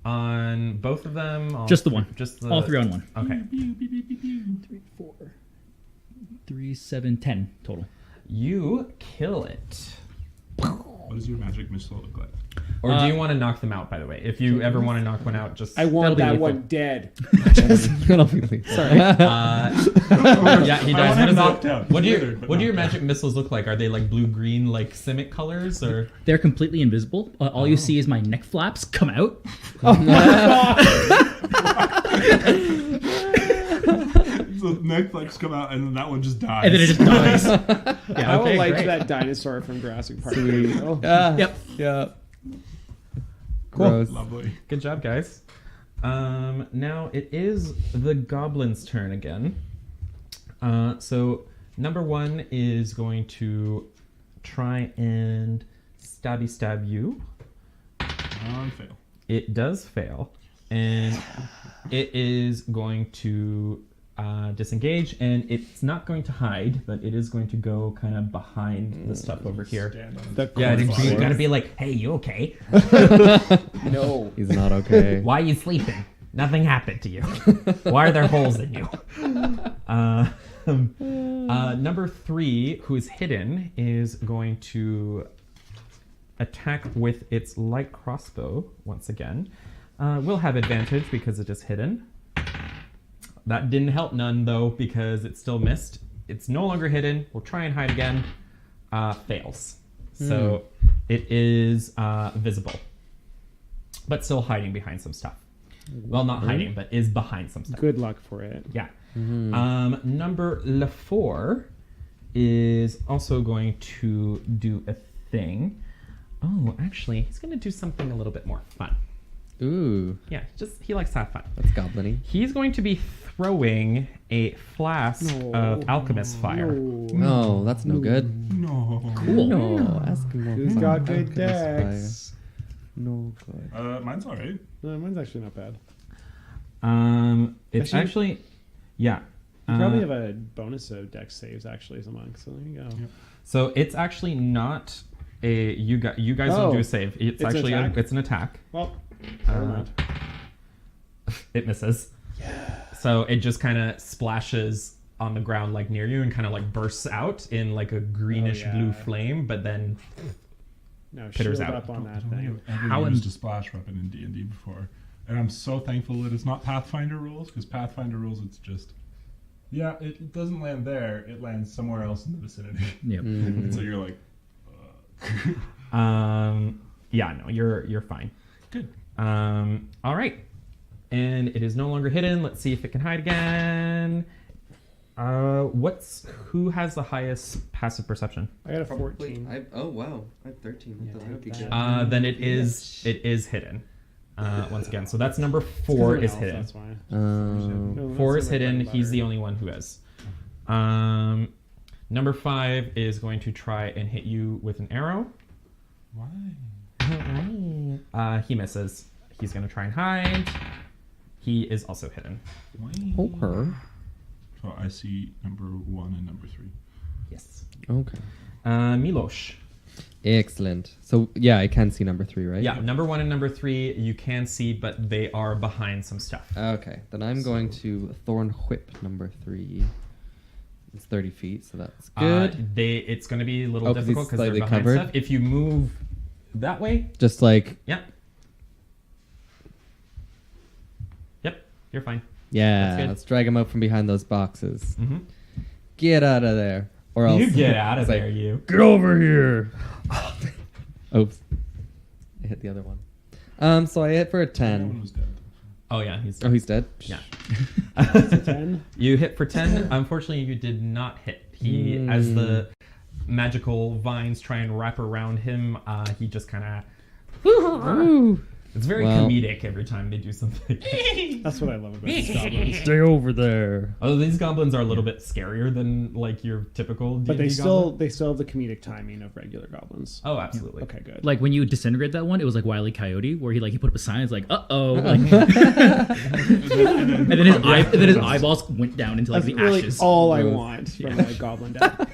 On both of them? Just the one. Just the... All 3 on 1. Okay. 3, 4, 3, 7, 10 total. You kill it. What does your magic missile look like? Or do you want to knock them out, by the way? If you ever want to knock one out, just... I want That'll that be lethal. one dead. That'll be lethal. Sorry. Yeah, he I does. want him knocked out. What do He's your withered, but What do your knocked magic missiles look like? Are they like blue-green, like Simic colors, or... They're completely invisible. All you see is my neck flaps come out. So neck flaps come out, and then that one just dies. And then it just dies. Yeah, I okay, will like great. that dinosaur from Jurassic Park. Oh. Yep. Yeah. Cool. Gross. Lovely. Good job, guys. Now it is the goblin's turn again. So number 1 is going to try and stab you. Fail. It does fail, and it is going to disengage, and it's not going to hide, but it is going to go kind of behind the stuff over here. Stand on The Yeah, corpse. you gotta be like, hey, you okay? No. He's not okay. Why are you sleeping? Nothing happened to you. Why are there holes in you? Number 3, who is hidden, is going to attack with its light crossbow once again. Will have advantage because it is hidden. That didn't help none, though, because it still missed. It's no longer hidden. We'll try and hide again. Fails. So it is visible, but still hiding behind some stuff. Well, not hiding, but is behind some stuff. Good luck for it. Yeah. Number 4 is also going to do a thing. Oh, actually, he's going to do something a little bit more fun. Ooh, Yeah, he likes to have fun. that's goblin-y. He's going to be throwing a flask of alchemist fire. No, that's no good. No. Cool. No, Eskimo. Who's fire, got good alchemist fire. decks? No good. Mine's all right. No, mine's actually not bad. It's actually, yeah. You probably have a bonus of dex saves actually as a monk, so there you go. Yep. So it's actually not a you guys Oh, don't do a save. It's it's actually attack? it's an attack. Well, never mind. It misses. So it just kind of splashes on the ground like near you and kind of like bursts out in like a greenish blue flame, but then No, Pitters shield out. up on I that don't think thing. I've ever How used a splash weapon in D&D before. And I'm so thankful that it's not Pathfinder rules, because Pathfinder rules, it's just... Yeah, it doesn't land there. It lands somewhere else in the vicinity. Yep. And so you're like... yeah, no, you're fine. Good. All right. And it is no longer hidden. Let's see if it can hide again. Who has the highest passive perception? I got a 14. Oh wow, I have 13. I thought I would be good. Then it is hidden. Once again. So that's number 4 is hidden. That's why. Um, 4 is hidden. He's the only one who is. Number 5 is going to try and hit you with an arrow. Why? He misses. He's going to try and hide. He is also hidden. Why? okay. So I see number 1 and number 3. Yes. Okay. Milosh. Excellent. So yeah, I can see number 3, right? Yeah, number 1 and number 3 you can see, but they are behind some stuff. Okay. Then I'm going to Thorn Whip number 3. It's 30 feet, so that's good. It's going to be a little 'cause difficult it's because they're slightly behind covered? stuff. If you move that way, Just like yeah. Yep, you're fine. yeah, That's good. let's drag him out from behind those boxes. Mm-hmm. Get out of there, or else You get out of It's like, there, you. Get over here. Oops. I hit the other one. So I hit for a That one 10. was dead. Oh yeah, he's Oh, he's dead? yeah. 10. You hit for 10. Unfortunately, you did not hit. He, as the magical vines try and wrap around him, he just kind of. It's very Well. comedic every time they do something. That's what I love about these goblins. Stay over there. Although these goblins are a little bit scarier than like your typical D&D But they goblin. still have the comedic timing of regular goblins. Oh, absolutely. Okay, good. Like when you disintegrate that one, it was like Wile E. Coyote, where he put up a sign. It's like, like, and then his eyeballs went down into like That's the really ashes. all I want from a goblin deck.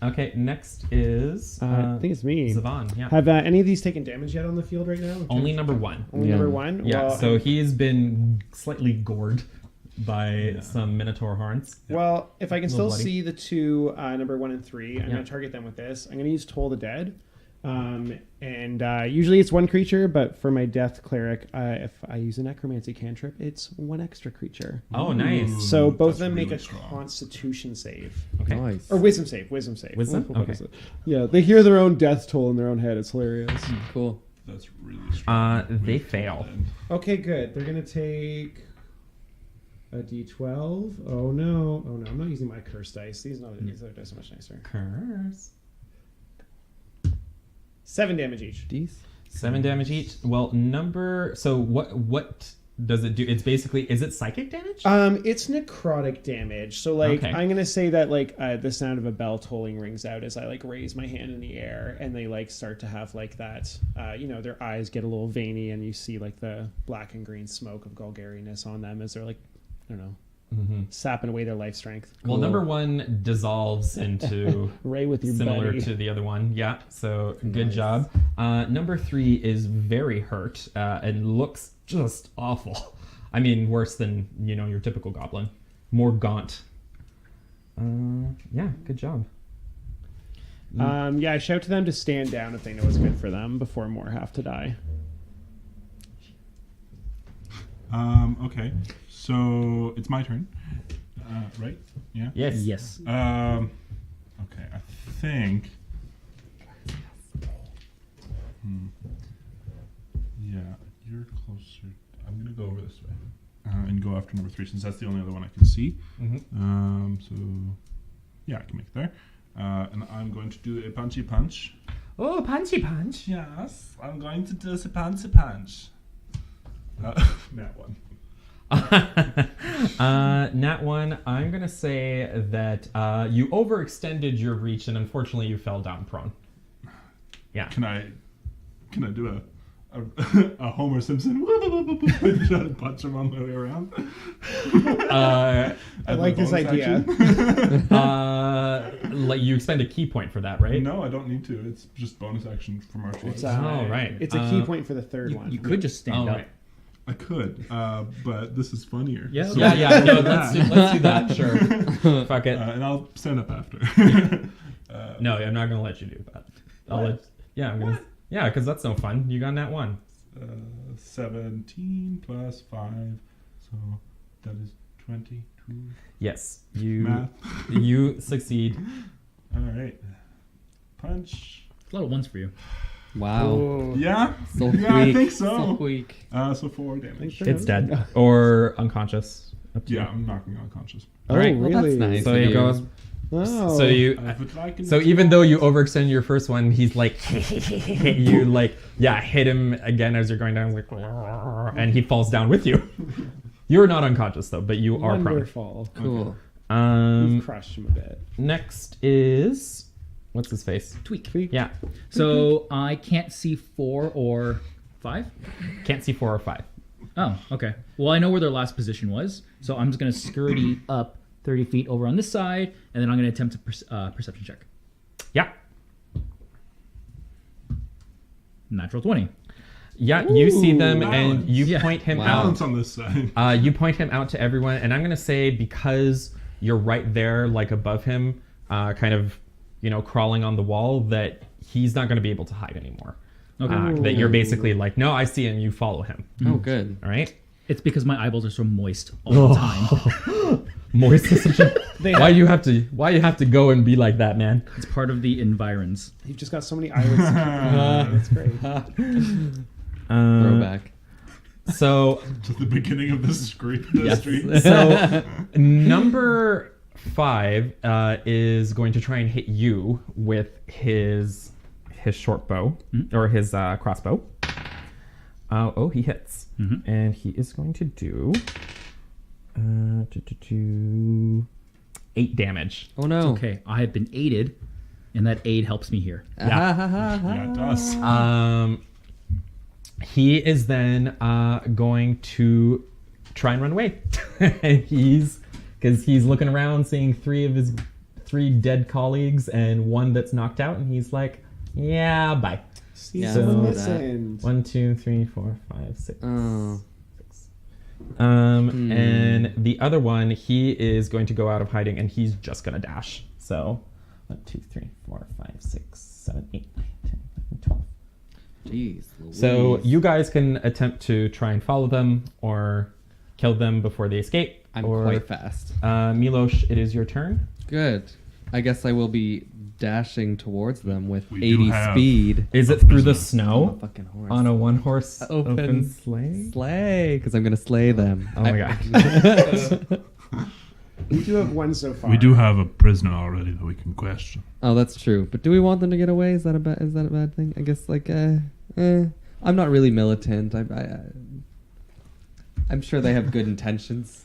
Okay, next is I think it's me. Zavan. Yeah. Have any of these taken damage yet on the field right now? Only number 1. Only Yeah. number 1? Yeah, Well, so he's been slightly gored by some Minotaur horns. Well, if I can Little still bloody. see the two, number 1 and 3, I'm Yeah. going to target them with this. I'm going to use Toll the Dead. Usually it's one creature, but for my Death Cleric, if I use a Necromancy cantrip, it's one extra creature. Oh, nice. So both That's of them make really a strong. Constitution save. Okay. Nice. Or Wisdom save. Wisdom save. Wisdom? What is Okay. it? Yeah, they hear their own death toll in their own head. It's hilarious. Cool. That's really strong. They fail. Okay, good. They're going to take a D12. Oh, no. I'm not using my curse dice. These other dice are much nicer. Curse. 7 damage each. Jeez. 7 damage each. Well, so what does it do? It's basically, is it psychic damage? It's necrotic damage. So, like, Okay. I'm gonna say that, like, the sound of a bell tolling rings out as I, like, raise my hand in the air, and they, like, start to have, like, that, their eyes get a little veiny, and you see, like, the black and green smoke of Golgariness on them as they're, like, I don't know, sapping away their life strength. Well, number 1 dissolves into Ray with your similar buddy. to the other one. Yeah, so good job. Number 3 is very hurt and looks just awful. I mean, worse than, your typical goblin. More gaunt. Yeah, good job. I shout to them to stand down if they know what's good for them before more have to die. Okay. So it's my turn, right? Yeah. Yes. Yes. Okay. I think. Yeah, you're closer. I'm gonna go over this way and go after number 3 since that's the only other one I can see. So yeah, I can make it there. And I'm going to do a punchy punch. Oh, punchy punch. Yes, I'm going to do a punchy punch. That one. Nat 1, I'm going to say that you overextended your reach and unfortunately you fell down prone. Yeah. Can I do a Homer Simpson and try to punch him on the way around? I like this idea. Like you expend a key point for that, right? No, I don't need to. It's just bonus action for martial arts. Oh, right. It's a key point for the third one. You could just stand up. Right. I could, but this is funnier. Yeah. So- Yeah, no, let's do that, sure. Fuck it. and I'll stand up after. No, I'm not gonna let you do that. Yeah, because that's no fun. You got Nat 1. 17 plus 5, so that is 22. Yes, you Math. you succeed. All right. Punch. A lot of ones for you. Wow. Yeah? So Yeah, I weak. think so. weak. So 4 damage. It's dead or unconscious. Up to Yeah, you. I'm knocking unconscious. Oh, Alright. really? Well, that's nice. So It you- goes. Oh. So you. I would like an So even though you overextend your first one, he's like, you like, hit him again as you're going down, like, and he falls down with you. You're not unconscious though, but you are prone. Wonderful. Cool. You've crushed him a bit. Next is what's his face? Tweak. Yeah, So I can't see 4 or 5. can't see 4 or 5. Oh, okay. Well, I know where their last position was, so I'm just gonna scurry up 30 feet over on this side, and then I'm gonna attempt a perception check. Yeah, Natural 20. yeah. You see them balance. and you Yeah. point him balance out. on this side. You point him out to everyone, and I'm gonna say because you're right there, like above him, kind of, crawling on the wall, that he's not gonna be able to hide anymore. Okay. That you're basically like, no, I see him. You follow him. Oh, good. All right. It's because my eyeballs are so moist all the time. Moist is such a. Why you have to go and be like that, man? It's part of the environs. You've just got so many eyelids. That's great. Throwback. So To the beginning of the street. so number 5 is going to try and hit you with his short bow or his crossbow. He hits, and he is going to do 8 damage. Oh no. Okay, I have been aided, and that aid helps me here. Yeah, it does. He is then going to try and run away. Because he's looking around, seeing 3 of his 3 dead colleagues and 1 that's knocked out, and he's like, "Yeah, bye." See, Yeah, so so listened. 1, 2, 3, 4, 5, 6. Oh. And the other one, he is going to go out of hiding and he's just going to dash. So 1, 2, 3, 4, 5, 6, 7, 8, 9, 10, 11, 12. Jeez. Louise. So you guys can attempt to try and follow them or kill them before they escape. I'm or, quite fast. Milos, it is your turn. Good. I guess I will be dashing towards them with We do 80 have- speed. Is it through the prisoner. I'm a snow fucking horse. on a one-horse Open open sleigh? Slay, because I'm gonna slay them. Oh my god. We do have one so far. We do have a prisoner already that we can question. Oh, that's true. But do we want them to get away? Is that a bad thing? I guess I'm not really militant. I'm sure they have good intentions,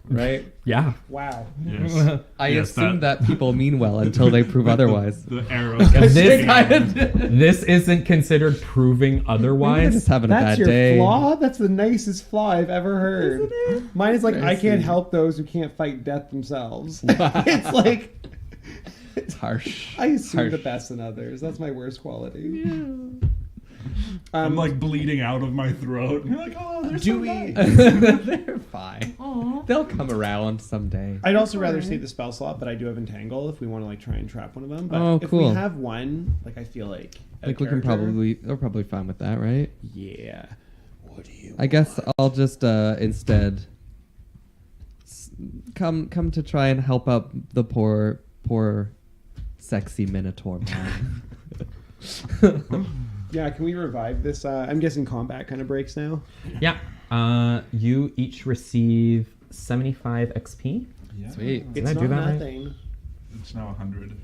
right? Yeah. Wow. Yes. I Yes, assume that people mean well until they prove otherwise. The arrows. This isn't considered proving Maybe they're otherwise. just having a That's bad your day. flaw? That's the nicest flaw I've ever heard. Isn't it? Mine is like, I can't see. help those who can't fight death themselves. It's like, It's harsh. I assume Harsh. the best in others. That's my worst quality. I'm like bleeding out of my throat. And you're like, oh, they're Do so we- nice. They're fine. They'll come around someday. I'd also rather save the spell slot, but I do have Entangle if we want to like try and trap one of them. But Oh, if cool. we have one, like I feel like Like we can they're probably fine with that, right? Yeah. What do you I guess I'll just instead come to try and help out the poor sexy Minotaur man. Yeah, can we revive this? I'm guessing combat kind of breaks now. Yeah. You each receive 75 XP. Yeah. Sweet. Did It's I not do that right? nothing. It's now 100 if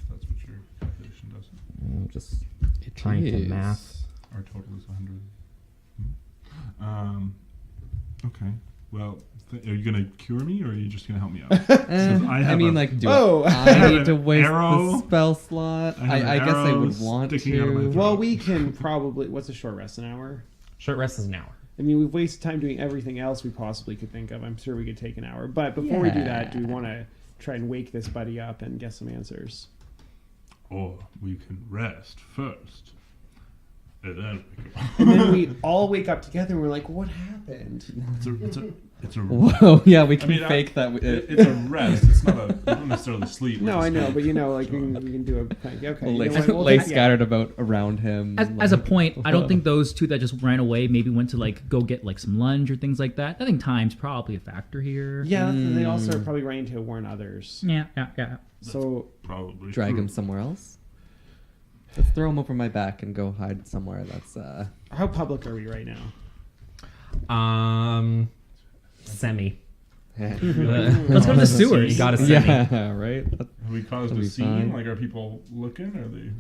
that's what your calculation does. I'm just trying to is. math. Our total is 100. Okay. Well, are you gonna cure me or are you just gonna help me out? I have mean, a- like, do Oh. I have need to an waste arrow. the spell slot? I have an I guess I arrow would want sticking out of my to. throat. Well, we can probably. What's a short rest? An hour? Short rest is an hour. I mean, we've wasted time doing everything else we possibly could think of. I'm sure we could take an hour. But before we do that, do we want to try and wake this buddy up and get some answers? Or we can rest first. And then we can- And then we all wake up together and we're like, what happened? It's a Whoa, yeah, we can I mean, fake that. it's a rest. It's not a. You don't necessarily sleep. No, We're I just know, gonna- but you know, like we can do a okay. You lay, know what, we'll lay take- yeah. scattered about around him. As a point, I don't think those two that just ran away maybe went to like go get like some lunch or things like that. I think time's probably a factor here. Yeah, they also are probably running to warn others. Yeah. So Probably drag true. him somewhere else. Let's throw him over my back and go hide somewhere. That's how public are we right now? Semi. Let's go to the sewers. You got a semi. yeah, right. Have we caused That'll a be scene? fine. Like, are people looking? Are they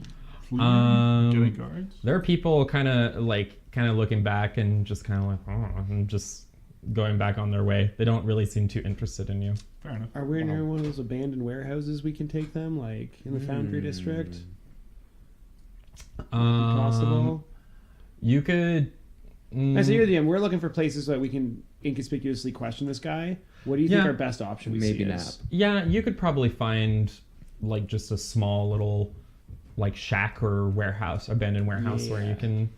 Um, fleeing? Getting guards? There are people kind of looking back and just kind of like, oh, and just going back on their way. They don't really seem too interested in you. Fair enough. Are we near one of those abandoned warehouses we can take them, like in the Foundry District? Possible. You could. As a DM, we're looking for places that we can inconspicuously question this guy. What do you think Yeah. our best option we Maybe see nap. is? Yeah, you could probably find like just a small little like shack or warehouse, abandoned warehouse where Yeah. you can.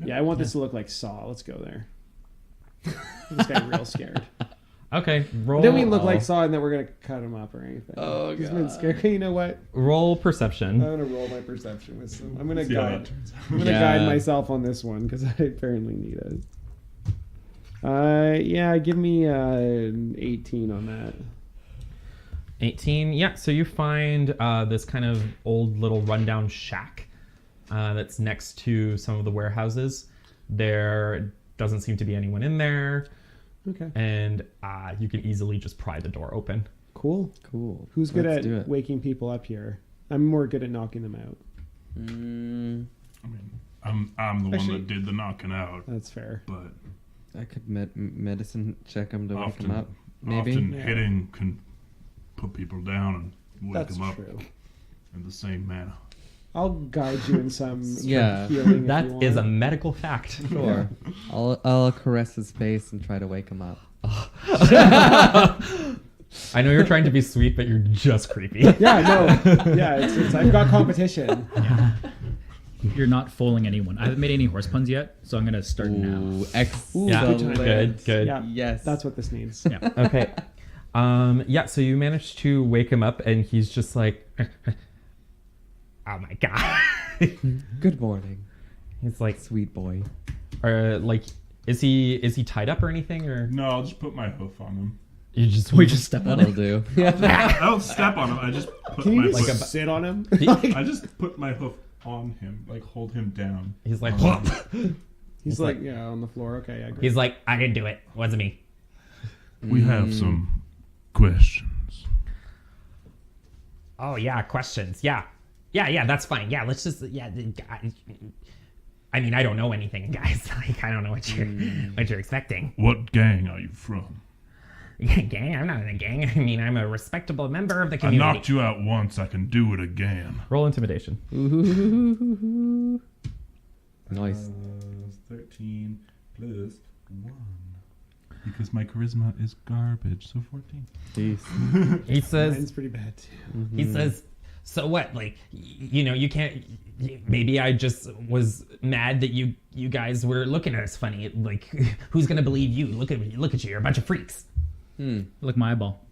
Yeah, I want this to look like Saw. Let's go there. This guy real scared. Okay, roll. Then we look like Saw, and then we're gonna cut him up or anything. Oh, He's been God. scared. You know what? roll I'm perception. gonna roll my perception with some. I'm gonna See how that guide. turns out. I'm gonna Yeah. guide myself on this one because I apparently need it. Yeah, give me an 18 on that. 18. Yeah, so you find this kind of old little rundown shack that's next to some of the warehouses. There doesn't seem to be anyone in there, Okay, and you can easily just pry the door open. cool. Cool. Who's good Let's at do it. waking people up here? I'm more good at knocking them out. Mm, I mean, I'm the Actually- one that did the knocking out, That's fair. but I could medicine check him to wake often, him up. Maybe. often Yeah. hitting can put people down and wake That's them up true. in the same manner. I'll guide you in some Yeah. healing. if That you is a want. medical fact. Sure. I'll caress his face and try to wake him up. I know you're trying to be sweet, but you're just creepy. Yeah, no. Yeah, it's I've got competition. You you're not foaling anyone. I haven't made any horse puns yet, so I'm gonna start now. Ooh, excellent. Yeah, good good. Yeah, Yes. that's what this needs. Yeah. Okay. Yeah, so you managed to wake him up and he's just like, oh my God. Good morning, He's like, sweet boy. like, is he tied up or anything, or No, I'll just put my hoof on him. you just We just step on That'll it. do. I don't step on him. I just put Can you my just foot. sit on him? I just put my hoof on him, like hold him down. He's like, He's like, yeah, on the floor. Okay, I agree. he's like, I didn't do it. Wasn't me. We have some questions. Oh yeah, questions. Yeah, that's fine. Yeah, let's just I mean, I don't know anything, guys. Like, I don't know what you're expecting. What gang are you from? Gang? I'm not in a gang. I mean, I'm a respectable member of the I community. knocked you out once. I can do it again. Roll intimidation. Nice. 13 plus 1. Because my charisma is garbage, so 14. Jeez. He says, Mine's pretty bad too. he says, so what? Like, you can't. Maybe I just was mad that you guys were looking at us funny. Like, who's gonna believe you? Look at you. You're a bunch of freaks. Look my eyeball.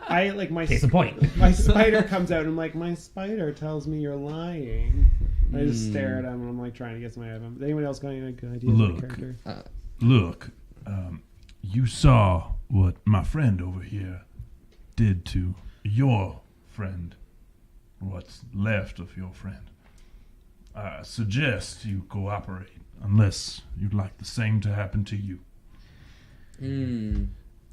I like my Case in point. my spider comes out and I'm like, my spider tells me you're lying. I just stare at him and I'm like trying to get some idea of him. Does anyone else got any good ideas of Look. the character? Look, you saw what my friend over here did to your friend. What's left of your friend. I suggest you cooperate, unless you'd like the same to happen to you.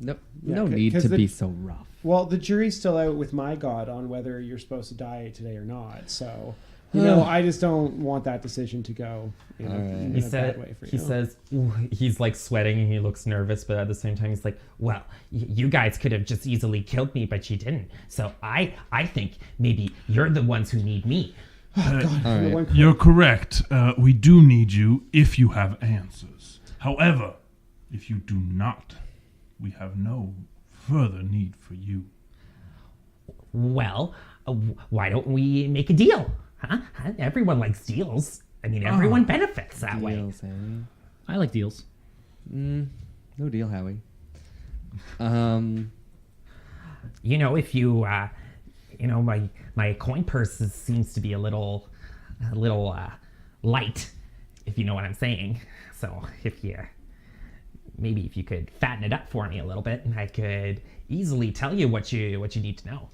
Nope. Yeah, No need 'cause to the- be so rough. Well, the jury's still out with my god on whether you're supposed to die today or not. So, I just don't want that decision to go in Alright. a bad way for you. He says, he's like sweating and he looks nervous, but at the same time he's like, well, you guys could have just easily killed me, but you didn't. So I think maybe you're the ones who need me. The one- You're correct. We do need you if you have answers. However, if you do not, we have no further need for you. Well, why don't we make a deal? Huh? Everyone likes deals. I mean, everyone benefits that way. Deals, Howie. I like deals. No deal, Howie. If you, my coin purse seems to be a little light, if you know what I'm saying. So if you could fatten it up for me a little bit, I could easily tell you what you need to know.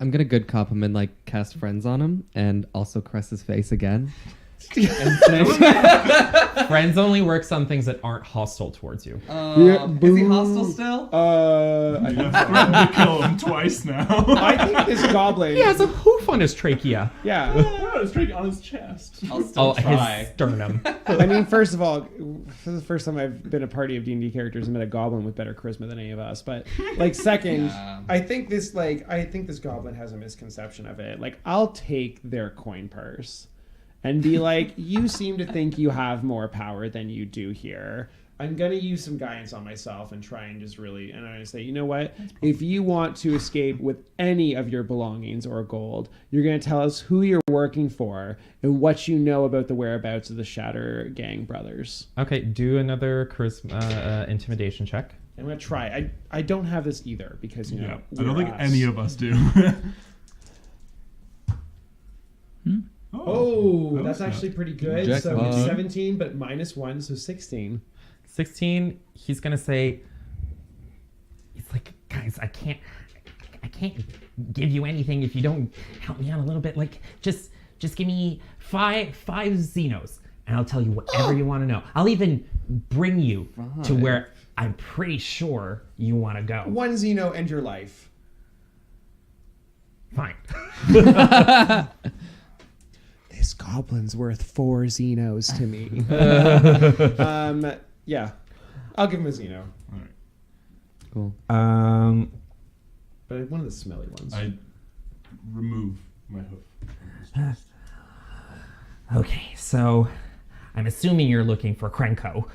I'm gonna good cop him and like cast friends on him and also caress his face again. And say, Friends only works on things that aren't hostile towards you. is he hostile still? I think so. Threatened to kill him twice now. I think this goblin. He has a hoof on his trachea. Yeah. Straight on his chest. I'll still try. His sternum. I mean, first of all, for the first time I've been a party of D&D characters and met a goblin with better charisma than any of us. But like, second, Yeah. I think this goblin has a misconception of it. Like, I'll take their coin purse and be like, you seem to think you have more power than you do here. I'm going to use some guidance on myself and try and just really, and I'm going to say, you know what? If you want to escape with any of your belongings or gold, you're going to tell us who you're working for and what you know about the whereabouts of the Shatter Gang brothers. Okay, do another charisma intimidation check. I'm going to try. I don't have this either because, Yeah, I don't we're think us. any of us do. Oh, that that's was not- actually pretty good. Jackpot. So it's 17, but minus 1, so 16. 16, he's gonna say, he's like, guys, I can't give you anything if you don't help me out a little bit. Like, just give me five Xenos, and I'll tell you whatever you want to know. I'll even bring you to where I'm pretty sure you want to go. 1 Xeno, end your life. Fine. This goblin's worth 4 Xenos to me. Yeah. I'll give him a Xeno. All right. Cool. But one of the smelly ones. I remove my hoof. Okay, so I'm assuming you're looking for Krenko.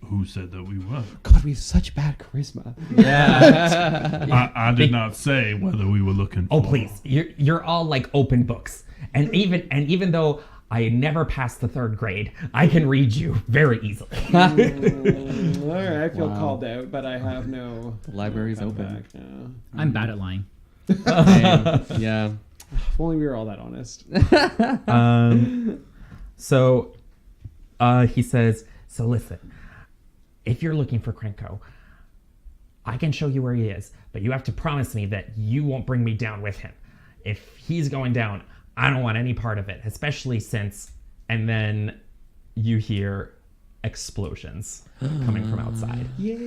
Who said that we were? God, we have such bad charisma. Yeah. I did not say whether we were looking for. Oh, please. You're all like open books. And even though I never passed the 3rd grade, I can read you very easily. All right, I feel Wow. called out, but I have no. The library's open. comeback, no. I'm bad at lying. Same. Yeah. If only we were all that honest. So he says, so listen, if you're looking for Krenko, I can show you where he is, but you have to promise me that you won't bring me down with him. If he's going down, I don't want any part of it, especially since, and then you hear explosions coming from outside. Yay!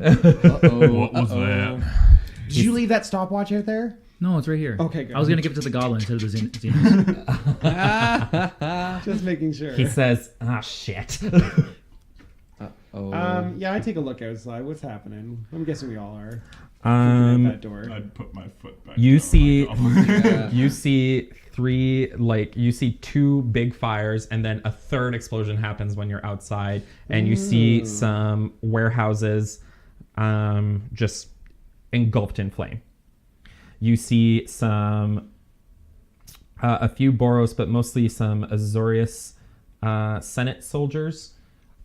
What was that? Did you leave that stopwatch out there? No, it's right here. Okay, good. I was gonna give it to the goblin instead of the Xenos. Just making sure. He says, ah, shit. Oh. Yeah, I take a look outside. What's happening? I'm guessing we all are. At that door. I'd put my foot back. You down see- like goblin. Yeah. You see you see 2 big fires, and then a 3rd explosion happens when you're outside, and you see some warehouses just engulfed in flame. You see some a few Boros, but mostly some Azorius Senate soldiers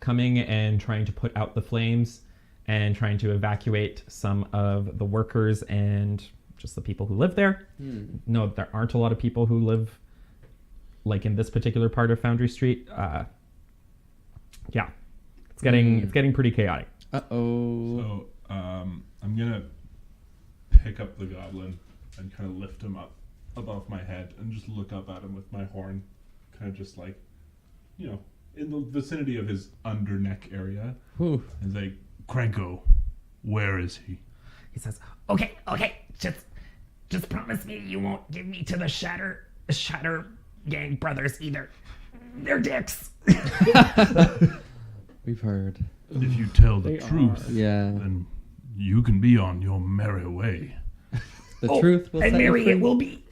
coming and trying to put out the flames and trying to evacuate some of the workers and just the people who live there. No, there aren't a lot of people who live like in this particular part of Foundry Street. Yeah, it's getting pretty chaotic. Uh-oh. So I'm gonna pick up the goblin and kind of lift him up above my head and just look up at him with my horn, kind of just like, in the vicinity of his under neck area, Whew. and say, Krenko, where is he? He says, "Okay, just promise me you won't give me to the Shatter Gang brothers either. They're dicks." We've heard. If you tell the They truth, are. Yeah. then you can be on your merry way. The truth will set you free. will be.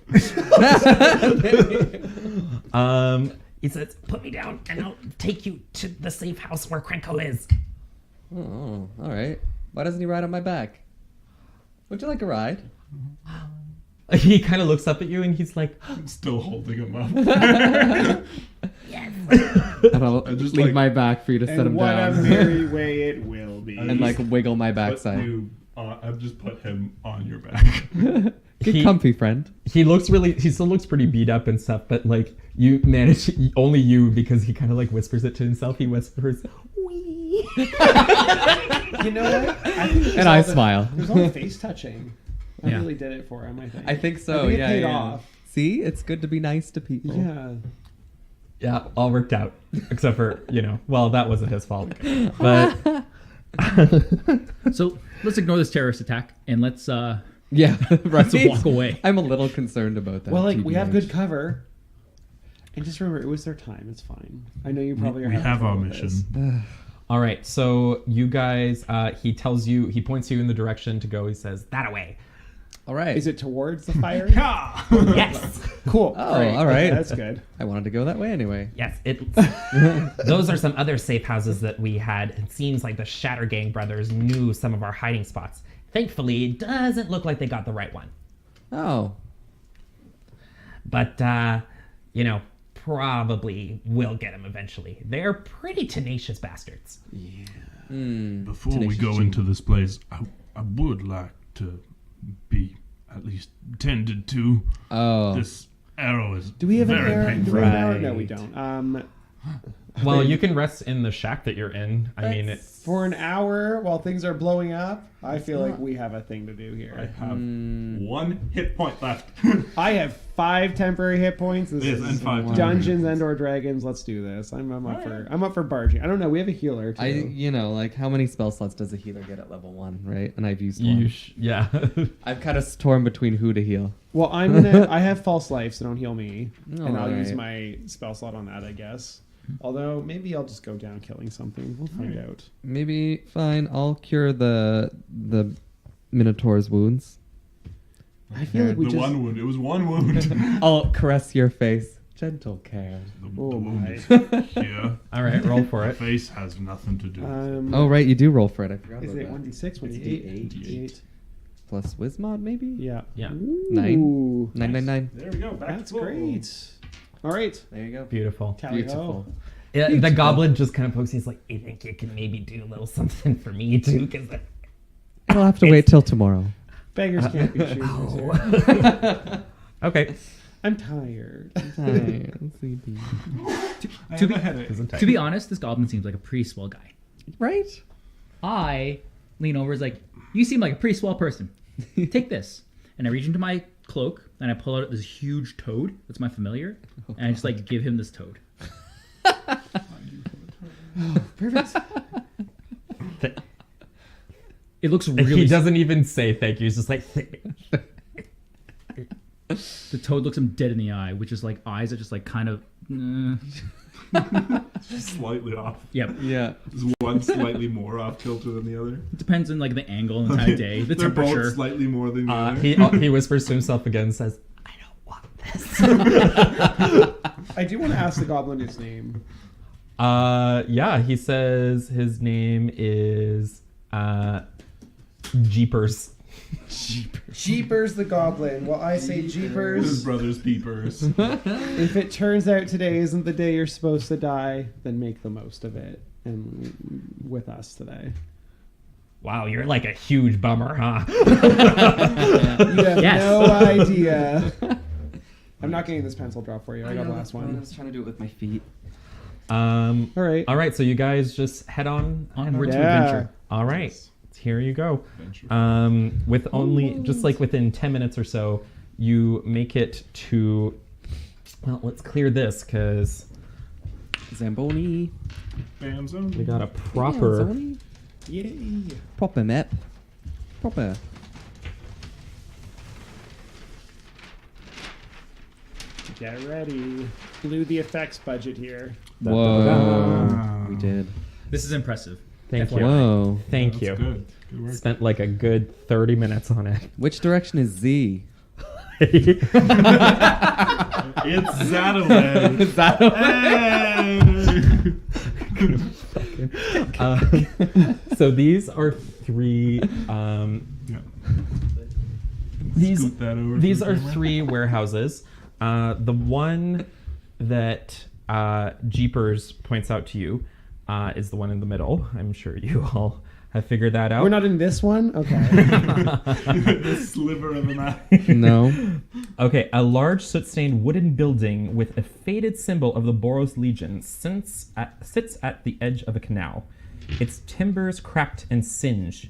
He says, "Put me down, and I'll take you to the safe house where Krenko is." Oh, all right. Why doesn't he ride on my back? Would you like a ride? He kind of looks up at you, and he's like, I'm still holding him up. And I'll I just, leave like- my back for you to set And him what a down. merry way it will be. And like wiggle my Put backside. you I've just put him on your back. Get He- comfy, friend. he still looks pretty beat up and stuff, but like you manage, only you, because he kind of like whispers it to himself. He whispers, "Wee." You know what? I think it was And I all the- smile. It was all the face touching. I Yeah. really did it for him, I think. I think so. I think it yeah, paid yeah. off. See, it's good to be nice to people. Yeah. Yeah, all worked out, except for well, that wasn't his fault, but So let's ignore this terrorist attack and let's Yeah, right. walk away. I'm a little concerned about that. Well, like, we have TBH. good cover. And just remember, it was their time. It's fine. I know you probably are We having have our trouble with this. mission. all right. So you guys, he points you in the direction to go. He says, "That away." All right. Is it towards the fire? Yes, Cool. Oh, Great. all right. That's good. I wanted to go that way anyway. yes. Those are some other safe houses that we had. It seems like the Shatter Gang brothers knew some of our hiding spots. Thankfully, it doesn't look like they got the right one. Oh. But probably will get him eventually. They're pretty tenacious bastards. Before we Tenacious go Gene. into this place, I would like to be at least tended to. Oh. This arrow is Do we have an very arrow? Do painful. we have an arrow? No, Right. we don't. Well, you can rest in the shack that you're in. I mean, it's For an hour while things are blowing up, I feel like we have a thing to do I here. have 1 hit point left. I have 5 temporary hit points. This Yes, is and 5 Dungeons and/or Dragons. Let's do this. I'm up for barging. I don't know. We have a healer too. Like how many spell slots does a healer get at level 1, right? And I've used you. one. Yeah. I've kind of torn between who to heal. Well, I have false life, so don't heal me, and I'll use Alright. my spell slot on that, I guess. Although maybe I'll just go down killing something. We'll find out. Maybe fine. I'll cure the Minotaur's wounds. I feel like we The just. one wound. It was 1 wound. I'll caress your face. Gentle care. The Oh wound my. is here. All right, roll for My it. face has nothing to do with it. Oh right, you do roll for it. I forgot Is about it that. 1d6? It's 1d8? D8. D8. plus Wismod, maybe? Yeah. Yeah. 9. 999. There we go. Back That's to full. great. All right. There you go. Beautiful. Tally Beautiful. ho. Yeah, the goblin just kind of pokes. He's like, "I think you can maybe do a little something for me too, because I'll have to wait till tomorrow. Beggars can't be choosers here. okay." I'm tired. I'm sleepy. I To have be- a headache. To be honest, this goblin seems like a pretty swell guy. Right? I lean over, is like, you seem like a pretty swell person. Take this. And I reach into my cloak and I pull out this huge toad that's my familiar. And I just like give him this toad. Perfect. It looks He really. doesn't even say thank you. He's just like, The toad looks him dead in the eye, which is like eyes that just like kind of. Just slightly off. Yep. Yeah. Is one slightly more off kilter than the other? It depends on like the angle and the time of day, the They're temperature. both slightly more than the other. he whispers to himself again and says, "I don't want this." I do want to ask the goblin his name. Yeah, he says his name is Jeepers. Jeepers the goblin. Well, I say His Jeepers. brother's peepers. If it turns out today isn't the day you're supposed to die, then make the most of it. And with us today. Wow, you're like a huge bummer, huh? You have Yes. no idea. I'm not getting this pencil drop for you. I got the last I one. was trying to do it with my feet. All right. All right, so you guys just head on. Onward to Yeah. adventure. All right, here you go. Adventure. With only just like within 10 minutes or so, you make it to. Well, let's clear this because Zamboni. Bam zone. we got a proper. Zamboni. Yay. Proper map. Proper. Get ready. Blew the effects budget here. Whoa. We did. This is impressive. Thank FYI. you. Whoa. Thank That's you. good. Good work. Spent like a good 30 minutes on it. Which direction is Z? It's Zadaway. Hey! So these are three. Yeah. These Scoot that over these for the are camera. three warehouses. The one that Jeepers points out to you is the one in the middle. I'm sure you all have figured that out. We're not in this one? Okay. This sliver of a map. No. Okay, a large soot-stained wooden building with a faded symbol of the Boros Legion sits at the edge of a canal. Its timbers cracked and singed.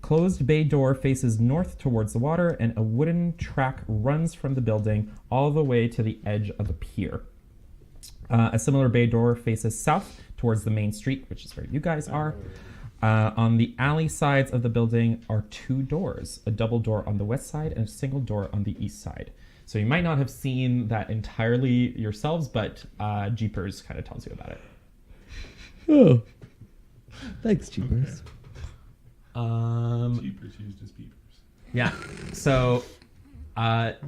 Closed bay door faces north towards the water, and a wooden track runs from the building all the way to the edge of a pier. A similar bay door faces south towards the main street, which is where you guys are. On the alley sides of the building are two doors, a double door on the west side and a single door on the east side. So you might not have seen that entirely yourselves, but Jeepers kind of tells you about it. Oh. Thanks, Jeepers. Jeepers used as peepers. Yeah. So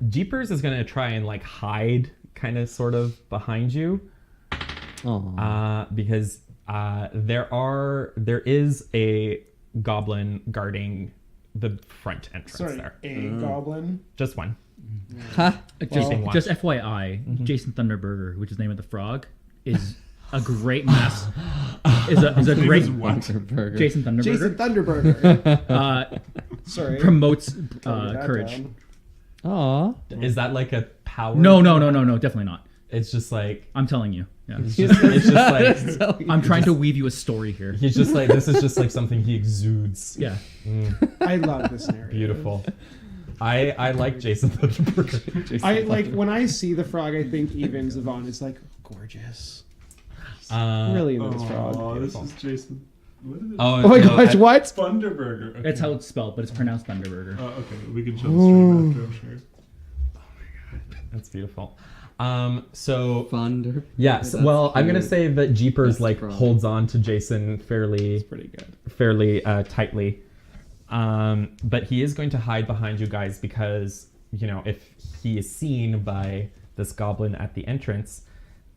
Jeepers is going to try and like hide kind of sort of behind you because there is a goblin guarding the front entrance Sorry, there. a goblin. Just one. Ha! Keeping watch. Just FYI, Jason Thunderburger, which is the name of the frog, is a great mess. is a great Burger. Jason Thunderburger. Jason Thunderburger. Sorry. Promotes Wrote that courage. down. Aw. Is that like a power? No, definitely not. It's just like I'm telling you. Yeah. it's just like I'm trying to weave you a story here. he's just like this is just like something he exudes. Yeah. I love this scenario. Beautiful. I like Jason Thunderburger. I like when I see the frog. I think even Zavon is like gorgeous. Really into this frog. Oh, this is Jason. What is it? Oh Oh my no, gosh! What? Thunderburger. Okay. That's how it's spelled, but it's pronounced Thunderburger. Oh, okay. We can show the stream after, I'm sure. That's beautiful. So Thunder. yeah, well, I'm gonna cute. say that Jeepers That's like strong. holds on to Jason fairly Pretty good. tightly, but he is going to hide behind you guys because if he is seen by this goblin at the entrance,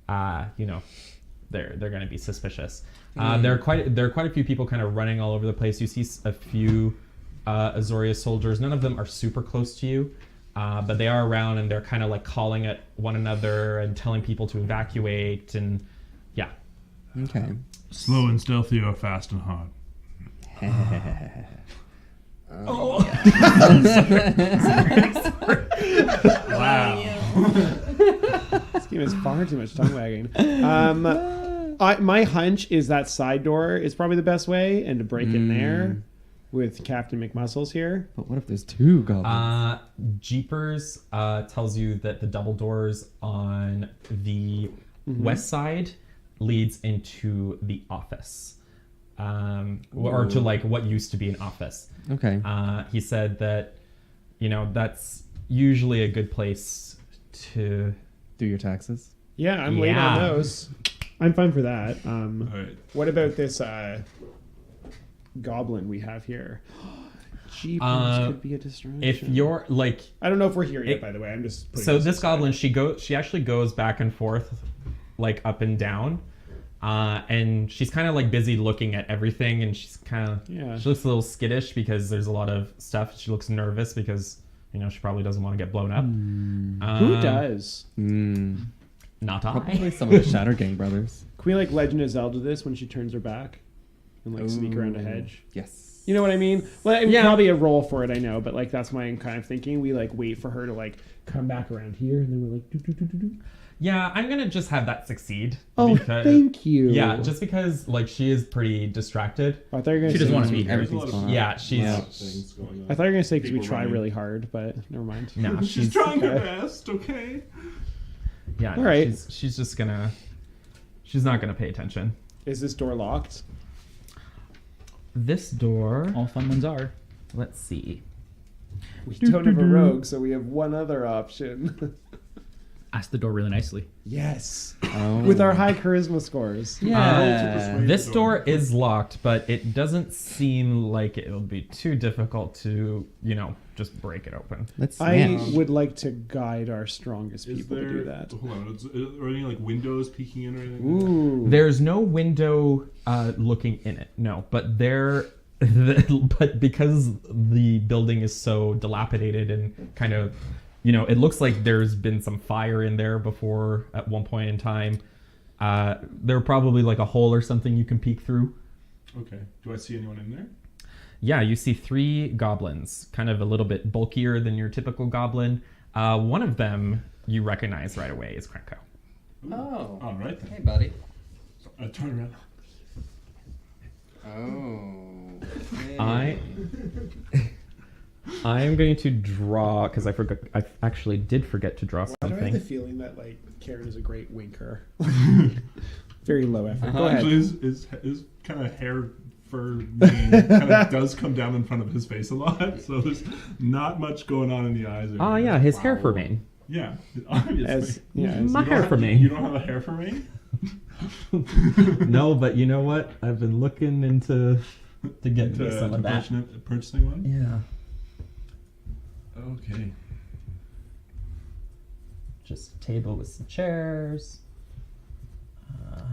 they're going to be suspicious. There are quite a few people kind of running all over the place. You see a few Azoria soldiers. None of them are super close to you, but they are around and they're kind of like calling at one another and telling people to evacuate. And yeah. Okay. Slow and stealthy or fast and hard? This game has far too much tongue wagging. My hunch is that side door is probably the best way, and to break in there with Captain McMuscles here. But what if there's two goblins? Jeepers tells you that the double doors on the west side leads into the office, or to like what used to be an office. Okay. He said that, that's usually a good place to. Do your taxes. Yeah, I'm late on those. I'm fine for that. All right. What about this goblin we have here? Jeepers could be a distraction. If you're like, I don't know if we're here yet, by the way. I'm just putting so this this aside. goblin, she actually goes back and forth, like up and down, and she's kind of like busy looking at everything, and she's kind of she looks a little skittish because there's a lot of stuff. She looks nervous because she probably doesn't want to get blown up. Who does? Not I. Probably some of the Shatter Gang brothers. Can we like Legend of Zelda this when she turns her back and like sneak around a hedge? Yes. You know what I mean? Well, I mean, probably a roll for it, I know, but like that's my kind of thinking. We like wait for her to like come back around here, and then we're like, do. Yeah, I'm gonna just have that succeed. Oh, thank you. Yeah, just because like she is pretty distracted. I thought you were gonna She say doesn't want to be here. Everything's fine. Yeah, she's. Things going on. I thought you were gonna say because we People try running. really hard, but never mind. No, She's trying her best, okay? Yeah, All right. She's just gonna. She's not gonna pay attention. Is this door locked? This door. All fun ones are. Let's see. We don't have a rogue, so we have one other option. Ask the door really nicely. Yes. Oh. With our high charisma scores. Yeah. This door is locked, but it doesn't seem like it will be too difficult to, just break it open. Let's I smash. would like to guide our strongest Is people there, to do that. Hold on. Are there any like windows peeking in or anything? Ooh. There's no window looking in it, no. But but because the building is so dilapidated and kind of, it looks like there's been some fire in there before at one point in time. There's probably like a hole or something you can peek through. Okay. Do I see anyone in there? Yeah, you see 3 goblins, kind of a little bit bulkier than your typical goblin. One of them you recognize right away is Krenko. Oh. All right then. Hey, buddy. Turn around. Oh. I am going to draw because I forgot. I actually did forget to draw Why do I have something. the feeling that like Karen is a great winker? Very low effort. Go Actually, ahead. his kind of hair fur mane kind of does come down in front of his face a lot, so there's not much going on in the eyes. Oh yeah, his hair for mane. Yeah, obviously. My hair for You mane. don't have a hair for mane? No, but you know what? I've been looking into to get me some of that. Purchasing one? Yeah, Okay. just a table with some chairs, a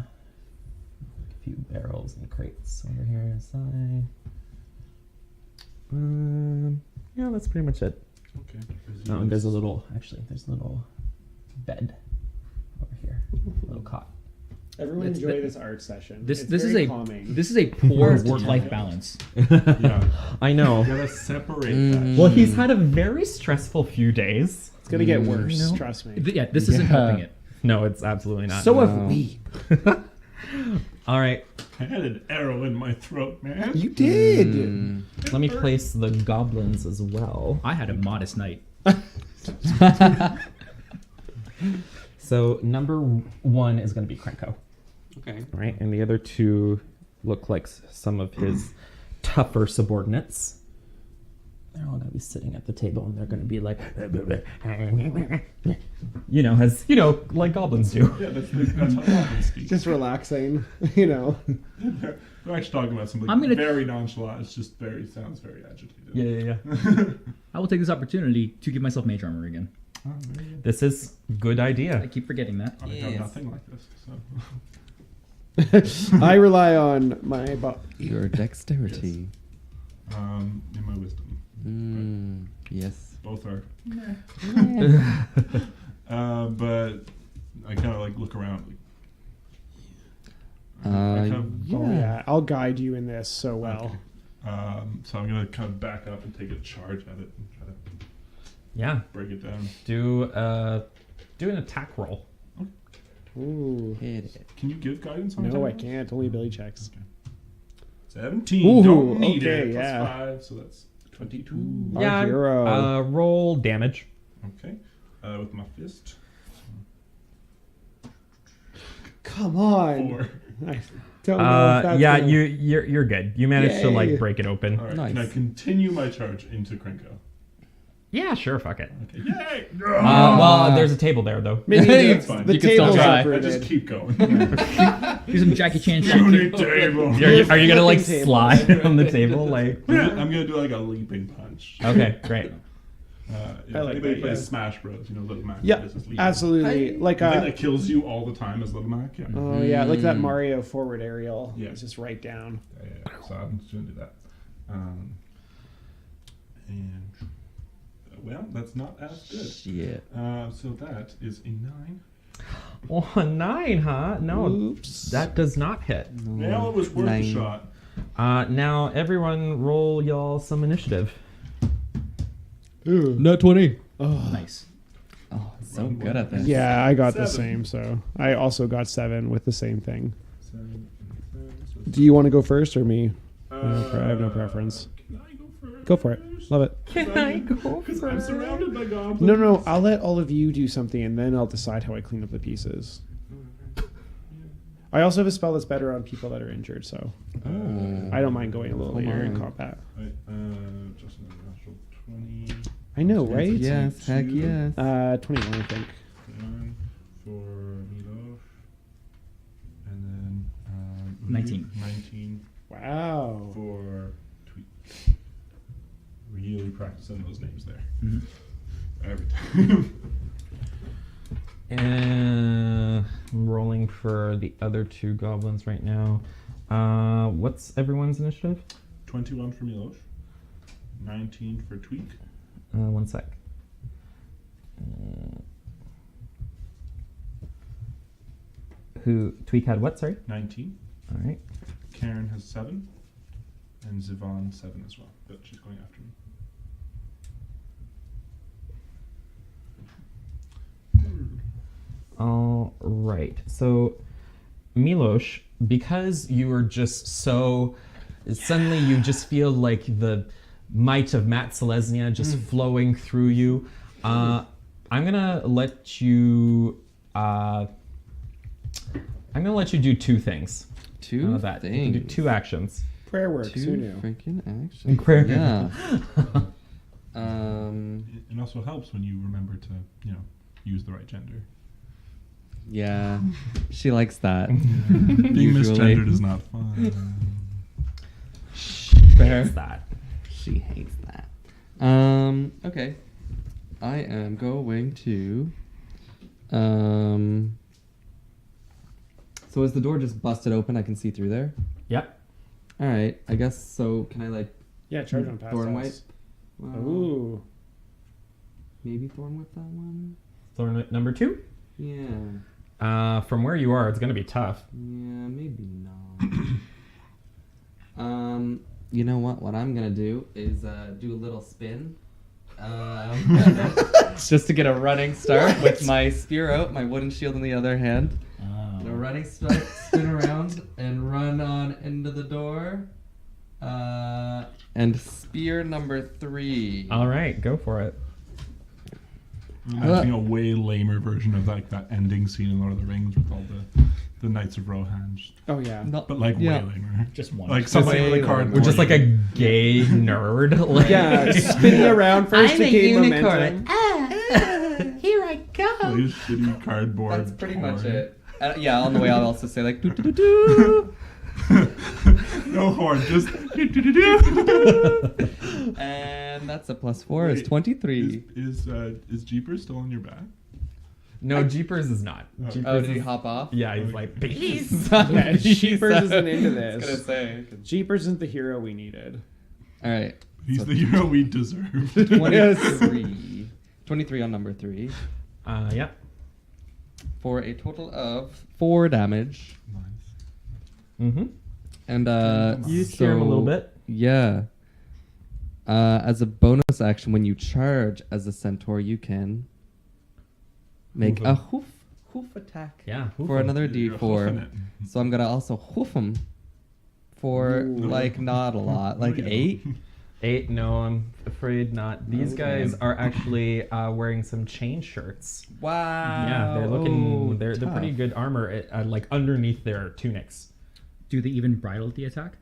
few barrels and crates over here on the side. Yeah, that's pretty much it. Okay. Oh, and there's a little bed over here, a little cot. Everyone It's enjoy the- this art session. This It's is very a calming. this is a poor work-life balance. Yeah. I know. You gotta separate that. Well, he's had a very stressful few days. It's gonna get worse. Trust me. Yeah, this isn't helping it. No, it's absolutely not. So have we. All right, I had an arrow in my throat, man. You did. let me place the goblins as well. I had a modest night. So number 1 is going to be Krenko, Okay. right? And the other 2 look like some of his tougher subordinates. They're all going to be sitting at the table, and they're going to be like, like goblins do. Yeah, that's how goblins speak. Just relaxing. You know. We're actually talking about something I'm gonna- very nonchalant. It's just sounds very agitated. Yeah. I will take this opportunity to give myself mage armor again. Oh, there you go. This is good I idea. keep forgetting that. I have Yes. nothing like this. So. I rely on my Your dexterity. in my wisdom. Yes. Both are. But I kind of like look around. I kind of, Oh yeah, I'll guide you in this so well. so I'm gonna kind of back up and take a charge at it and try to Yeah. break it down. Do an attack roll. Ooh. Hit it. Can you give guidance on No, I attack? can't. Only ability checks. 17. Ooh, Don't need okay, it. Plus yeah. 5, so that's 22. Our Yeah. hero. Roll damage. Okay. With my fist. Come on. 4. I don't know if that's Yeah, gonna- you're good. You managed to Yay. like break it open. All right. Nice. Can I continue my charge into Krenko? Yeah, sure. Fuck it. Okay. Yay! Well, there's a table there though. Maybe That's the, fine. the You can still table's try. I just uprooted. keep going. Here's some Jackie Chan shit. Unit table. Are you gonna like Flipping table. slide on the table? Like, I'm gonna do like a leaping punch. okay, great. If I like anybody that, plays yeah. Smash Bros, you know Little Mac. Yeah, does this leaping. absolutely. Like The thing that kills you all the time is Little Mac. Yeah. oh yeah, like that Mario forward aerial. Yeah. It's just right down. Yeah. So I'm just gonna do that. And well, that's not as good. Shit. So that is a 9. Oh, a 9, huh? No, Oops. that does not hit. Well, it was worth a shot. Now everyone roll y'all some initiative. Not 20. Nice. Oh, so good at this. Yeah, I got the 7. same. So I also got 7 with the same thing. 7, so Do you want to go first or me? I have no Uh, preference. Can I go first? Go for it. Love it. Can I go Because I'm surrounded by goblins. No, I'll let all of you do something and then I'll decide how I clean up the pieces. I also have a spell that's better on people that are injured, so I don't mind going a little Come later in on. combat. Right, just a natural 20. I know, right? Yes, heck yes. 21, I think. 9 for Milo. And then 19. 19 Wow. for Tweet. Really practicing those names there. Every time. And I'm rolling for the other 2 goblins right now. What's everyone's initiative? 21 for Milosh. 19 for Tweak. One sec. Who Tweak had what? Sorry. 19. All right. Karen has 7. And Zivon 7 as well. But she's going after me. All right. So, Milosh, because you are just so suddenly you just feel like the might of Matt Selesnya just flowing through you. I'm gonna let you. I'm gonna let you do 2 things. How Two about that? You can do things. 2 actions. Prayer works. Two Who knew? freaking actions. Prayer. Yeah. It also helps when you remember to, use the right gender. Yeah. She likes that. Being Usually. misgendered is not fun. Fair. What's that? She hates that. Okay. I am going to. So is the door just busted open? I can see through there. Yep. All right. I guess so. Can I like Yeah, charge on pass. Thorn us. White? Ooh. Maybe Thorn Whip that one. Thorn number 2. Yeah. From where you are, it's gonna be tough. Yeah. Maybe not. You know what? What I'm gonna do is do a little spin. Just to get a running start with my spear out, my wooden shield in the other hand. A running start, spin around, and run on into the door. And spear number 3. All right, go for it. Imagining a way lamer version of like that ending scene in Lord of the Rings with all the Knights of Rohan. Oh yeah. But like Yeah. way lamer. Just one. Like somebody with a card. We're just like a gay nerd. Like, Yeah, spinning around first I'm to a gain unicorn. momentum. Here I go. These shitty cardboard. That's pretty much horn. it. Yeah, on the way I'll also say like doo doo doo doo. No horn, just. And that's a +4 is 23. Is Jeepers still on your back? No, Jeepers is not. Oh. Jeepers Oh, did he is- hop off? Yeah, he's like, Please. Yeah, Jeepers isn't into I was gonna this. say. Jeepers isn't the hero we needed. All right. He's So the hero we deserve. 23. 23 on number 3 Yeah. for a total of 4 damage. Mm-hmm. And You scare him a little bit. Yeah. As a bonus action, when you charge as a centaur, you can make a hoof attack Yeah. for another You're hoofing D4. it. So I'm gonna also hoof him for like not a lot, like 8. 8. No, I'm afraid not. These guys are actually wearing some chain shirts. Wow. Yeah, they're looking. They're tough. pretty good armor, like underneath their tunics. Do they even bridle the attack?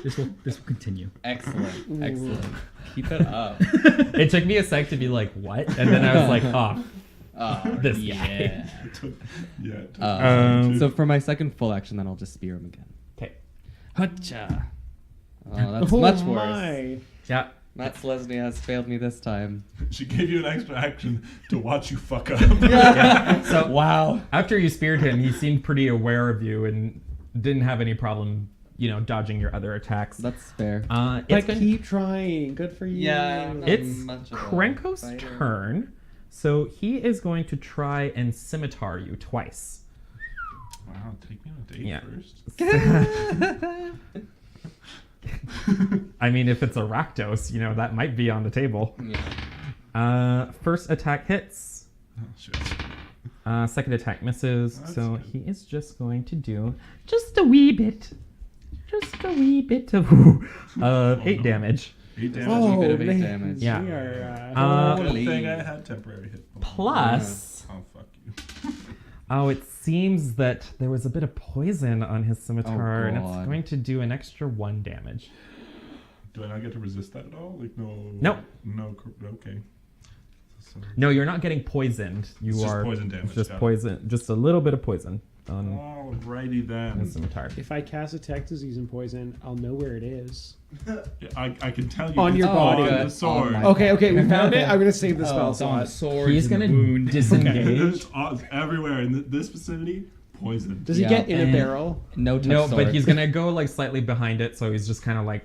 This will continue. Excellent. Keep it up. It took me a sec to be like, what? And then I was like, oh, this guy. Yeah. So for my second full action, then I'll just spear him again. Okay. Hutcha. Oh, that's much worse. My. Yeah. Matt Selesny has failed me this time. She gave you an extra action to watch you fuck up. Yeah. So Wow. after you speared him, he seemed pretty aware of you and didn't have any problem, dodging your other attacks. That's fair. But It's gonna- keep trying. Good for you. It's much of a Krenko's fighter. turn, so he is going to try and scimitar you twice. Wow, take me on a date Yeah. first. I mean, if it's a Rakdos, that might be on the table. Yeah. First attack hits. Oh, shit. Second attack misses. That's So good. he is just going to do just a wee bit of 8 damage. 8 damage. Oh, bit of 8 man. damage. Yeah. We are, Uh, Good thing I had temporary hit points. Plus, Oh, fuck you. it seems that there was a bit of poison on his scimitar, and it's God. going to do an extra 1 damage. Do I not get to resist that at all? Like, no. Nope. No, okay. So, No, you're not getting poisoned. You It's just are poison damage, it's just got it. poison, just a little bit of poison on alrighty then. his scimitar. If I cast Detect Disease and Poison, I'll know where it is. Yeah, I can tell you. On it's your body. on the sword. my- Okay, we found it. I'm gonna save the spell It's on the slot. sword. He's gonna disengage. It's everywhere in this vicinity. Poison. Does he Yeah. get in a And- barrel? No touch No, sword. but he's gonna go like slightly behind it, so he's just kind of like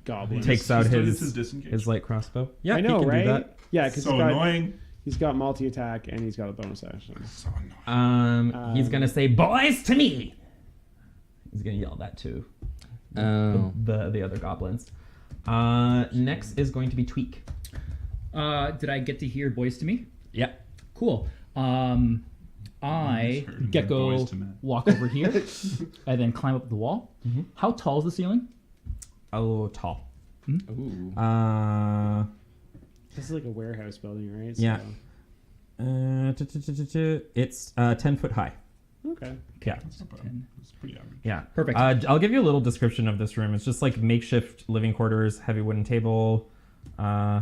Goblin. takes out Still gets his disengage. light crossbow. Yeah, I know, he can right? do that. Yeah, because So annoying. he's got multi attack and he's got a bonus action. So annoying. He's gonna say "boys to me." He's gonna yell that to Oh. the other goblins. Next is going to be Tweak. Did I get to hear "Boys to Me"? Yeah. Cool. I Misheard. Gecko Boys to men. walk over here and then climb up the wall. How tall is the ceiling? Oh, tall. Ooh. This is like a warehouse building, right? Yeah. It's 10 foot high. Okay. Yeah. That's not bad. It's pretty average. Yeah. Perfect. I'll give you a little description of this room. It's just like makeshift living quarters, heavy wooden table. Yeah.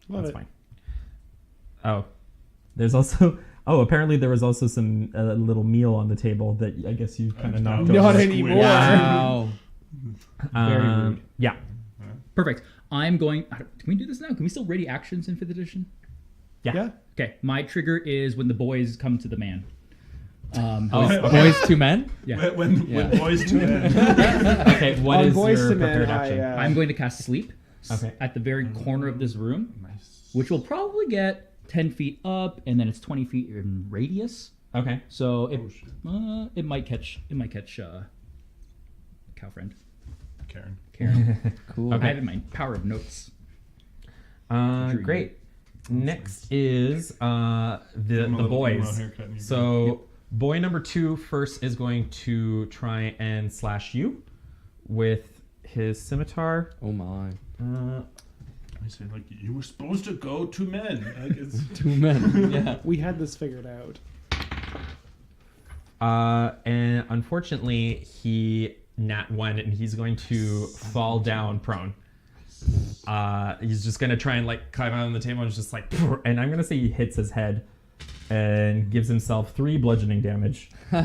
Love That's it. fine. Oh, there's also. Oh, apparently there was also some little meal on the table that I guess you kind of knocked Not over. anymore. Wow. Very rude. Yeah. Perfect. I'm going. Can we do this now? Can we still ready actions in 5th edition? Yeah. Okay. My trigger is when the boys come to the man. Boys to men? Yeah. When Yeah. boys to men. Okay. What On is Boys your to Men, prepared action? I'm going to cast sleep Okay. at the very corner of this room, Nice. which will probably get 10 feet up, and then it's 20 feet in radius. Okay. So Oh, shit. it might catch cow friend Karen. Karen. Cool. Okay. I have it in my power of notes. Dream. Great. Next is the little boys. haircut and you So boy number 2 first is going to try and slash you with his scimitar. Oh my. I say like you were supposed to go to men. Like it's 2 men. Yeah. We had this figured out. And unfortunately, he nat 1, and he's going to fall down prone. He's just gonna try and like climb out on the table, and it's just like, and I'm gonna say he hits his head and gives himself 3 bludgeoning damage. but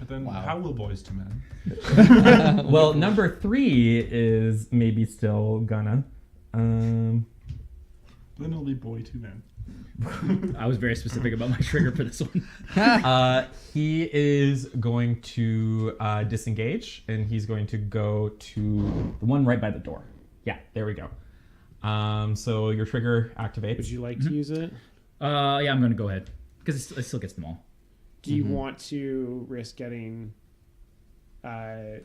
then Wow. how will boys to men? Well, number 3 is maybe still gonna. Then it'll be boy to men. I was very specific about my trigger for this one. He is going to disengage, and he's going to go to the one right by the door. Yeah, there we go. So your trigger activates. Would you like to use it? Yeah, I'm going to go ahead because it still gets them all. Do you want to risk getting Karen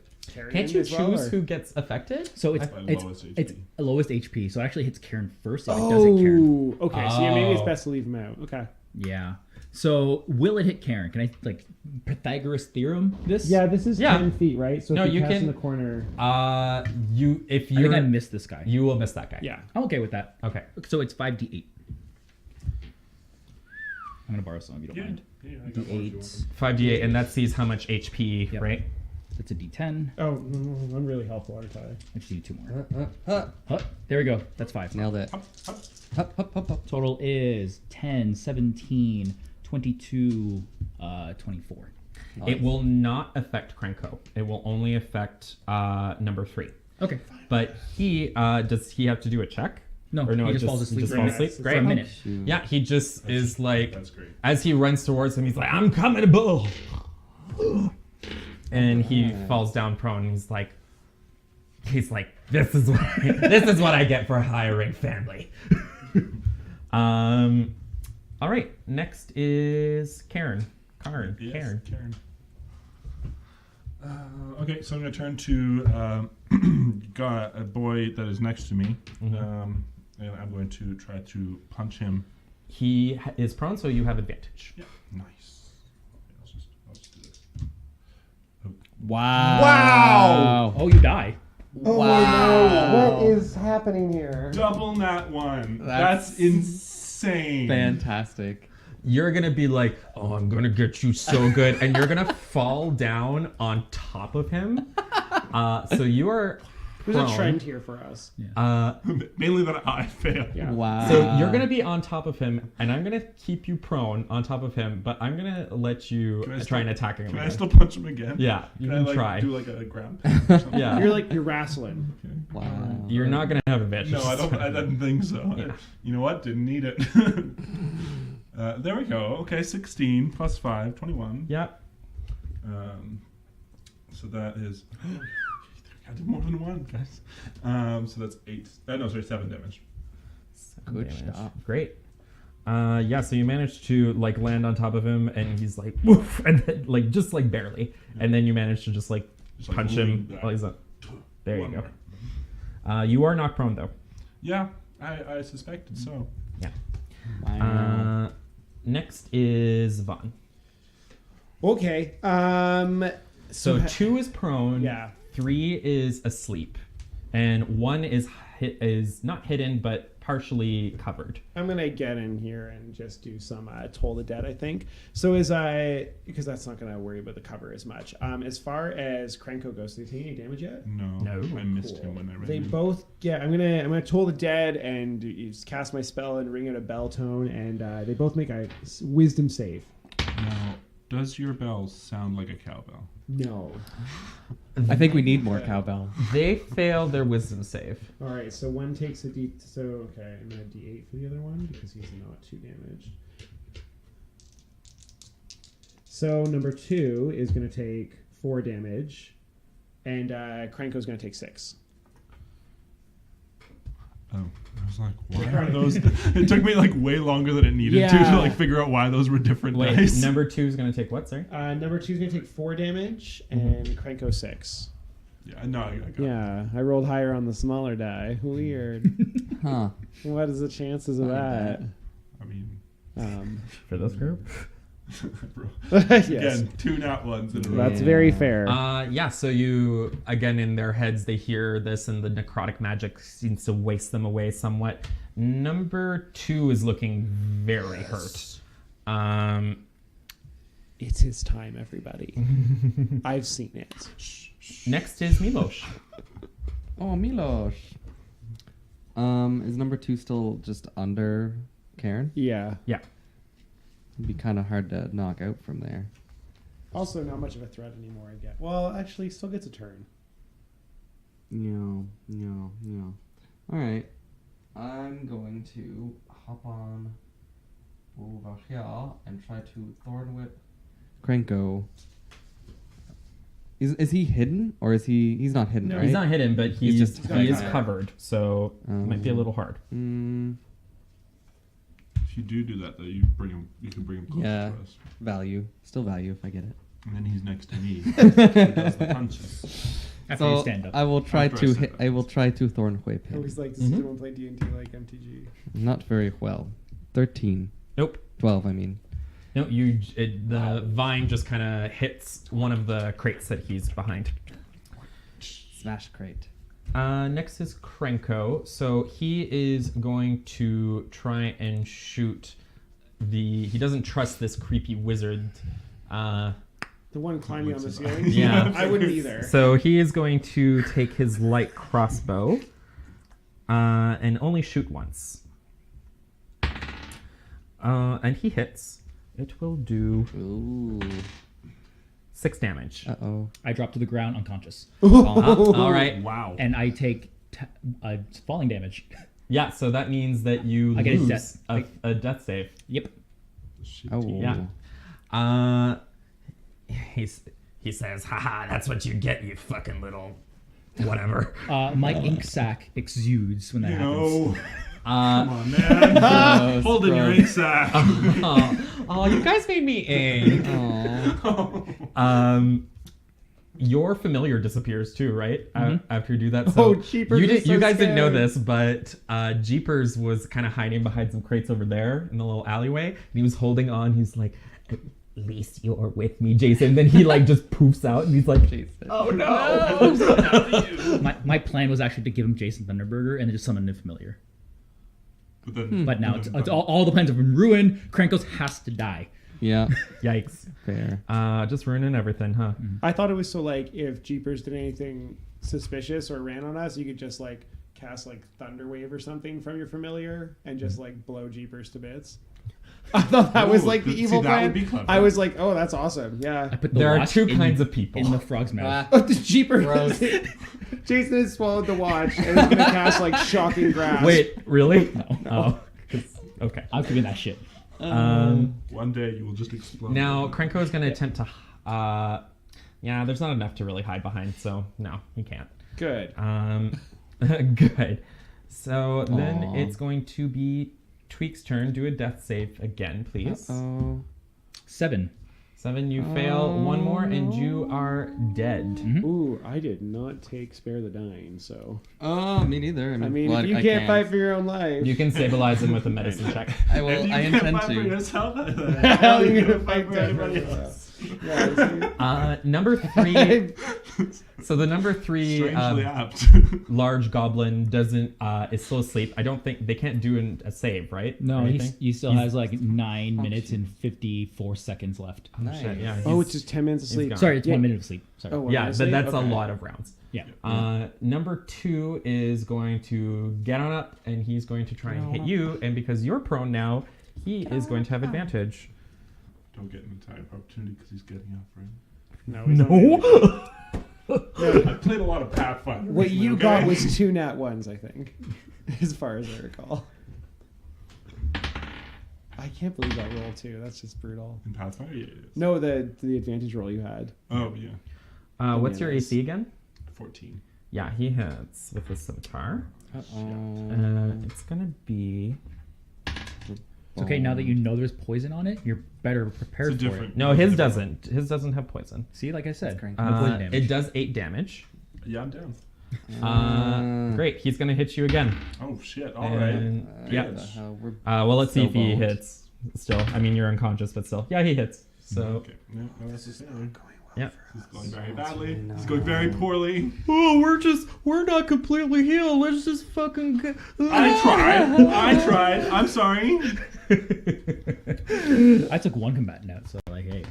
Can't you as well, choose or- who gets affected? So it's By it's lowest HP. it's lowest HP. So it actually hits Karen first. If it does hit Karen. Oh, okay. So yeah, maybe it's Oh. best to leave him out. Okay. Yeah. So will it hit Karen? Can I like Pythagoras theorem this? Yeah, this is Yeah. 10 feet, right? So No, if you you cast can- in the corner. If I think you're, I missed this guy. you will miss that guy. Yeah. I'm okay with that. Okay. So it's 5d8. I'm gonna borrow some if you don't Yeah. mind. Yeah, I got one if you want. D8. 5d8, and that sees how much HP, Yep. right? That's a D10. Oh, I'm really helpful, aren't I? I just need 2 more. Huh. There we go. That's 5. Nailed it. Hup, hup. Hup, hup, hup, hup. Total is 10, 17, 22, 24. It will not affect Krenko. It will only affect number 3. Okay. But he does he have to do a check? No, Or no, he it just falls asleep Just for a falls minute. asleep. For Great. a minute. Yeah, he just is like That's great. as he runs towards him, he's like, "I'm coming, bull," and he falls down prone. And he's like, "This is what I get for hiring family." All right. Next is Karen. Yes, Karen. Karen. Okay, so I'm going to turn to a boy that is next to me, and I'm going to try to punch him. He is prone, so you have advantage. Yeah, nice. Okay, I'll just do this. Wow. Oh, you die. What is happening here? Double nat 1. That's That's insane. Fantastic. You're gonna be like, "Oh, I'm gonna get you so good," and you're gonna fall down on top of him. So you are There's a prone. trend here for us. Mainly that I fail. Yeah. Wow. So you're gonna be on top of him, and I'm gonna keep you prone on top of him, but I'm gonna let you Can I try and still- attack him. Can I again. still punch him again? Yeah, you Can can I try. do like a ground pound or something? Yeah, You're wrestling. Wow. you're not gonna have advantage. No, I didn't think so. Yeah. You know what? Didn't need it. There we go. Okay, 16 plus 5, 21. Yeah. So that is. I did more than one, guys. So that's 7 damage. Good Damage. job. Great. Yeah, so you managed to like land on top of him, and he's like, woof, and then, like just like barely, and then you managed to just like Just, like, punch him. moving back. While he's up. There you One go. more. You are knocked prone though. Yeah, I suspected so. Yeah. Wow. Next is Vaughn. Okay. So ha- 2 is prone. Yeah. 3 is asleep, and 1 is not hidden but partially covered. I'm gonna get in here and just do some Toll the Dead, I think. So because that's not gonna worry about the cover as much. As far as Krenko goes, do they take any damage yet? No, I missed Cool. him when I ran They in. both get. I'm gonna Toll the Dead and just cast my spell and ring out a bell tone, and they both make a wisdom save. Now, does your bell sound like a cowbell? No. I think we need more cowbell. They failed their wisdom save. All right. So one takes a D. So okay, I'm gonna D8 for the other one because he's not 2 damage. So number 2 is gonna take 4 damage, and Krenko's gonna take 6. Oh, I was like, why are those? It took me like way longer than it needed to Yeah. like figure out why those were different Wait, dice. number 2 is going to take what? Sorry. Number 2 is gonna take 4 damage, and Krenko 6. Yeah, no, I got it. Yeah, I rolled higher on the smaller die. Weird. Huh. What is the chances of that? I mean, For this group? Yes. again, 2 nat 1s in a row. That's very fair. Yeah, so you, again, in their heads, they hear this, and the necrotic magic seems to waste them away somewhat. Number 2 is looking very hurt. It's his time, everybody. I've seen it. Next is Milos. Oh, Milos. Is number 2 still just under Karen? Yeah. Yeah. It'd be kind of hard to knock out from there. Also, not much of a threat anymore, I guess. Well, actually, he still gets a turn. No. All right. I'm going to hop on over here and try to thorn whip Krenko. Is he hidden or is he's not hidden? No, right? He's not hidden, but he just is covered. covered, so it might be a little hard. If you do that, though, you can bring him closer Yeah. to us. Value, still value if I get it. And then he's next to me. He does the punches. After you So stand up. I will try After I to stand hit. up. I will try to thorn whip I him. always like to see someone play D&D like MTG. Not very well. 13. Nope. 12, I mean. No, the vine just kind of hits one of the crates that he's behind. Smash crate. Next is Krenko. So he is going to try and shoot he doesn't trust this creepy wizard. The one climbing on the What's ceiling? Yeah. I wouldn't either. So he is going to take his light crossbow and only shoot once. And he hits. It will do Ooh. 6 damage. Uh-oh. I drop to the ground unconscious. All right. Wow. And I take falling damage. Yeah, so that means that you I get a lose death- a death save. Yep. Shit. Oh. Yeah. He says, haha, that's what you get, you fucking little whatever. My ink sac exudes when that happens. No. Come on, man. Gross, Hold in your gross. ink sack. Oh, you guys made me ink. Aw. Your familiar disappears too, right? After you do that. Oh, So Jeepers you is so you guys didn't know scared. this, but Jeepers was kind of hiding behind some crates over there in the little alleyway, and he was holding on. He's like, "At least you're with me, Jason." Then he like just poofs out, and he's like, Jesus. "Oh no!" My plan was actually to give him Jason Thunderburger and then just summon a familiar. But now it's all the plans have been ruined. Krankos has to die. Yeah. Yikes! Fair. Just ruining everything, huh? I thought it was so like if Jeepers did anything suspicious or ran on us, you could just like cast like Thunder Wave or something from your familiar and just like blow Jeepers to bits. I thought that was Ooh, like the see, evil that plan. would be clever. I was like, oh, that's awesome. I Yeah. put the There are watch two in- kinds of people. in the frog's mouth. Oh, the Jeepers. Gross. Jason has swallowed the watch and is gonna cast like shocking grasp. Wait, really? No. Oh, okay. I'm doing that shit. One day you will just explode. Now, Krenko is going to attempt to... yeah, there's not enough to really hide behind, so no, he can't. Good. Good. So then Aw. it's going to be Tweak's turn. Do a death save again, please. Oh. 7. 7, you fail. One more, and you are dead. Ooh, I did not take Spare the Dying, so Oh, me neither. I mean, well, if you I can't fight for your own life, You can stabilize him with a medicine check. I will. If you I can't intend fight for to. yourself, how are you gonna fight fight for anybody everybody else? Yeah, Number 3... So the number 3 Strangely apt. large goblin doesn't... is still asleep. I don't think... They can't do a save, right? No, Or anything? he still has like 9 minutes and 54 seconds left. Nice. Shit, yeah, oh, he's- it's just 10 minutes of sleep. gone. Sorry, it's Yeah. 1 minute of sleep. Sorry. Oh, Yeah, honestly? that's a Okay. lot of rounds. Yeah. Number 2 is going to get on up, and he's going to try and hit you. And because you're prone now, he is going to have advantage. Don't get an entire opportunity because he's getting up, right? No, he's not. I played a lot of Pathfinder. What recently, you okay? got was 2 nat 1s, I think, as far as I recall. I can't believe that roll too. That's just brutal. In Pathfinder, yeah, it is. No, the advantage roll you had. Oh, yeah. What's your Yes. AC again? 14. Yeah, he hits with a scimitar. Uh-oh. It's gonna be... It's okay, now that you know there's poison on it, you're better prepared It's a for different- it. No, his doesn't. His doesn't have poison. See, like I said, That's great. no poison damage. It does 8 damage. Yeah, I'm down. Great, he's gonna hit you again. Oh, shit. All right. And, yeah. The hell, we're Well, let's see if he Snowballed. hits. Still, I mean, you're unconscious, but still, yeah, he hits. So, Okay. No, no necessarily. yeah. He's going very badly. He's going very poorly. Oh, we're not completely healed. Let's just fucking go. I tried. I'm sorry. I took 1 combatant out, so like, hey.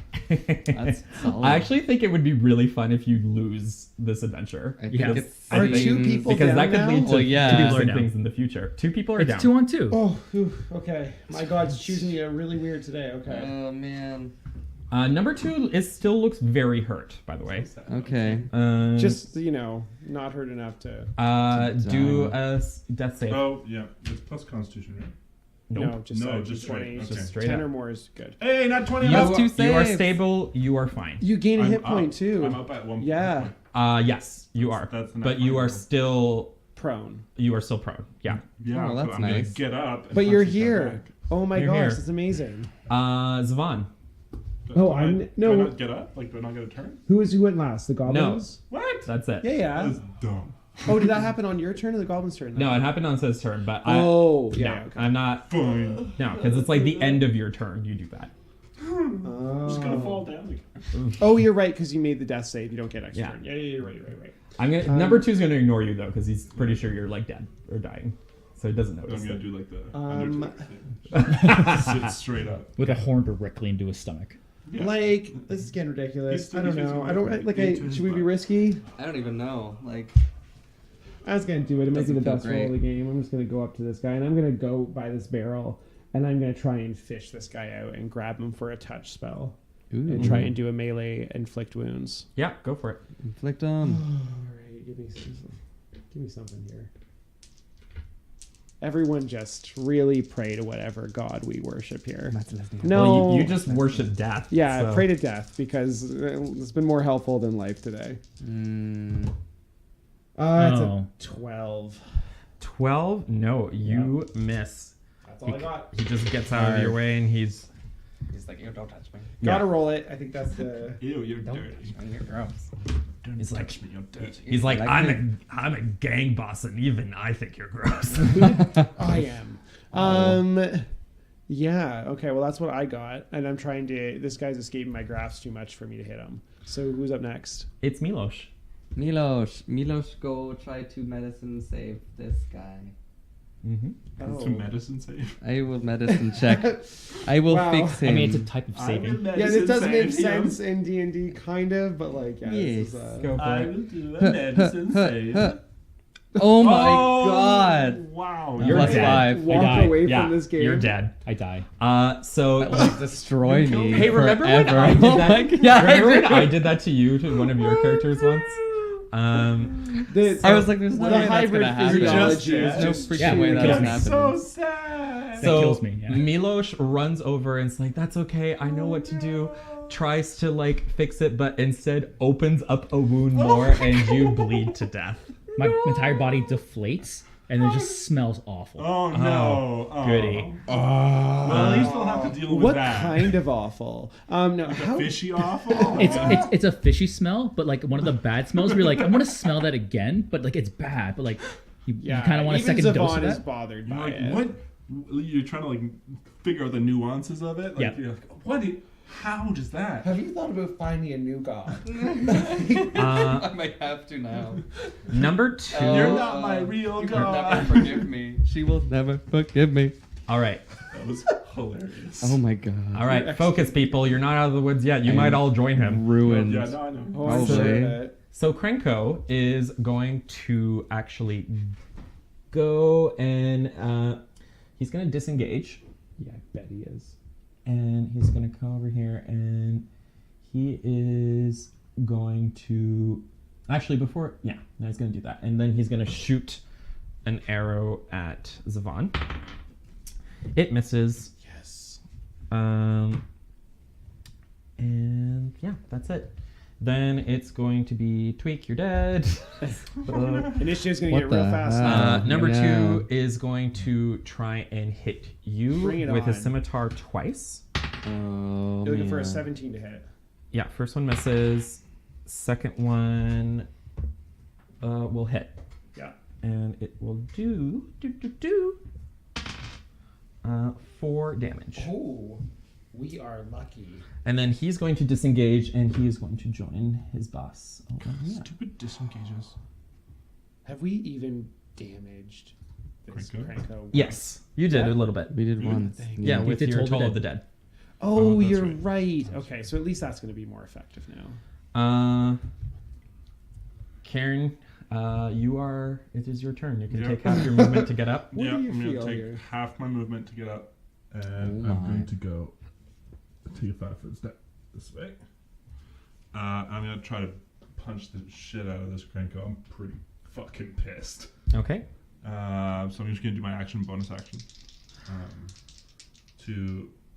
That's solid. I actually think it would be really fun if you lose this adventure. I think Yeah. it's Are 2 things- people Because down that could now? lead to Well, yeah. to People are some down. things in the future. 2 people are It's down. 2 on 2. Oh, phew, okay. My God's choosing you really weird today. Okay. Oh man. Number 2 still looks very hurt, by the way. Okay. Just, not hurt enough to. do a death save. Oh, yeah. It's plus Constitution, right? No, just No, no, just straight. 20. Okay. Just straight 10 up. or more is good. Hey, not 20. You, That's two you are saves. stable. You are fine. You gain a I'm hit point up. too. I'm up at 1 Yeah. point. Yes, you are. That's the but next you one. are still Prone. prone. Yeah. Yeah, Oh, that's so I'm gonna nice. get up. And But punch you're this guy here. back. Oh my You're gosh, here. that's amazing. Zavon. Oh, Do I- I'm- Do no. I not get up? Like, do I not get a turn? Who went last? The goblins? What? That's it. Yeah, yeah. That's dumb. Oh, did that happen on your turn or the goblin's turn? No, it happened on Seth's turn, but Oh, no, yeah. Okay. I'm not. Fine. No, because it's like the end of your turn. You do that. I'm just gonna fall down again. Oh, you're right because you made the death save. You don't get extra Yeah. turn. Yeah, you're right. I'm gonna. Number 2's gonna ignore you though, because he's pretty sure you're like dead or dying, so he doesn't notice. I'm gonna it. do like the Um, Undertaker thing. Sit straight up. With a horn directly into his stomach. Yeah. Like, this is getting ridiculous. He's I don't using know. my I don't brain like. into his Should we be butt. risky? I don't even know. Like, I was gonna do it. It might be the Doesn't feel best roll of the great. game. I'm just gonna go up to this guy and I'm gonna go by this barrel and I'm gonna try and fish this guy out and grab him for a touch spell and try and do a melee inflict wounds. Yeah, go for it. inflict on. All right, give me something here. Everyone just really pray to whatever god we worship here. No, Well, you just worship death. yeah, so. pray to death because it's been more helpful than life today. Mm, It's Oh. a 12. 12. No, you miss. That's all I got. He just gets out of your way, and he's. he's like, you don't touch me. Gotta roll it. I think that's the. Ew, you're Don't dirty. touch me. You're gross. Don't He's like- touch me, you're dirty. He's like, Like I'm a gang boss, and even I think you're gross. I am. Yeah. Okay. Well, that's what I got, and I'm trying to. This guy's escaping my grasp too much for me to hit him. So who's up next? It's Milosh. Milosh, go try to medicine save this guy. Mm-hmm. It's a medicine save. I will medicine check. I will Wow. fix him. I mean, it's a type of saving. Yeah, this does make sense in D&D, kind of, but like, yeah. Yes. This is, Go for I it. will do a medicine save. Oh my god! Wow. You're Plus dead. 5. walk die. away Yeah, from this game. you're dead. I die. So That would destroy me. Hey, remember when forever. I did Oh that? my God. Yeah, remember when I I did that to you, to one of your characters once? I was like, there's no the way that's hybrid gonna happen. physiology Just- is no just freaking yeah, way that that's kills me. happening. So sad. So kills me, yeah. Milosh runs over and it's like, that's okay, I know what to do. Tries to like fix it, but instead opens up a wound more and you bleed to death. My entire body deflates and it just smells awful. Oh no. Oh. Goody. Well, at least we'll have to deal with what that. kind of awful? No, how? Fishy awful? It's a fishy smell, but like one of the bad smells where you're like, I want to smell that again, but like it's bad, but like you kind of want a even second dose Zavon of is that. bothered You're by like, it. what? You're trying to like figure out the nuances of it? Like, Yeah. you're like, what? How does that? Have you thought about finding a new god? I might have to now. Number 2. You're not my real She will never god. forgive me. She will never forgive me. All right. That was hilarious. Oh my god. All right. Focus, people. You're not out of the woods yet. You might all join him. Ruined. Yeah, no, I know. Oh, I'm Probably. sure of it. So Krenko is going to actually go and he's going to disengage. Yeah, I bet he is. And he's going to come over here and he is going to actually no, he's going to do that. And then he's going to shoot an arrow at Zavon. It misses. Yes. And yeah, that's it. Then it's going to be Tweak, you're dead. Initiative's gonna What get real the fast. hell? Number Yeah. 2 is going to try and hit you Bring it with a on. scimitar twice. Oh, You're looking for a man. 17 to hit. Yeah, first one misses. Second one will hit. Yeah. And it will do 4 damage. Oh, we are lucky. And then he's going to disengage and he is going to join his boss. Oh, yeah. Stupid disengages. Have we even damaged this Krenko? Krenko? Yes, you did Yeah. a little bit. We did once. Yeah, You with did your Toll the Toll of Dead. the Dead. Oh, that's you're right. right. Okay, so at least that's going to be more effective now. Karen, it is your turn. You can Yep. take half your movement to get up. What Yeah, do you I'm going feel to take here? half my movement to get up. And Oh I'm my. going to go take a 5-foot step this way. I'm going to try to punch the shit out of this Krenko. I'm pretty fucking pissed. Okay. So I'm just going to do my action, bonus action.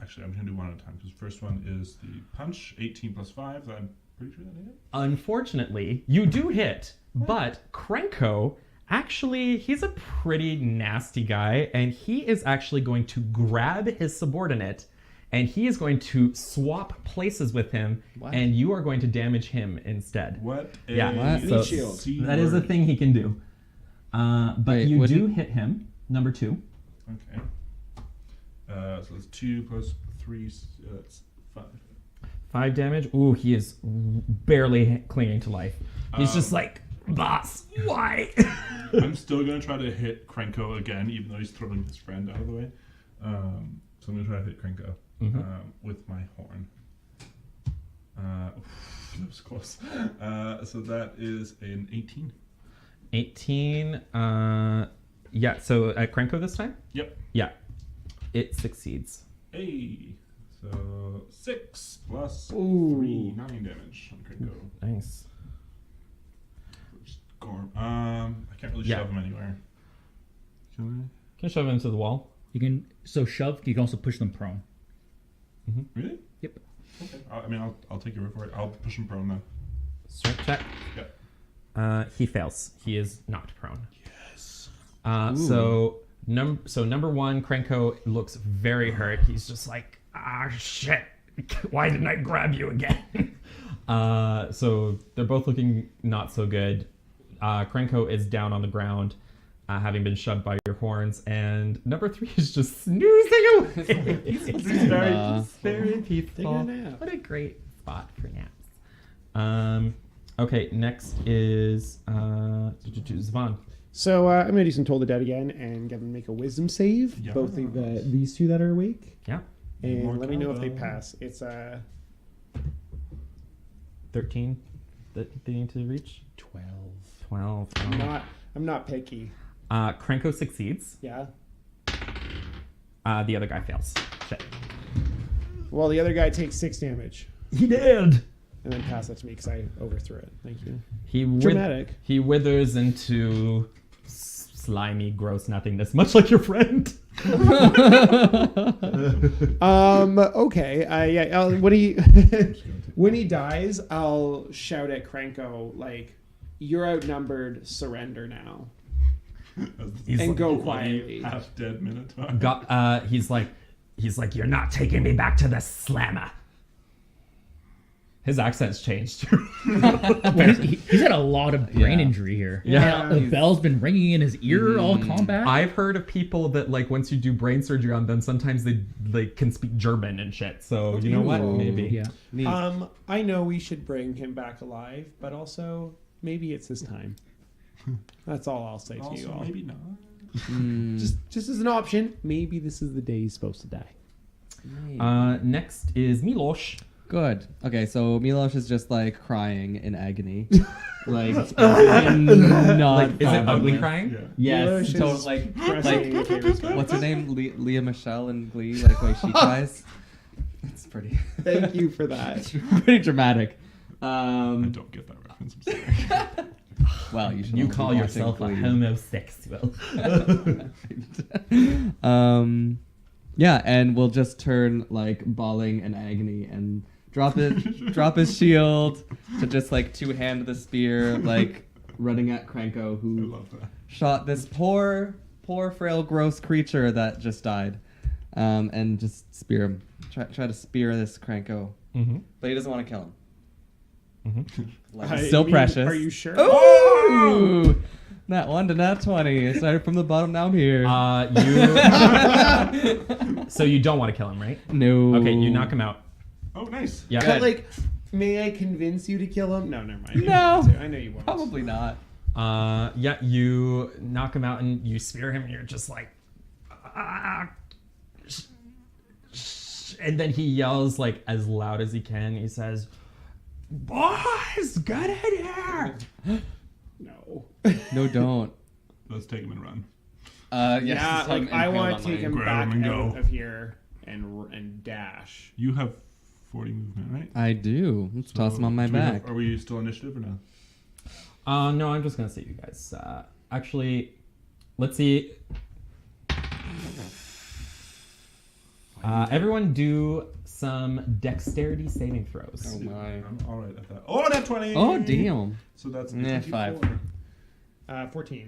Actually, I'm going to do one at a time because first one is the punch, 18 plus 5. I'm pretty sure that hit. Unfortunately, you do hit, but Krenko, actually, he's a pretty nasty guy, and he is actually going to grab his subordinate, and he is going to swap places with him, and you are going to damage him instead. What? Yeah, so that is a thing he can do. But Wait, you do hit him, number 2. Okay. So that's 2 plus 3, that's 5. 5 damage. Ooh, he is barely clinging to life. He's just like, boss, why? I'm still going to try to hit Krenko again, even though he's throwing his friend out of the way. So I'm going to try to hit Krenko with my horn. That was close. So that is an 18. 18. Yeah, so at Krenko this time? Yep. Yeah. It succeeds. Hey. So 6 plus Ooh. 3, 9 damage on Krenko. Nice. I can't really shove him anywhere. Can you shove him into the wall? You can shove. You can also push them prone. Really? Yep. Okay. I'll take your word for it. I'll push him prone then. Strength check. Yep. He fails. He is knocked prone. Yes. So number 1, Krenko looks very hurt. He's just like, shit. Why didn't I grab you again? So they're both looking not so good. Krenko is down on the ground, having been shoved by your horns, and number 3 is just snoozing away. He's very peaceful. What a great spot for naps. Okay, next is Zvan. So I'm going to do some Toll the Dead again and get them to make a wisdom save. Yes. Both of these two that are awake. Yeah. And More let me know if they combo. pass. It's 13 that they need to reach. 12. I'm not picky. Krenko succeeds. Yeah. The other guy fails. Shit. Well, the other guy takes 6 damage. He did. And then pass that to me because I overthrew it. Thank you. Dramatic. He withers into slimy, gross nothingness, much like your friend. Okay. Yeah. When he dies, I'll shout at Krenko like, "You're outnumbered. Surrender now." And go quietly. Half dead Minotaur. He's like, you're not taking me back to the slammer. His accent's changed. He's had a lot of brain injury here. Yeah. The bell's been ringing in his ear all combat. I've heard of people that like once you do brain surgery on them, sometimes they can speak German and shit. So you know what? Maybe. Yeah. Neat. I know we should bring him back alive, but also maybe it's his time. That's all I'll say to you Also, all. maybe not. Just as an option, maybe this is the day he's supposed to die. Next is Milosh. Good. Okay, so Milosh is just like crying in agony. Like, not Is it ugly crying? Yeah. Milosh Yes, is totally. Like, pressing favors back. what's her name? Leah Michelle in Glee, like the way she cries. It's pretty, Thank you for that. pretty dramatic. I don't get that reference. I'm sorry. Well, you should. You all be call watching yourself a Glee. homosexual. Yeah, and we'll just turn like bawling in agony and drop his shield to just like two-hand the spear, like running at Krenko, I who love that. shot this poor, frail, gross creature that just died, and just spear him. Try to spear this Krenko, but he doesn't want to kill him. Still precious. Are you sure? Ooh! Nat 1 to Nat 20. I started from the bottom down here. So you don't want to kill him, right? No. Okay, you knock him out. Oh, nice. Yeah. But like, may I convince you to kill him? No, never mind. No. I know you won't. Probably not. Yeah, you knock him out and you spear him and you're just like, and then he yells like as loud as he can. He says, "Boys, get in here!" No. No, don't. Let's take him and run. Yes, Yeah, like I want to take him Grab back him and out go. of here and dash. You have 40 movement, right? I do. Let's toss him on my Do we have- back. Are we still initiative or no? No, I'm just gonna save you guys. Actually, let's see. Everyone do some dexterity saving throws. Oh my. I'm all right at that. Oh, that 20. Oh damn. So that's Nah, 54. 14.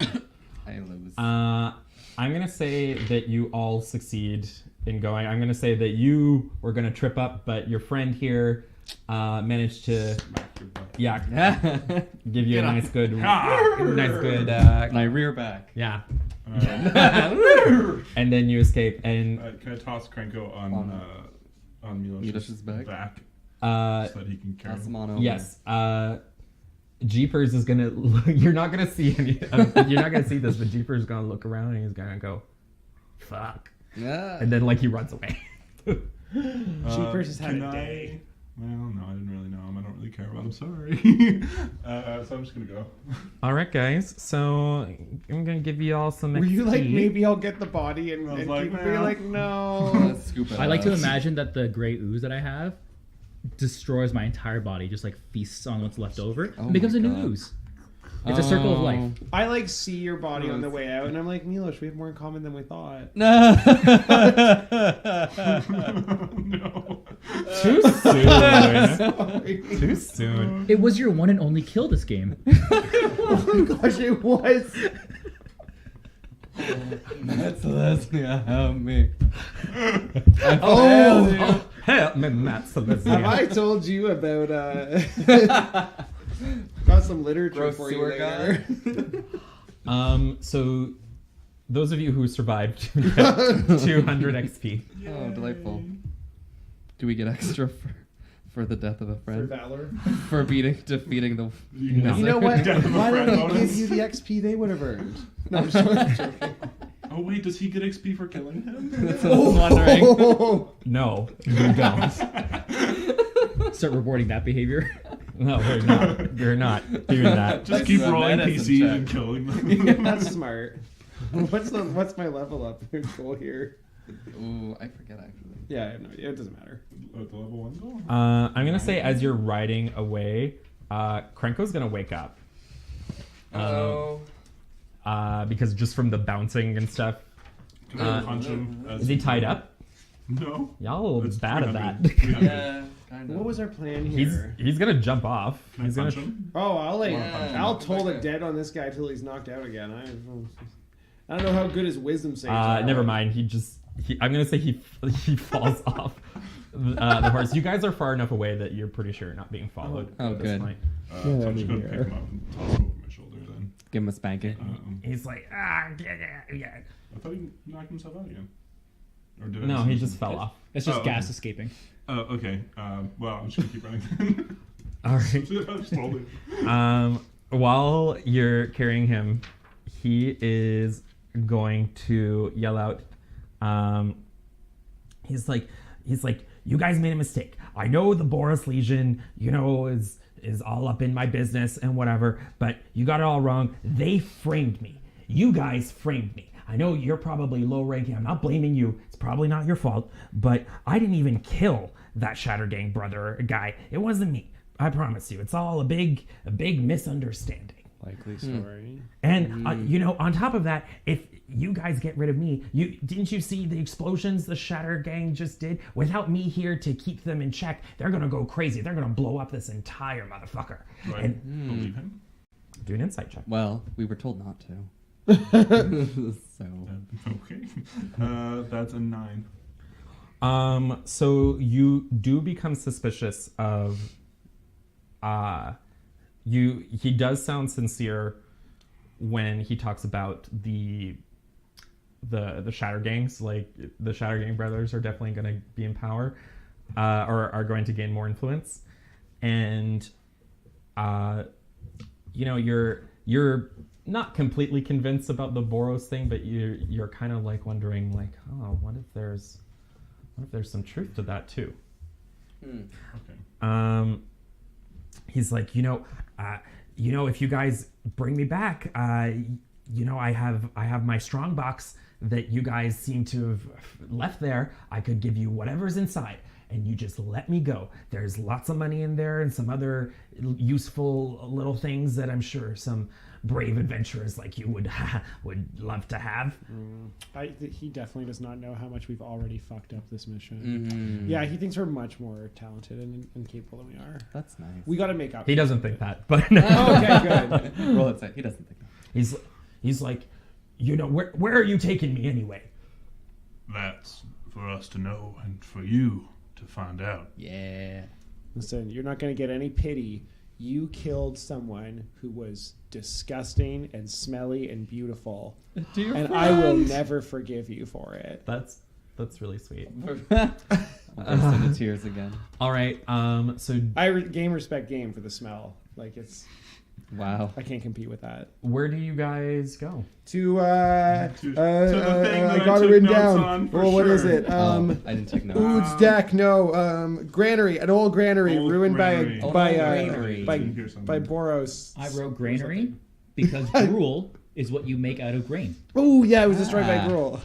I lose. I'm gonna say that you all succeed in going. I'm gonna say that you were gonna trip up, but your friend here managed to, Smack your butt. give you a nice good, My rear back. yeah. Alright. And then you escape, and Can I toss Krenko on Milosh's Milosh's back? So that he can carry Pass him? him on over. yes, Jeepers is gonna. You're not gonna see any. You're not gonna see this, but Jeepers is gonna look around and he's gonna go, "Fuck," Yeah. and then like he runs away. Jeepers has had can a day. Well, no, I didn't really know him. I don't really care about him. Sorry. So I'm just gonna go. All right, guys. So I'm gonna give you all some. Were you like, XP. maybe I'll get the body and, I was and like, keep being nah. like, no. Let's scoop it I like to out. imagine that the gray ooze that I have destroys my entire body, just like feasts on what's left over, Oh and becomes my a new God. ooze. It's a circle of life. I like see your body on the way out, and I'm like, Milosh, we have more in common than we thought. No. No. Too soon. Sorry. Too soon. It was your one and only kill this game. Oh my gosh, it was. That's Lesnia, help me. Oh, Help me, Matt have Celestia. I told you about got some literature Gross for you sewer later. So those of you who survived get 200 XP. Oh, delightful. Do we get extra for the death of a For friend? valor. For defeating the... You can No. have You know what? Death of a Why friend don't I give bonus. you the XP they would have earned? No, I'm just joking. Oh wait, does he get XP for killing him? That's what I was wondering. Oh, No, you don't. Start rewarding that behavior. No, we're not. You're not doing that. Just keep a rolling medicine PCs check. and killing them. that's smart. What's my level up goal here? Ooh, I forget actually. Yeah, I have no idea. It doesn't matter. At the level 1 goal? I'm gonna say as you're riding away, Krenko's gonna wake up. Oh. Because just from the bouncing and stuff. Can I punch him? Is he tied up? No. Y'all a little That's bad at 300. that. 300. Yeah, kind of. What was our plan He's here? gonna jump off. Can I He's gonna. punch him? Oh, I'll Yeah. I'll toll it dead on this guy till he's knocked out again. I don't know how good his wisdom saves are. Never mind. I'm gonna say he falls off the horse. You guys are far enough away that you're pretty sure you're not being followed. Oh, at this good. point. So I'm just me gonna pick here. him up and toss him over my shoulder then. Give him a spanking. He's like, I thought he knocked himself out again. Or did I no, miss he something? just fell off. It's just Oh, gas okay. escaping. Oh, okay. Well, I'm just gonna keep running then. All right. I just told him. While you're carrying him, he is going to yell out. He's like, you guys made a mistake. I know the Boris Legion, is all up in my business and whatever, but you got it all wrong. They framed me. You guys framed me. I know you're probably low ranking. I'm not blaming you. It's probably not your fault, but I didn't even kill that Shattergang brother guy. It wasn't me. I promise you. It's all a big misunderstanding. Likely story. And on top of that, if you guys get rid of me, didn't you see the explosions the Shatter Gang just did? Without me here to keep them in check, they're gonna go crazy. They're gonna blow up this entire motherfucker. Do I And believe him? do an insight check. Well, we were told not to. So. Okay. That's a 9. So you do become suspicious of. He does sound sincere when he talks about the Shatter Gangs. Like the Shatter Gang brothers are definitely going to be in power, or are going to gain more influence, and you're not completely convinced about the Boros thing, but you're kind of like wondering like, oh, what if there's some truth to that too? Okay. He's like, if you guys bring me back, I have my strong box that you guys seem to have left there. I could give you whatever's inside, and you just let me go. There's lots of money in there and some other useful little things that I'm sure some brave adventurers like you would love to have. He definitely does not know how much we've already fucked up this mission. Yeah, he thinks we're much more talented and capable than we are. That's nice. We got to make up. He doesn't think that, but Oh, okay, good. Roll it. He doesn't think that. he's like, where are you taking me anyway? That's for us to know and for you to find out. Yeah. Listen, you're not going to get any pity. You killed someone who was disgusting and smelly and beautiful, and I will never forgive you for it. That's really sweet. I'll burst into tears again. All right. So Game respect game for the smell. Like it's. Wow. I can't compete with that. where do you guys go? To the thing that I I got it took written notes down. on for What is sure. it? I didn't take notes. Ood's deck, no. Granary, an old granary Old ruined granary. by Granary. by Didn't hear something. by Boros. I wrote granary because gruel is what you make out of grain. Oh yeah, it was destroyed by Ah. Gruel.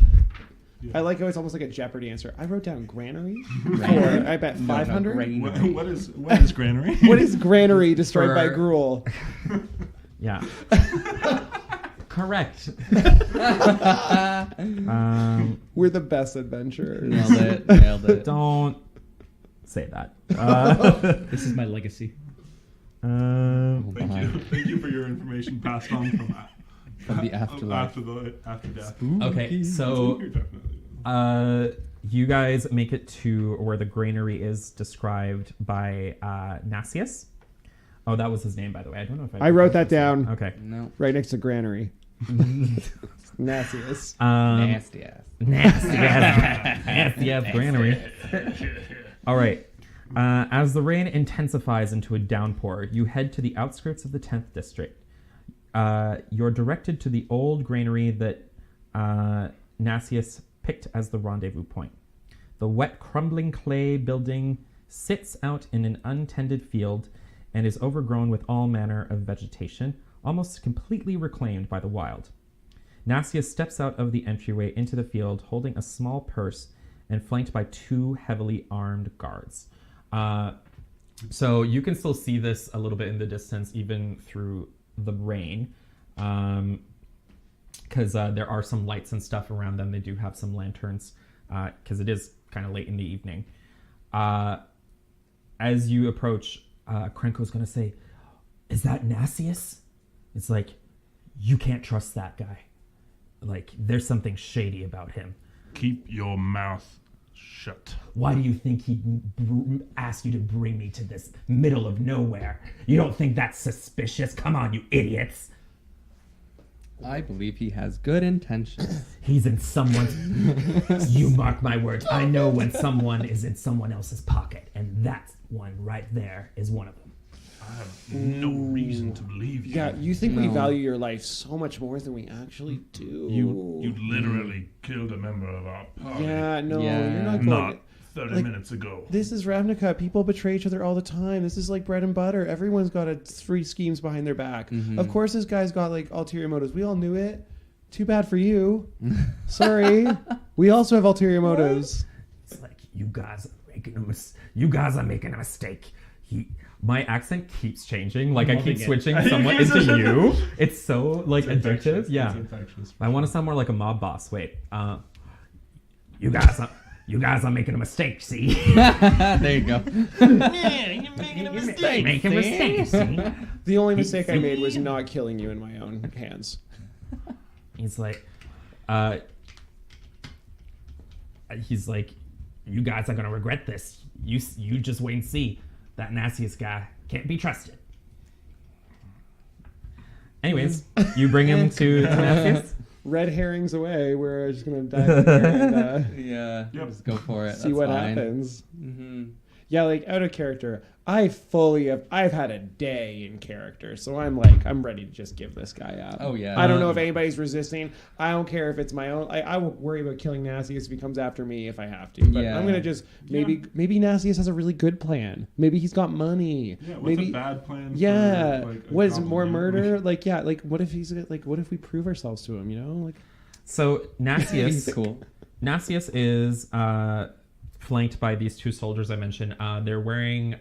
I like how it's almost like a Jeopardy answer. I wrote down granary Granary. for I bet No, 500. granary. What is granary? What is granary destroyed by For- Gruel? Yeah. Correct. We're the best adventurers. Nailed it. Don't say that. This is my legacy. Thank you for your information passed on From the afterlife. after death. Okay, so You're definitely. you guys make it to where the granary is described by Nasius. Oh, that was his name, by the way. I don't know if I wrote that down Okay. No. right next to granary. Nastiest. Nasty ass. Nasty ass granary. All right. As the rain intensifies into a downpour, you head to the outskirts of the 10th district. You're directed to the old granary that Nasius picked as the rendezvous point. The wet, crumbling clay building sits out in an untended field and is overgrown with all manner of vegetation, almost completely reclaimed by the wild. Nasius steps out of the entryway into the field holding a small purse and flanked by 2 heavily armed guards. So you can still see this a little bit in the distance, even through the rain, because there are some lights and stuff around them. They do have some lanterns, because it is kind of late in the evening. As you approach, Krenko's going to say, "Is that Nasius?" It's like, you can't trust that guy. Like, there's something shady about him. Keep your mouth shut. Why do you think he'd ask you to bring me to this middle of nowhere? You don't think that's suspicious? Come on, you idiots. I believe he has good intentions. He's in someone's... You mark my words. I know when someone is in someone else's pocket, and that one right there is one of them. I have no reason to believe you. Yeah, you think we No. value your life so much more than we actually do. You literally killed a member of our party. Yeah, no, Yeah. you're not going. Not 30 like, minutes ago. This is Ravnica. People betray each other all the time. This is like bread and butter. Everyone's got 3 schemes behind their back. Of course, this guy's got like ulterior motives. We all knew it. Too bad for you. Sorry. We also have ulterior motives. It's like, you guys are making a mistake. My accent keeps changing. Like, I keep Loving it. switching somewhat into you. It's so, like, It's addictive. infectious. Yeah. It's infectious. I want to sound more like a mob boss. Wait. You guys are making a mistake, see? There you go. Making a mistake, see? The only mistake I made was not killing you in my own hands. He's like, you guys are gonna regret this. You just wait and see. That nastiest guy can't be trusted. Anyways, you bring him to Nastiest. Red herrings away. We're just gonna dive in there and Yeah. Yep. Just go for it. see That's what fine. happens. Mm-hmm. Yeah, like out of character. I've had a day in character, so I'm ready to just give this guy up. Oh, yeah. I don't know if anybody's resisting. I don't care if it's my own. I won't worry about killing Nasius if he comes after me if I have to. But Yeah. I'm gonna just maybe Nasius has a really good plan. Maybe he's got money. Yeah, what's maybe a bad plan? yeah. For, like, What is more accomplishing? murder? Like yeah. Like what if what if we prove ourselves to him? You know, like So He's Nastius, cool. Nastius is flanked by these 2 soldiers I mentioned. They're wearing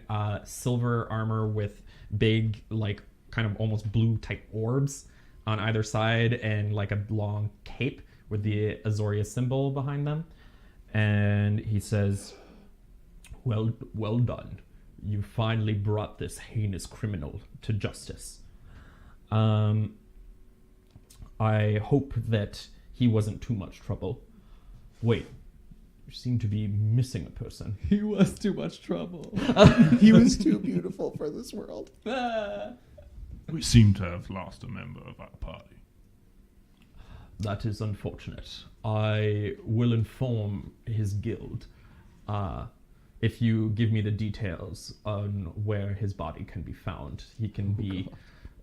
silver armor with big, like, kind of almost blue type orbs on either side and like a long cape with the Azoria symbol behind them. And he says, well done. You finally brought this heinous criminal to justice. I hope that he wasn't too much trouble. Wait, you seem to be missing a person. He was too much trouble. He was too beautiful for this world. We seem to have lost a member of our party. That is unfortunate. I will inform his guild if you give me the details on where his body can be found. He can be...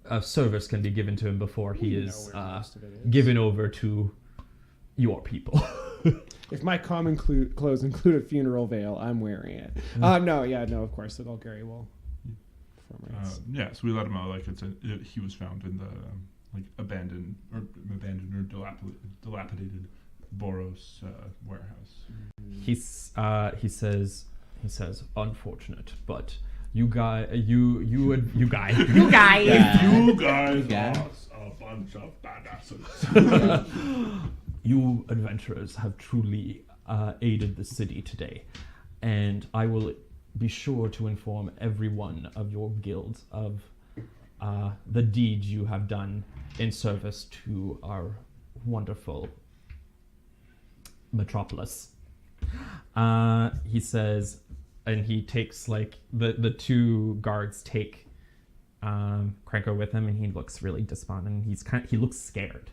A service can be given to him before he is given over to your people. If my common clothes include a funeral veil, I'm wearing it. No, of course, the Golgari will perform rites. So we let him know, like, he was found in the, abandoned or dilapidated Boros warehouse. He says, unfortunate, but you guys Yeah. You guys are a bunch of badasses. You adventurers have truly aided the city today, and I will be sure to inform everyone of your guild of the deed you have done in service to our wonderful metropolis. He says, and he takes like the two guards take Krenko with him, and he looks really despondent. He looks scared.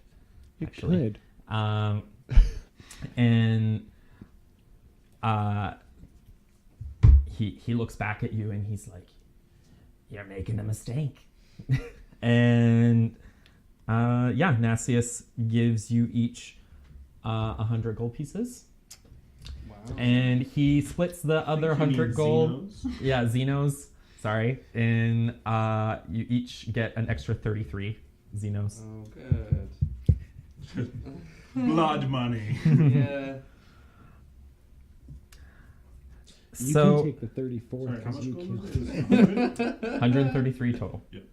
Actually. Good. And he looks back at you and he's like, "You're making a mistake." And Nasius gives you each 100 gold pieces. Wow. And he splits the other 100 gold. Xenos? Yeah, Xenos. Sorry. And you each get an extra 33 Xenos. Oh, good. Blood money. Yeah. You So can take the 34 Sorry, how because much you gold killed is it? 133 total. Yep.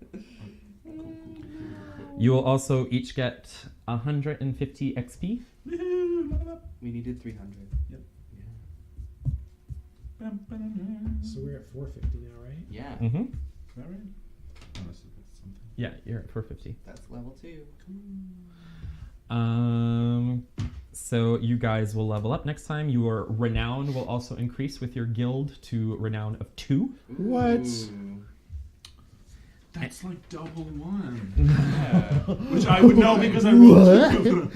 You will also each get 150 XP. We needed 300. Yep. Yeah. So we're at 450 now, right? Yeah. Mm-hmm. Is that right? Unless it's something. Yeah, you're at 450. That's level 2. So you guys will level up next time. Your renown will also increase with your guild to renown of 2. What? Ooh. That's like double 1. Yeah. Which I would know because I rolled 2.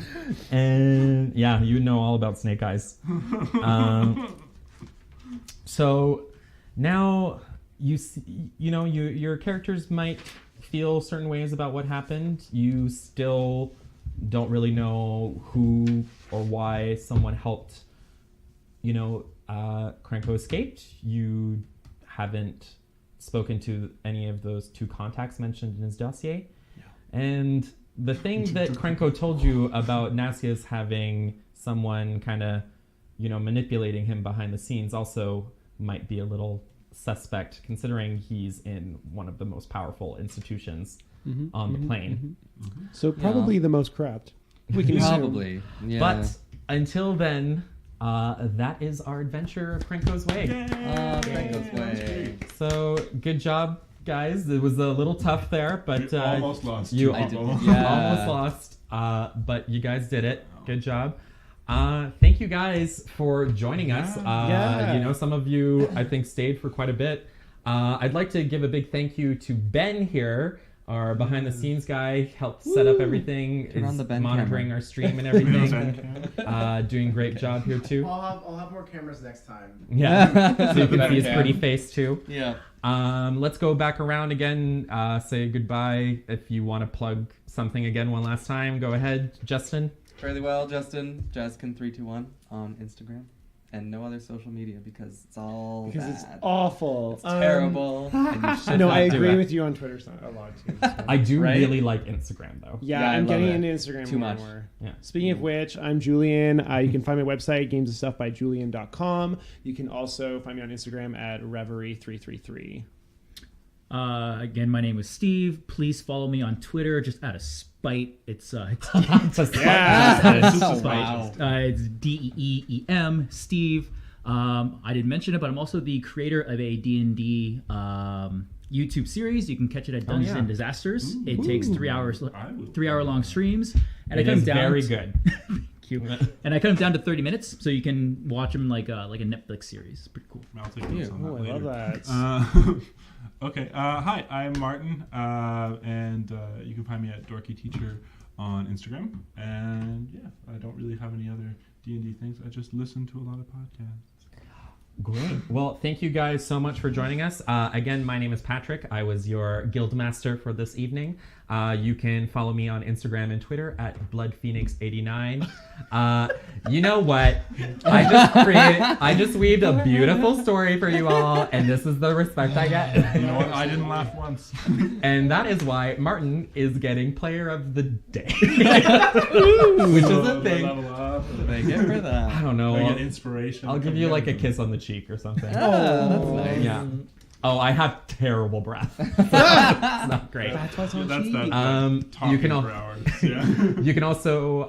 And yeah, you know all about snake eyes. So now your characters might feel certain ways about what happened. You still don't really know who or why someone helped, Krenko escaped. You haven't spoken to any of those 2 contacts mentioned in his dossier. No. And the thing that Krenko told you about Nasius having someone kind of, manipulating him behind the scenes also might be a little suspect, considering he's in one of the most powerful institutions on the plane. So probably the most corrupt. We can assume. Probably. Yeah. But until then, that is our adventure of Krenko's Way. Krenko's Way. So good job, guys. It was a little tough there, but You almost lost. you two I did- people. yeah. almost lost. But you guys did it. Good job. Thank you guys for joining us. Yeah. Some of you, I think, stayed for quite a bit. I'd like to give a big thank you to Ben here, our behind-the-scenes guy, helped set up everything, Turn on is the Ben monitoring camera. our stream and everything. Doing a great job here too. I'll have more cameras next time. Yeah, so you can Better see his cam. pretty face too. Yeah. Let's go back around again. Say goodbye. If you want to plug something again one last time, go ahead, Justin. Fairly well, Justin. Jaskin321 on Instagram. And no other social media because it's all Because bad. it's awful. It's terrible. and you should No, not I do agree it. with you on Twitter a lot too. So. I do Right? really like Instagram though. Yeah, Yeah, I I'm love getting it. into Instagram Too more much. and more. Yeah. Speaking of which, I'm Julian. You can find my website, gamesandstuffbyjulian.com. You can also find me on Instagram at Reverie333. Again, my name is Steve. Please follow me on Twitter, just out of Spite. It's Just Wow. it's DEEM Steve. I didn't mention it, but I'm also the creator of a D&D YouTube series. You can catch it at Dungeons and Disasters. It takes 3 hours, 3 hour long streams, and It I cut is them down. very good. Cute. And I cut them down to 30 minutes, so you can watch them like a Netflix series. It's pretty cool. I'll take notes on that Oh, I later. love that. Okay. Hi, I'm Martin, and you can find me at Dorky Teacher on Instagram. And yeah, I don't really have any other D&D things. I just listen to a lot of podcasts. Great. Well, thank you guys so much for joining us. Again, my name is Patrick. I was your Guildmaster for this evening. You can follow me on Instagram and Twitter at BloodPhoenix89. You know what? I just weaved a beautiful story for you all, and this is the respect I get. You know what? I didn't laugh once. And that is why Martin is getting Player of the Day, which is a thing. Level up. Thank you for that. I don't know. I get inspiration. I'll give you like a kiss on the cheek or something. Oh, that's nice. Yeah. Oh, I have terrible breath. It's not great. That's what's on That's that. You You can can al- for hours. Yeah. You can also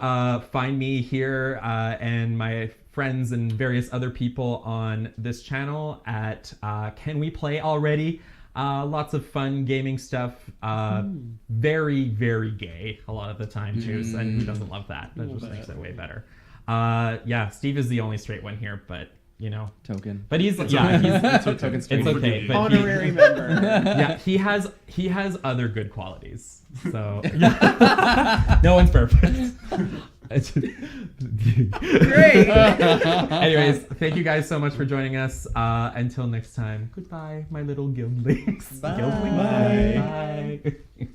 find me here and my friends and various other people on this channel at Can We Play Already? Lots of fun gaming stuff. Very, very gay a lot of the time too. And who doesn't love that? That just makes it way better. Yeah, Steve is the only straight one here, but you know. Token. But he's Token it's okay. But Honorary member. yeah, he has other good qualities. So no one's perfect. Great. Anyways, thank you guys so much for joining us. Until next time, goodbye, my little guildlings. Bye. Guildlings. Bye.